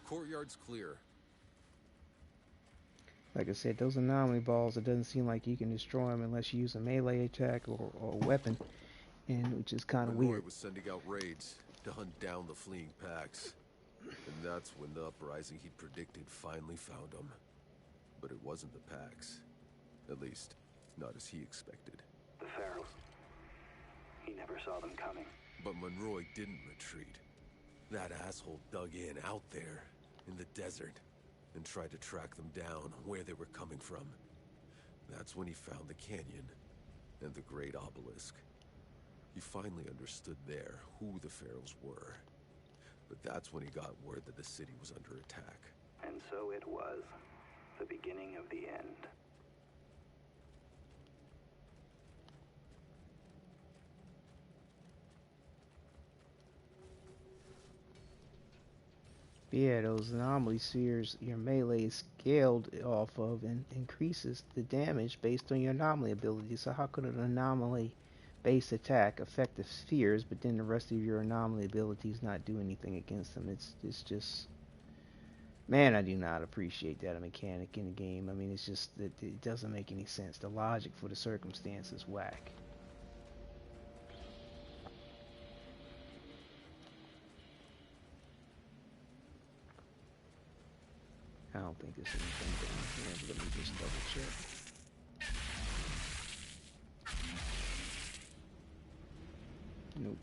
Courtyard's clear. Like I said, those anomaly balls, it doesn't seem like you can destroy them unless you use a melee attack or a weapon, and which is kind of weird. was sending out raids to hunt down the fleeing packs. And that's when the uprising he'd predicted finally found him. But it wasn't the packs. At least, not as he expected. The Pharaohs. He never saw them coming. But Monroy didn't retreat. That asshole dug in out there, in the desert, and tried to track them down where they were coming from. That's when he found the canyon and the great obelisk. He finally understood there who the Pharaohs were. But that's when he got word that the city was under attack. And so it was. The beginning of the end. Yeah, those anomaly spheres, your melee is scaled off of and increases the damage based on your anomaly ability. So how could an anomaly-based attack affect the spheres, but then the rest of your anomaly abilities not do anything against them? It's just, man, I do not appreciate that mechanic in the game. I mean, it's just that it doesn't make any sense. The logic for the circumstance is whack. I don't think there's anything down here, but let me just double check. Nope.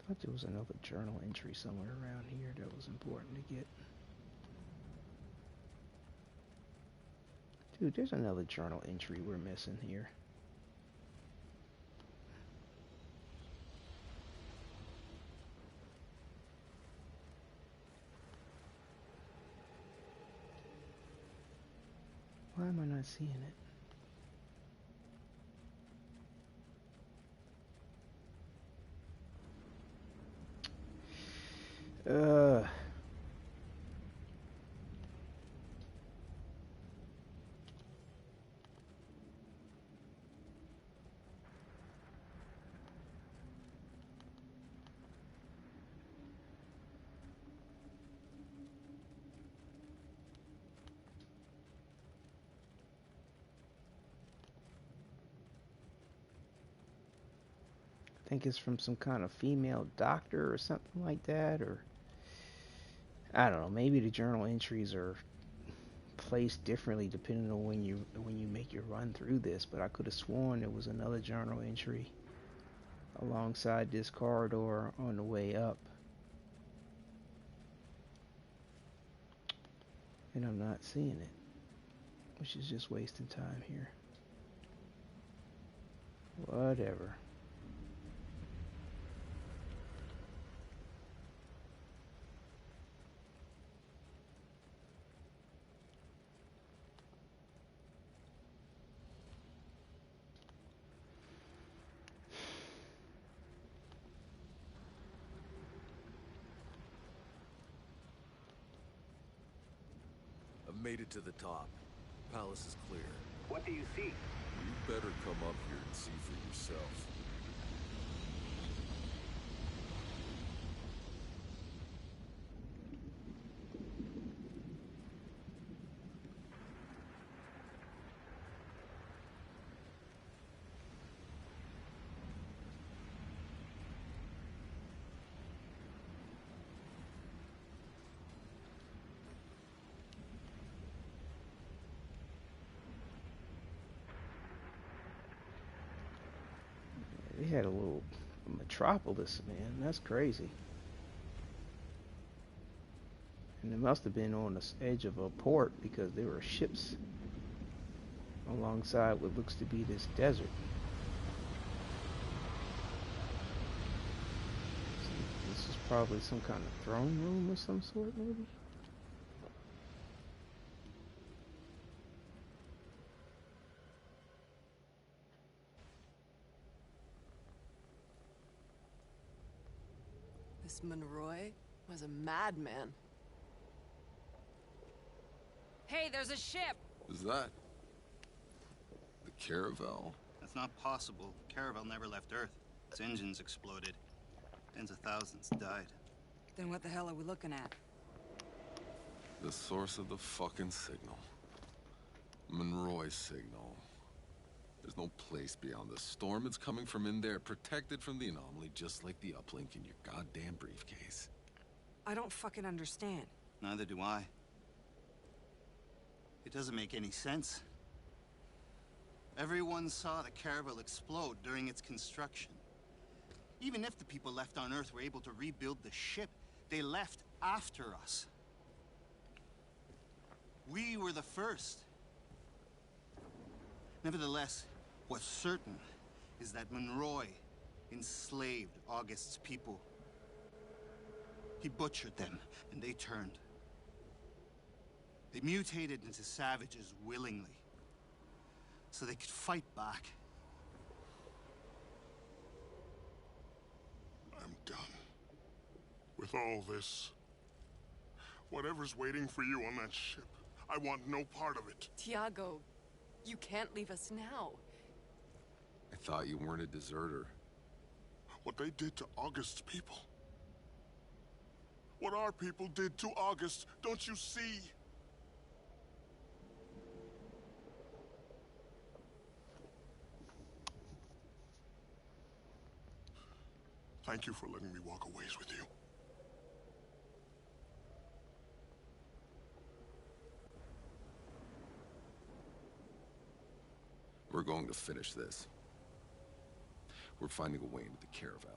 I thought there was another journal entry somewhere around here that was important to get. Dude, there's another journal entry we're missing here. Why am I not seeing it? Uh, I think it's from some kind of female doctor or something like that, or I don't know. Maybe the journal entries are placed differently depending on when you make your run through this. But I could have sworn there was another journal entry alongside this corridor on the way up, and I'm not seeing it, which is just wasting time here. Whatever. I've made it to the top. Palace is clear. What do you see? You better come up here and see for yourself. They had a little metropolis, man. That's crazy. And it must have been on the edge of a port because there were ships alongside what looks to be this desert. So this is probably some kind of throne room of some sort, maybe? This Monroy was a madman. Hey, there's a ship! Is that the Caravel? That's not possible. Caravel never left Earth. Its engines exploded. Tens of thousands died. Then what the hell are we looking at? The source of the fucking signal. Monroy's signal. There's no place beyond the storm. It's coming from in there, protected from the anomaly, just like the uplink in your goddamn briefcase. I don't fucking understand. Neither do I. It doesn't make any sense. Everyone saw the Caravel explode during its construction. Even if the people left on Earth were able to rebuild the ship, they left after us. We were the first. Nevertheless, what's certain is that Monroy enslaved August's people. He butchered them, and they turned. They mutated into savages willingly, so they could fight back. I'm done with all this. Whatever's waiting for you on that ship, I want no part of it. Tiago, you can't leave us now. I thought you weren't a deserter. What they did to August's people. What our people did to August, don't you see? Thank you for letting me walk a ways with you. We're going to finish this. We're finding a way into the Caravel.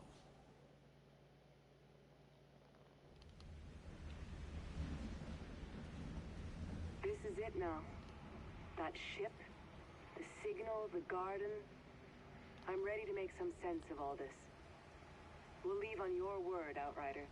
This is it now. That ship, the signal, the garden. I'm ready to make some sense of all this. We'll leave on your word, Outrider.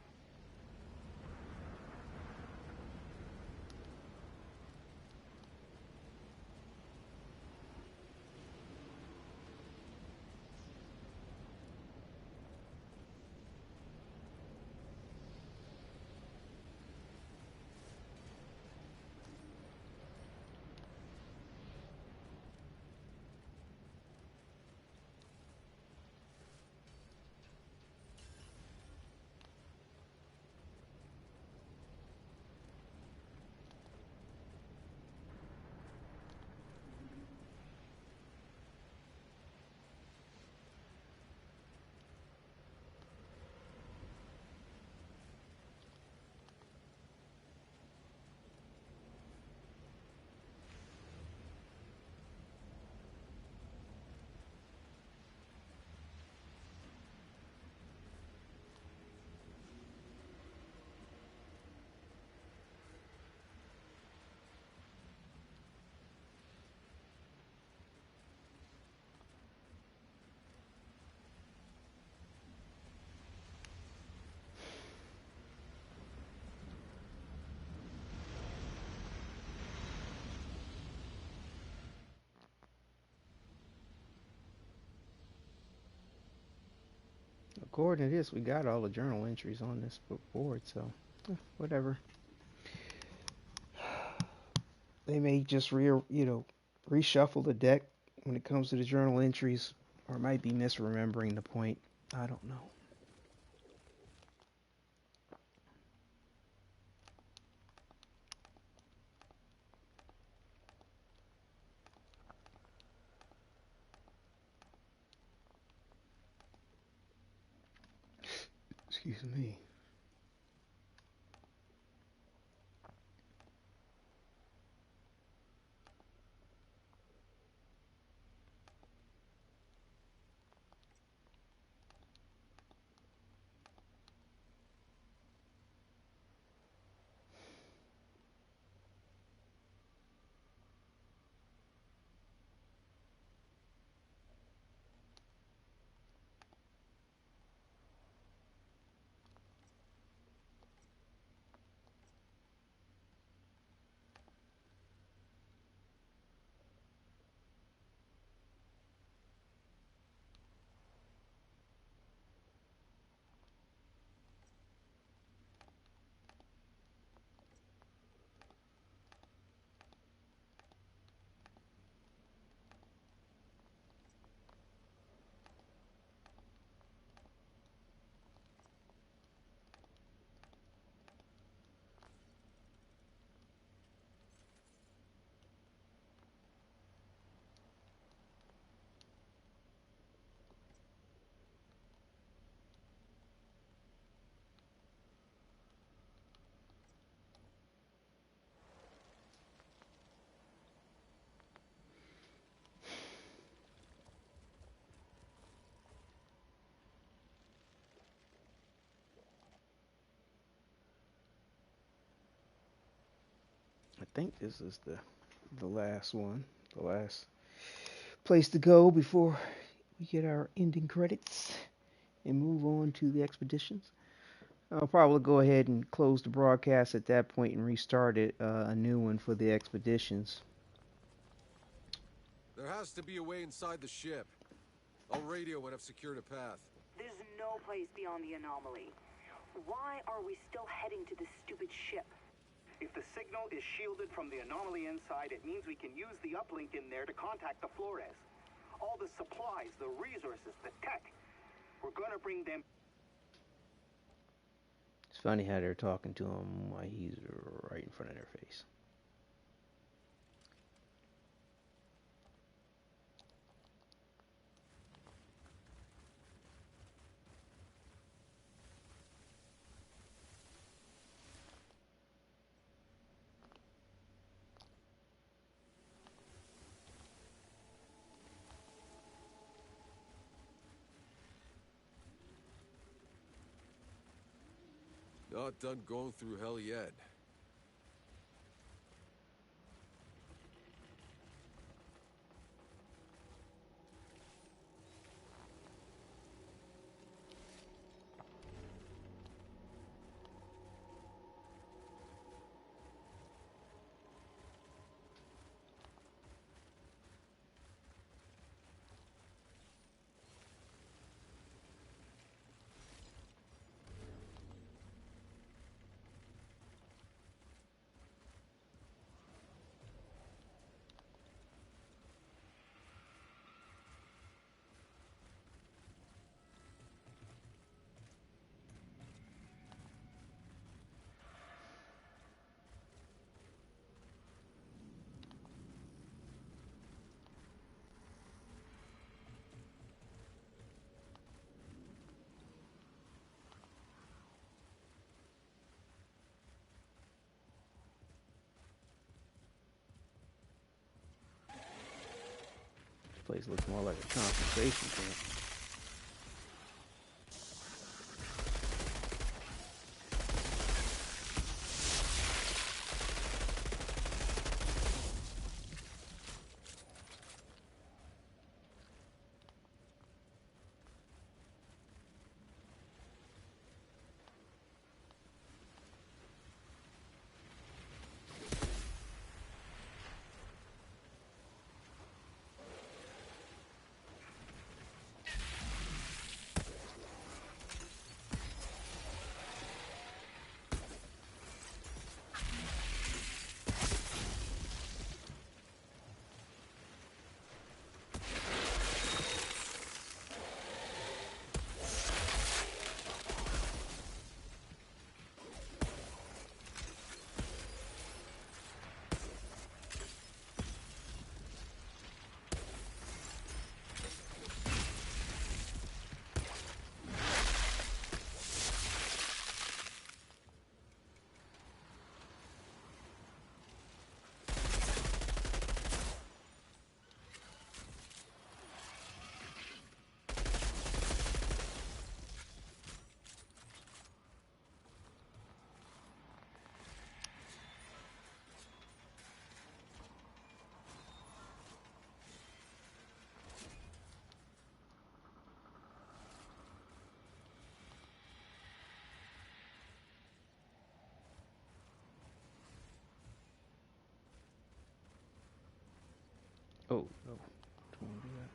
according to this, we got all the journal entries on this board, so whatever. They may just reshuffle the deck when it comes to the journal entries, or might be misremembering the point. I don't know. Excuse me. I think this is the last one, the last place to go before we get our ending credits and move on to the expeditions. I'll probably go ahead and close the broadcast at that point and restart it, a new one for the expeditions. There has to be a way inside the ship. I'll radio when I've secured a path. There's no place beyond the anomaly. Why are we still heading to this stupid ship? If the signal is shielded from the anomaly inside, it means we can use the uplink in there to contact the Flores. All the supplies, the resources, the tech. We're gonna bring them. It's funny how they're talking to him while he's right in front of their face. Not done going through hell yet. This place looks more like a concentration camp. Oh, no. Don't wanna do that.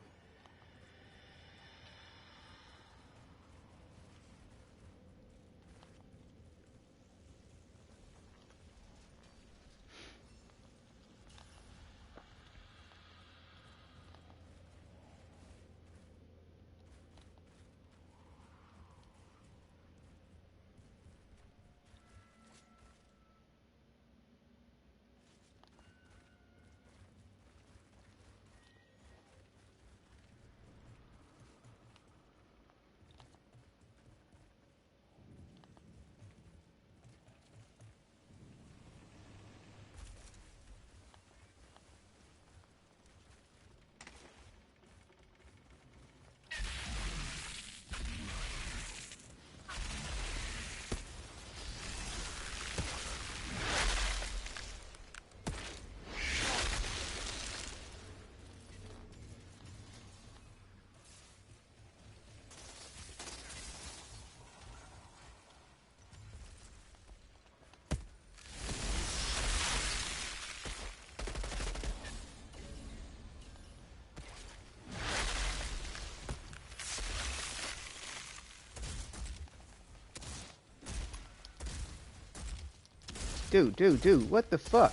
Dude, what the fuck?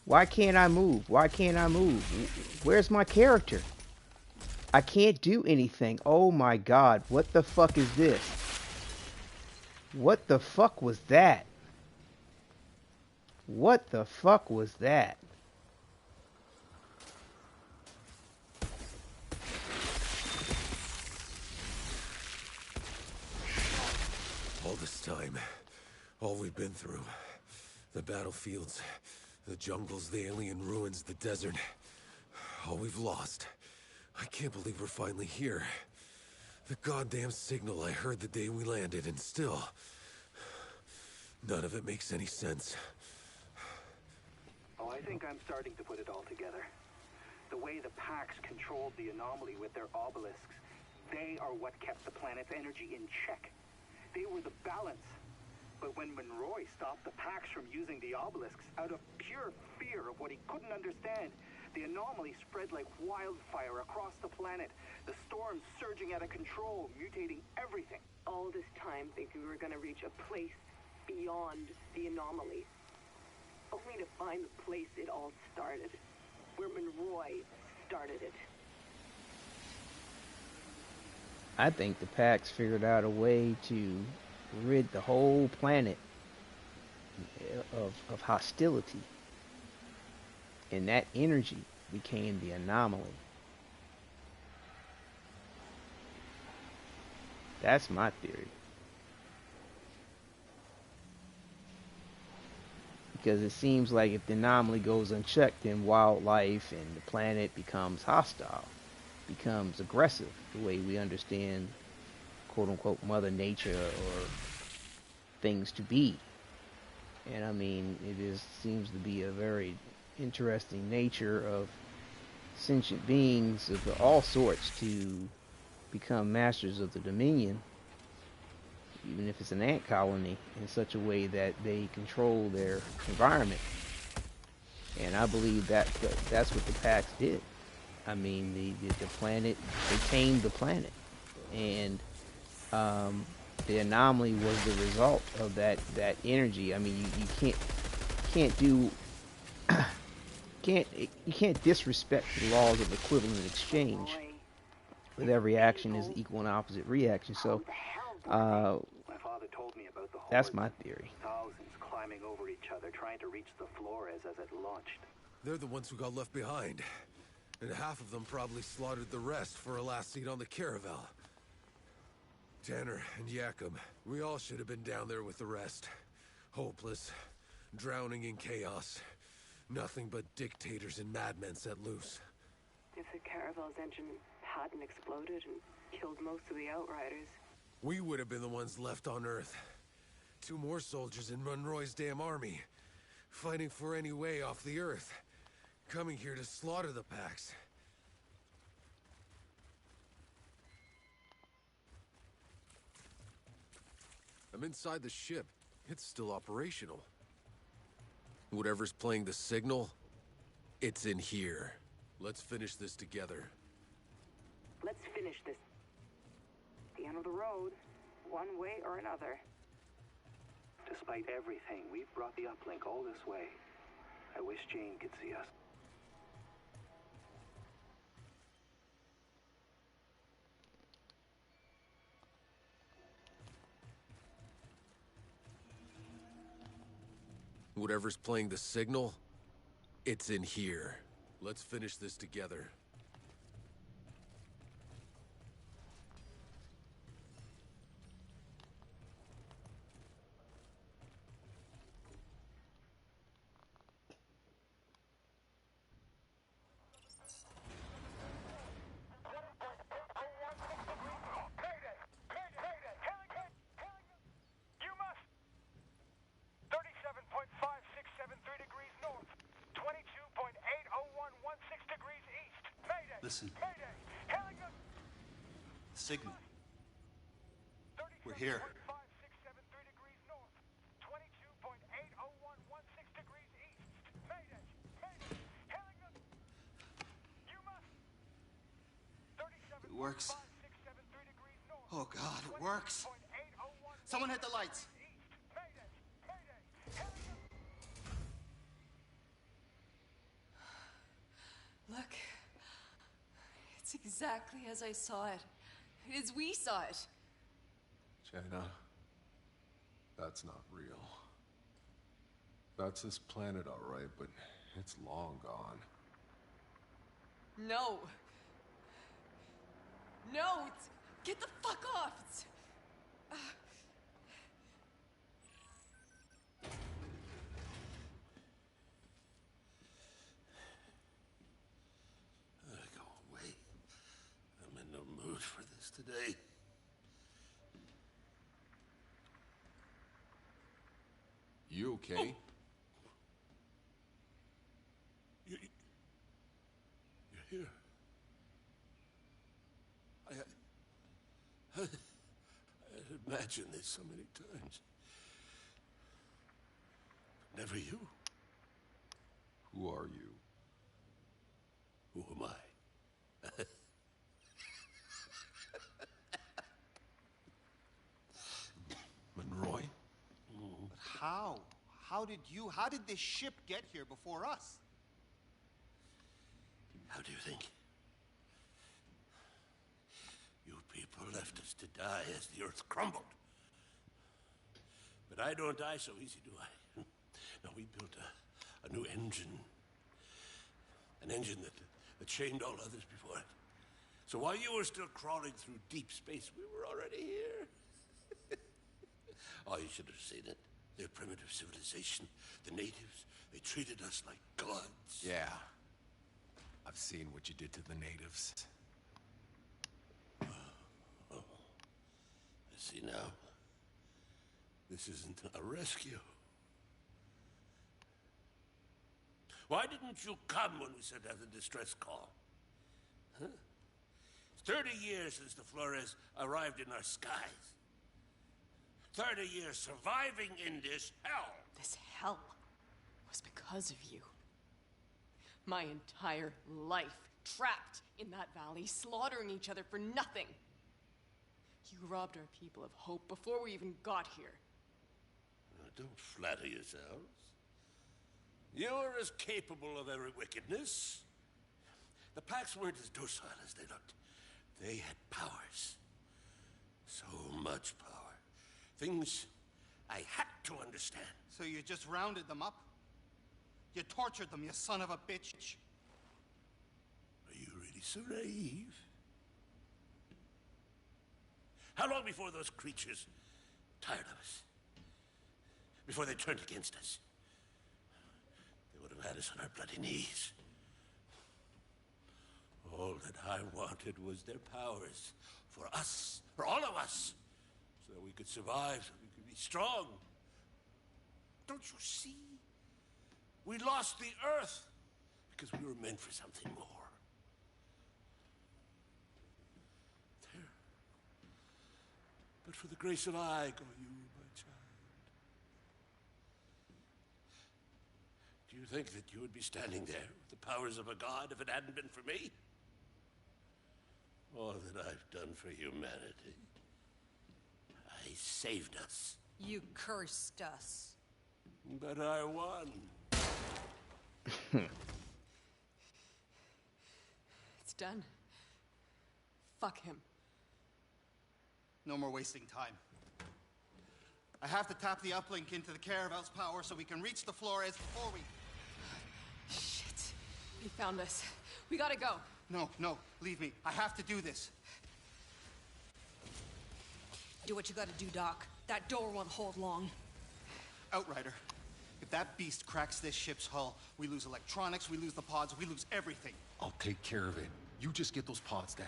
Why can't I move? Why can't I move? Where's my character? I can't do anything. Oh my god, what the fuck is this? What the fuck was that? What the fuck was that? All this time, all we've been through, the battlefields, the jungles, the alien ruins, the desert, all we've lost. I can't believe we're finally here. The goddamn signal I heard the day we landed, and still, none of it makes any sense. Oh, I think I'm starting to put it all together. The way the Pax controlled the anomaly with their obelisks, they are what kept the planet's energy in check. They were the balance. But when Monroy stopped the Pax from using the obelisks out of pure fear of what he couldn't understand, the anomaly spread like wildfire across the planet. The storms surging out of control, mutating everything. All this time thinking we were going to reach a place beyond the anomaly. Only to find the place it all started. Where Monroy started it. I think the Pax figured out a way to rid the whole planet of hostility. And that energy became the anomaly. That's my theory. Because it seems like if the anomaly goes unchecked, then wildlife and the planet becomes hostile, becomes aggressive, the way we understand, quote unquote, Mother Nature or things to be. And I mean, seems to be a very interesting nature of sentient beings of all sorts to become masters of the Dominion, even if it's an ant colony, in such a way that they control their environment. And I believe that's what the Pax did. I mean, the planet, they tamed the planet, and the anomaly was the result of that energy. I mean, you can't disrespect the laws of equivalent exchange. With every action is equal and opposite reaction. So My father told me about the that's my theory. thousands climbing over each other, trying to reach the Flores as it launched. They're the ones who got left behind. And half of them probably slaughtered the rest for a last seat on the caravel. Tanner and Yakum, we all should have been down there with the rest. Hopeless, drowning in chaos. Nothing but dictators and madmen set loose. If the caravel's engine hadn't exploded and killed most of the Outriders. We would have been the ones left on Earth. 2 more soldiers in Monroy's damn army. Fighting for any way off the Earth. Coming here to slaughter the Pax. I'm inside the ship. It's still operational. Whatever's playing the signal, It's in here. Let's finish this together. Let's finish this. The end of the road, one way or another. Despite everything, we've brought the uplink all this way. I wish Jane could see us. Whatever's playing the signal, it's in here. Let's finish this together. Listen. Signal. We're here. It works. Oh God, it works. Someone hit the lights. Look. It's exactly as I saw it. As we saw it. Jaina, that's not real. That's this planet, all right, but it's long gone. No. No, it's... Get the fuck off! It's... Go away. I'm in no mood for this today. You okay? You're here. I had imagined this so many times. But never you. Who are you? Who am I? Monroy? But how? How did this ship get here before us? How do you think? You people left us to die as the Earth crumbled. But I don't die so easy, do I? No, we built a new engine. An engine that shamed all others before it. So while you were still crawling through deep space, we were already here. Oh, you should have seen it. Their primitive civilization, the natives, they treated us like gods. Yeah. I've seen what you did to the natives. Oh. I see now. This isn't a rescue. Why didn't you come when we sent out the distress call? Huh? It's 30 years since the Flores arrived in our skies. 30 years surviving in this hell. This hell was because of you. My entire life trapped in that valley, slaughtering each other for nothing. You robbed our people of hope before we even got here. Don't flatter yourselves. You're as capable of every wickedness. The Pax weren't as docile as they looked. They had powers. So much power. Things I had to understand. So you just rounded them up? You tortured them, you son of a bitch. Are you really so naive? How long before those creatures tired of us? Before they turned against us? They would have had us on our bloody knees. All that I wanted was their powers. For us. For all of us. So that we could survive, so we could be strong. Don't you see? We lost the Earth because we were meant for something more. There. But for the grace of I go you, my child. Do you think that you would be standing there with the powers of a god if it hadn't been for me? All that I've done for humanity. I saved us. You cursed us. But I won. It's done. Fuck him. No more wasting time. I have to tap the uplink into the Caravel's power so we can reach the Flores before we... Shit. He found us. We gotta go. No, leave me. I have to do this. Do what you gotta do, Doc. That door won't hold long. Outrider, if that beast cracks this ship's hull, we lose electronics, we lose the pods, we lose everything. I'll take care of it. You just get those pods down.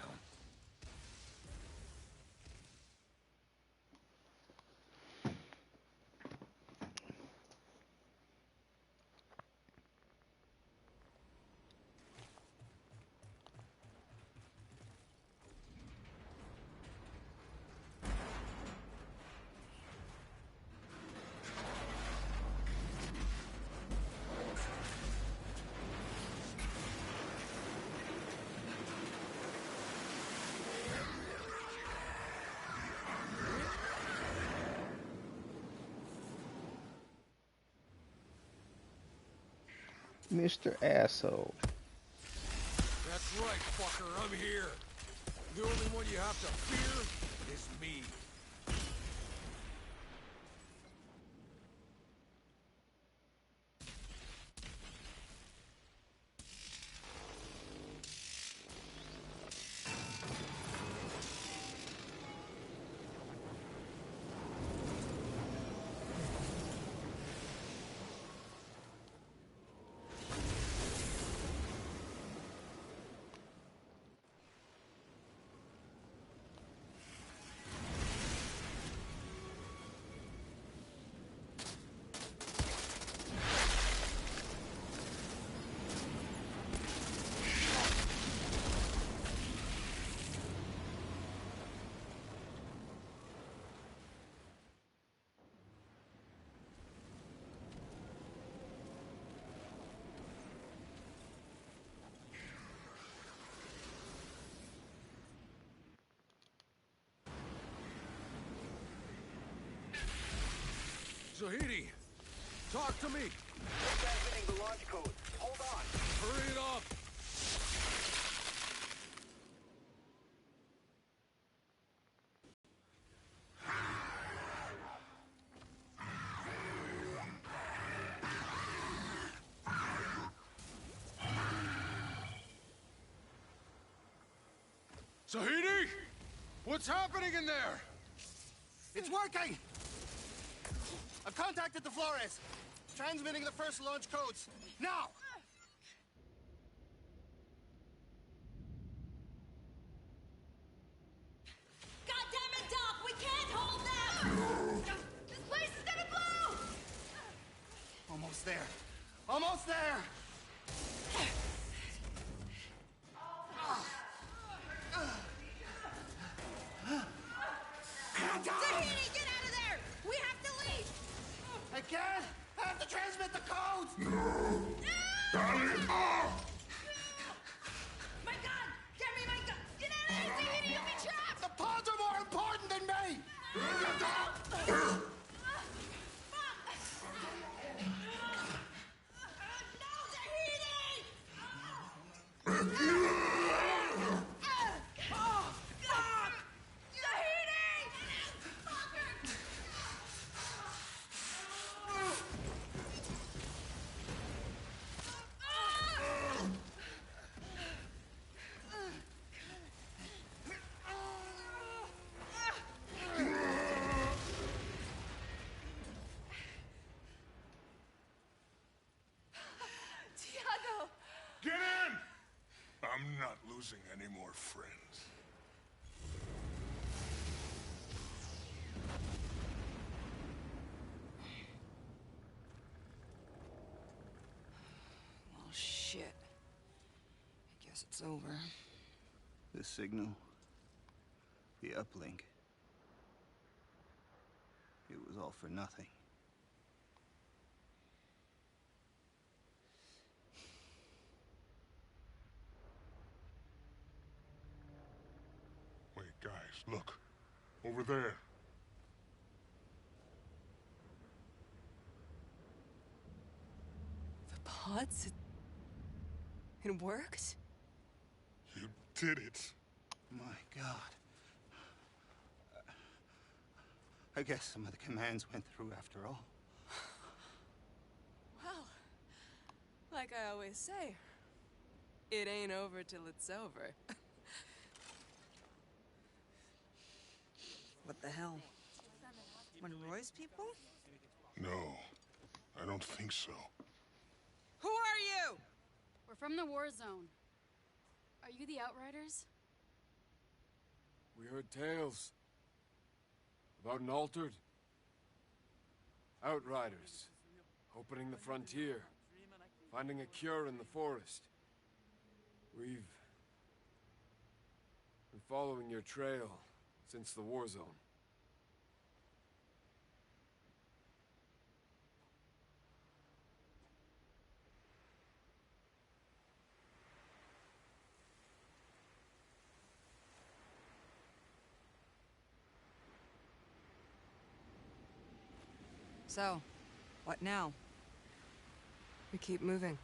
Mr. Asshole. That's right, fucker, I'm here. The only one you have to fear is me. Zahidi, talk to me. We're transmitting the launch code. Hold on. Hurry it up. Zahidi, what's happening in there? It's working! I've contacted the Flores. Transmitting the first launch codes. Now! God damn it, Doc! We can't hold them! This place is gonna blow! Almost there. Almost there! Tahini, get out of there! We have to leave! I can't! I have to transmit the codes! My God! Get me my gun! Get out of there, Tahini! You'll be trapped! The pods are more important than me! No, Tahini! Tiago! Get in! I'm not losing any more friends. Well, shit. I guess it's over. The signal. The uplink. It was all for nothing. Over there. The pods? It worked? You did it. My God. I guess some of the commands went through after all. Well, like I always say, it ain't over till it's over. What the hell? Monroy's people? No, I don't think so. Who are you? We're from the war zone. Are you the Outriders? We heard tales about an altered Outriders opening the frontier, finding a cure in the forest. We've been following your trail since the war zone. So, what now? We keep moving.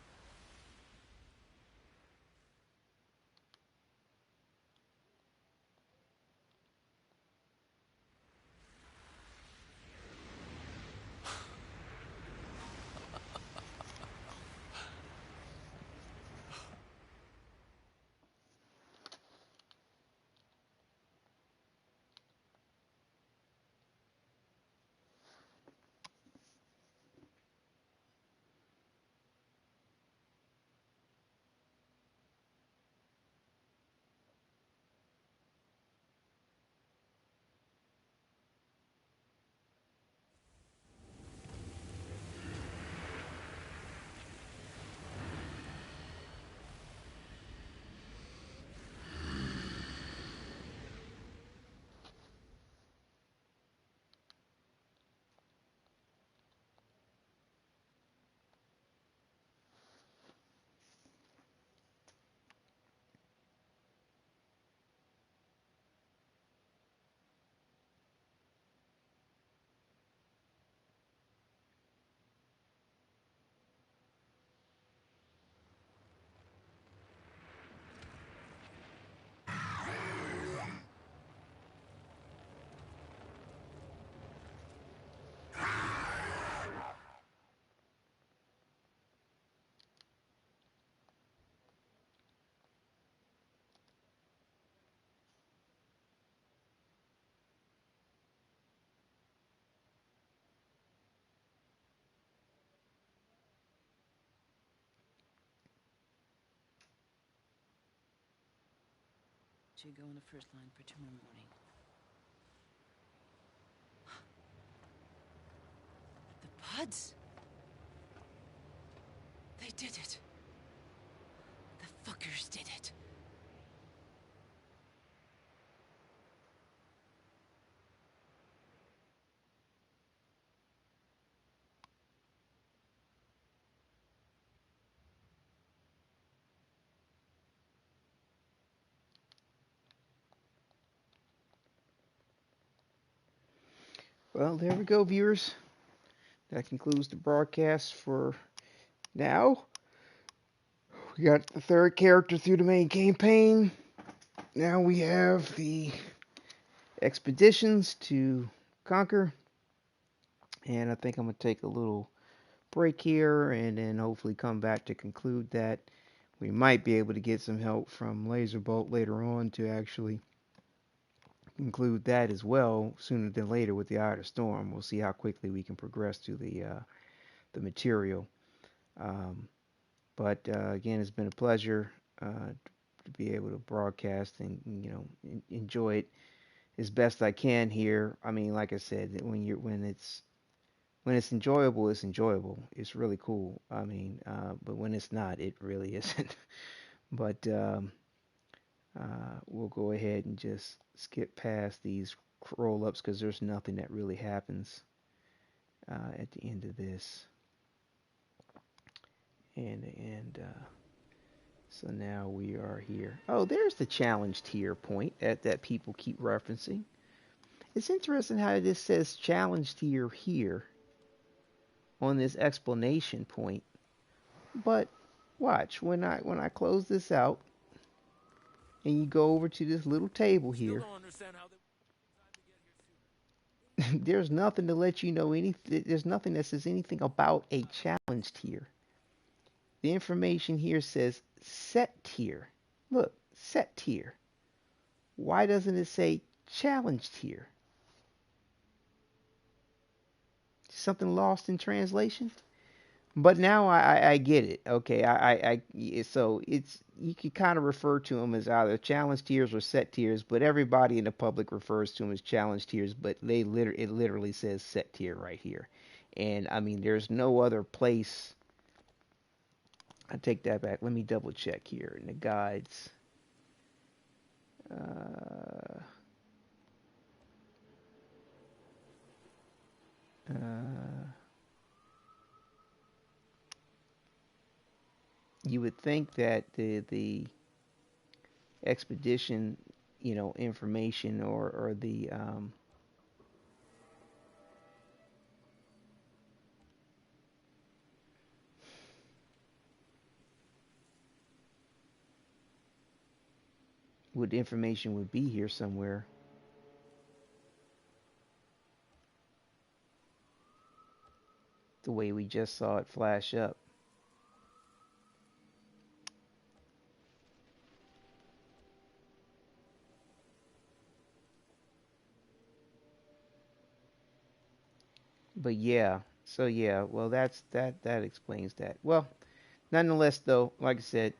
Should go on the first line for tomorrow morning. The pods? They did it. The fuckers did it. Well, there we go, viewers. That concludes the broadcast for now. We got the third character through the main campaign. Now we have the expeditions to conquer. And I think I'm going to take a little break here and then hopefully come back to conclude that. We might be able to get some help from Laserbolt later on to actually conclude that as well sooner than later with the Eye of the Storm. We'll see how quickly we can progress through the material. But again, it's been a pleasure to be able to broadcast and enjoy it as best I can here. I mean, like I said, when it's enjoyable, it's enjoyable. It's really cool. I mean, but when it's not, it really isn't. But we'll go ahead and just skip past these roll-ups because there's nothing that really happens at the end of this. And so now we are here. Oh, there's the challenge tier point that people keep referencing. It's interesting how this says challenge tier here on this explanation point. But watch, when I close this out and you go over to this little table here, there's nothing to let you know there's nothing that says anything about a challenge tier. The information here says set tier. Look, set tier. Why doesn't it say challenge tier? Something lost in translation? But now I get it. Okay, so it's you can kind of refer to them as either challenge tiers or set tiers, but everybody in the public refers to them as challenge tiers. But it literally says set tier right here, and I mean there's no other place. I take that back. Let me double check here in the guides. Uh, you would think that the expedition, information or the information would be here somewhere. The way we just saw it flash up. But yeah, so yeah, well that explains that. Well, nonetheless though, like I said,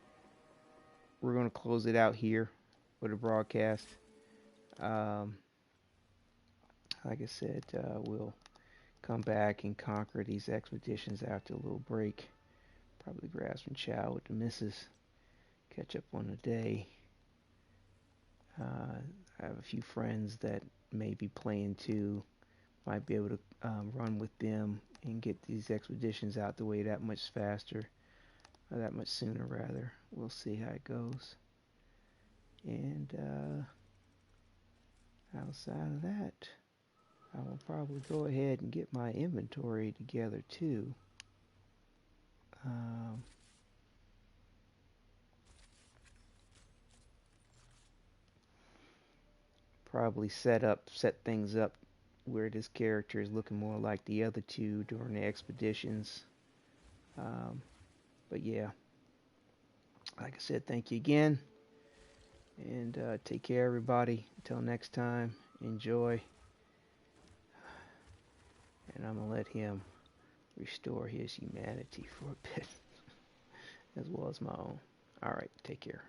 we're gonna close it out here for the broadcast. Um, like I said, we'll come back and conquer these expeditions after a little break. Probably grab some chow with the missus, catch up on the day. I have a few friends that may be playing too. Might be able to run with them and get these expeditions out the way that much faster, or that much sooner rather. We'll see how it goes. And outside of that, I will probably go ahead and get my inventory together too. Probably set things up where this character is looking more like the other two during the expeditions. But yeah, like I said, thank you again, and take care, everybody. Until next time, enjoy, and I'm gonna let him restore his humanity for a bit, as well as my own. All right, take care.